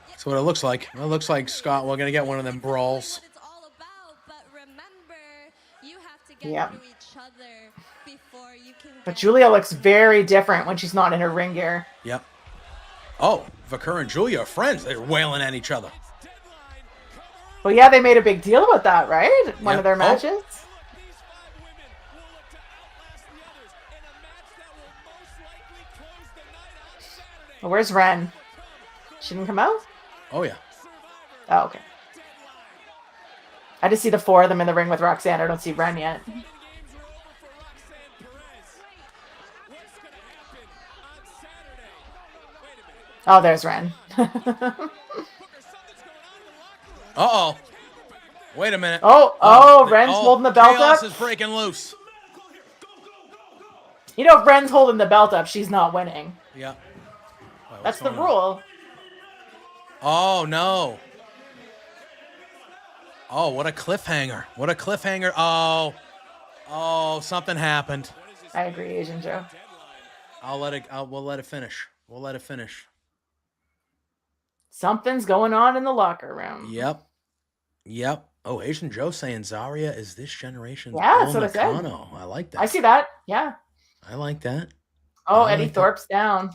That's what it looks like. It looks like Scott. We're going to get one of them brawls. What it's all about, but remember, you have to get Yep. to each other before you can But get Julia looks very different when she's not in her ring gear. Yep. Oh, Vakur and Julia are friends. They're wailing at each other. Well, yeah, they made a big deal about that, right? One Yep. of their Oh. matches. These 5 women will look to outlast the others in a match that will most likely close the night on Saturday. Well, where's Ren? She didn't come out? Oh yeah. Oh, okay. I just see the 4 of them in the ring with Roxanne. I don't see Ren yet. Games are over for Roxanne Perez. What's going to happen on Saturday? Wait a minute. Oh, there's Ren. Booker, something's going on in the locker room. Uh-oh. Wait a minute. Ren's holding the belt chaos up. is breaking loose. You know, if Ren's holding the belt up, she's not winning. Yeah. Wait, what's That's the going on? rule. Oh, no. Oh, what a cliffhanger. What a cliffhanger. Oh. Oh, something happened. I agree, Asian Joe. We'll let it finish. We'll let it finish. Something's going on in the locker room. Yep. Oh, Asian Joe saying Zarya is this generation's Yeah, that's Bull what I said. Nakano. I like that. I see that. Yeah. I like that. Oh, I Eddie like that. Thorpe's down.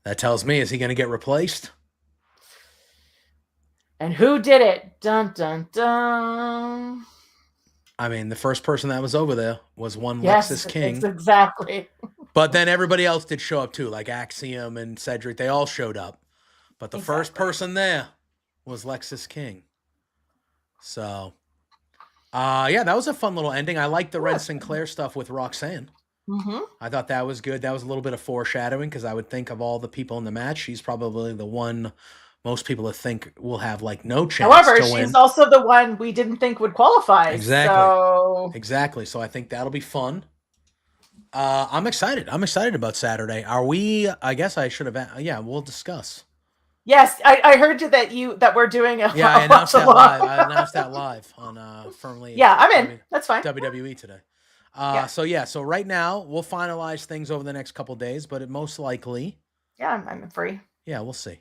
That tells me, is he going to get replaced? And who did it? Dun dun dun. I mean, the first person that was over there was one Yes, Lexis King. exactly. But then everybody else did show up too, like Axiom and Cedric. They all showed up. But the first person there was Lexis King. So, yeah, that was a fun little ending. I liked the Red Sinclair stuff with Roxanne. Mm-hmm. I thought that was good. That was a little bit of foreshadowing because I would think of all the people in the match, she's probably the one most people would think will have like no chance. However, to win. she's also the one we didn't think would qualify. Exactly. So... Exactly. So I think that'll be fun. I'm excited. I'm excited about Saturday. Are we? I guess I should have. Yeah, we'll discuss. Yes, I heard you that we're doing a I announced that live. I announced that live on Firmly. Yeah, I'm in. That's fine. WWE today. So right now we'll finalize things over the next couple days, but it most likely. Yeah, I'm free. Yeah, we'll see.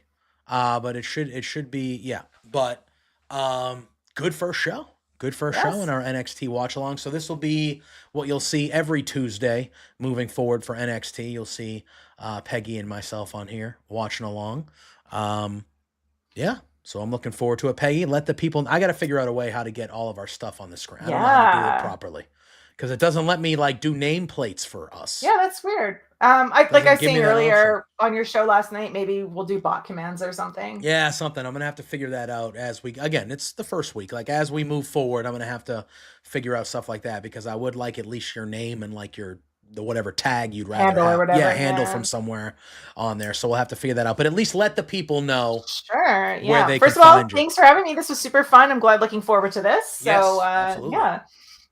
But it should be But good first show. Good first show in our NXT watch-along. So this will be what you'll see every Tuesday moving forward for NXT. You'll see Peggy and myself on here watching along. So I'm looking forward to it. Peggy, let the people... I got to figure out a way how to get all of our stuff on the screen. I don't know how to do it properly. Because it doesn't let me do nameplates for us. Yeah, that's weird. Like I was saying earlier on your show last night, maybe we'll do bot commands or something. Yeah, something. I'm going to have to figure that out as we... Again, it's the first week. As we move forward, I'm going to have to figure out stuff like that because I would like at least your name and the whatever tag you'd rather handle have. Or whatever, handle from somewhere on there. So we'll have to figure that out. But at least let the people know. Sure. Yeah. Where they First can of all, find you. thanks for having me. This was super fun. I'm glad looking forward to this. So absolutely.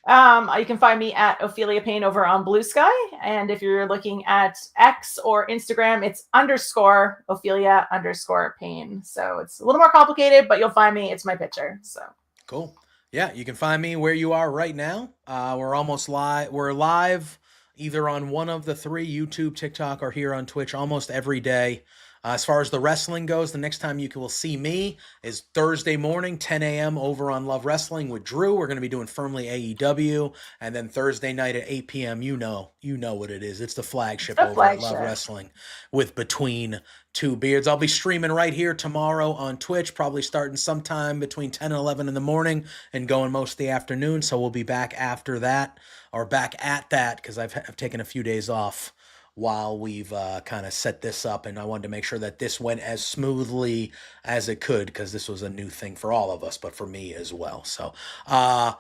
You can find me at Ophelia Payne over on Blue Sky. And if you're looking at X or Instagram, it's _ Ophelia _ Payne. So it's a little more complicated, but you'll find me. It's my picture. So cool. Yeah, you can find me where you are right now. We're almost live. We're live either on one of the three, YouTube, TikTok, or here on Twitch almost every day. As far as the wrestling goes, the next time you will see me is Thursday morning, 10 a.m. over on Love Wrestling with Drew. We're going to be doing Firmly AEW. And then Thursday night at 8 p.m., you know what it is. It's the flagship over at Love Wrestling with Between Two Beards. I'll be streaming right here tomorrow on Twitch, probably starting sometime between 10 and 11 in the morning and going most of the afternoon. So we'll be back after that, or back at that, because I've taken a few days off while we've kind of set this up, and I wanted to make sure that this went as smoothly as it could, because this was a new thing for all of us, but for me as well. So, I've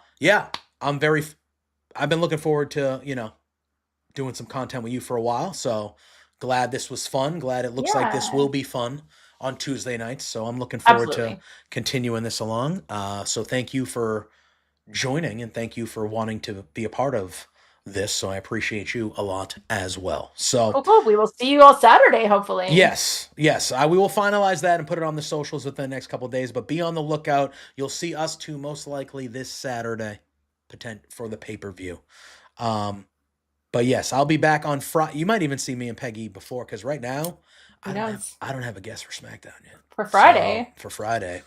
been looking forward to, doing some content with you for a while, so glad this was fun. Glad it looks like this will be fun on Tuesday nights, so I'm looking forward to continuing this along. So thank you for joining, and thank you for wanting to be a part of this, so I appreciate you a lot as well. So cool. We will see you all Saturday, hopefully. Yes. We will finalize that and put it on the socials within the next couple of days, but be on the lookout. You'll see us two most likely this Saturday for the pay-per-view. But yes, I'll be back on Friday. You might even see me and Peggy before, because right now I don't have a guest for SmackDown yet. For Friday. So, for Friday.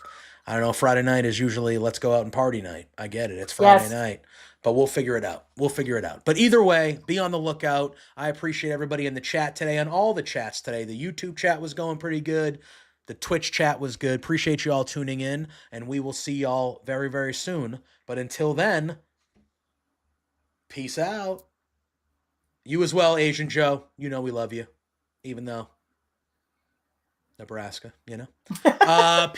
I don't know, Friday night is usually let's go out and party night. I get it. It's Friday night. But we'll figure it out. But either way, be on the lookout. I appreciate everybody in the chat today, on all the chats today. The YouTube chat was going pretty good. The Twitch chat was good. Appreciate you all tuning in, and we will see y'all very, very soon. But until then, peace out. You as well, Asian Joe. You know we love you, even though Nebraska, Peace out.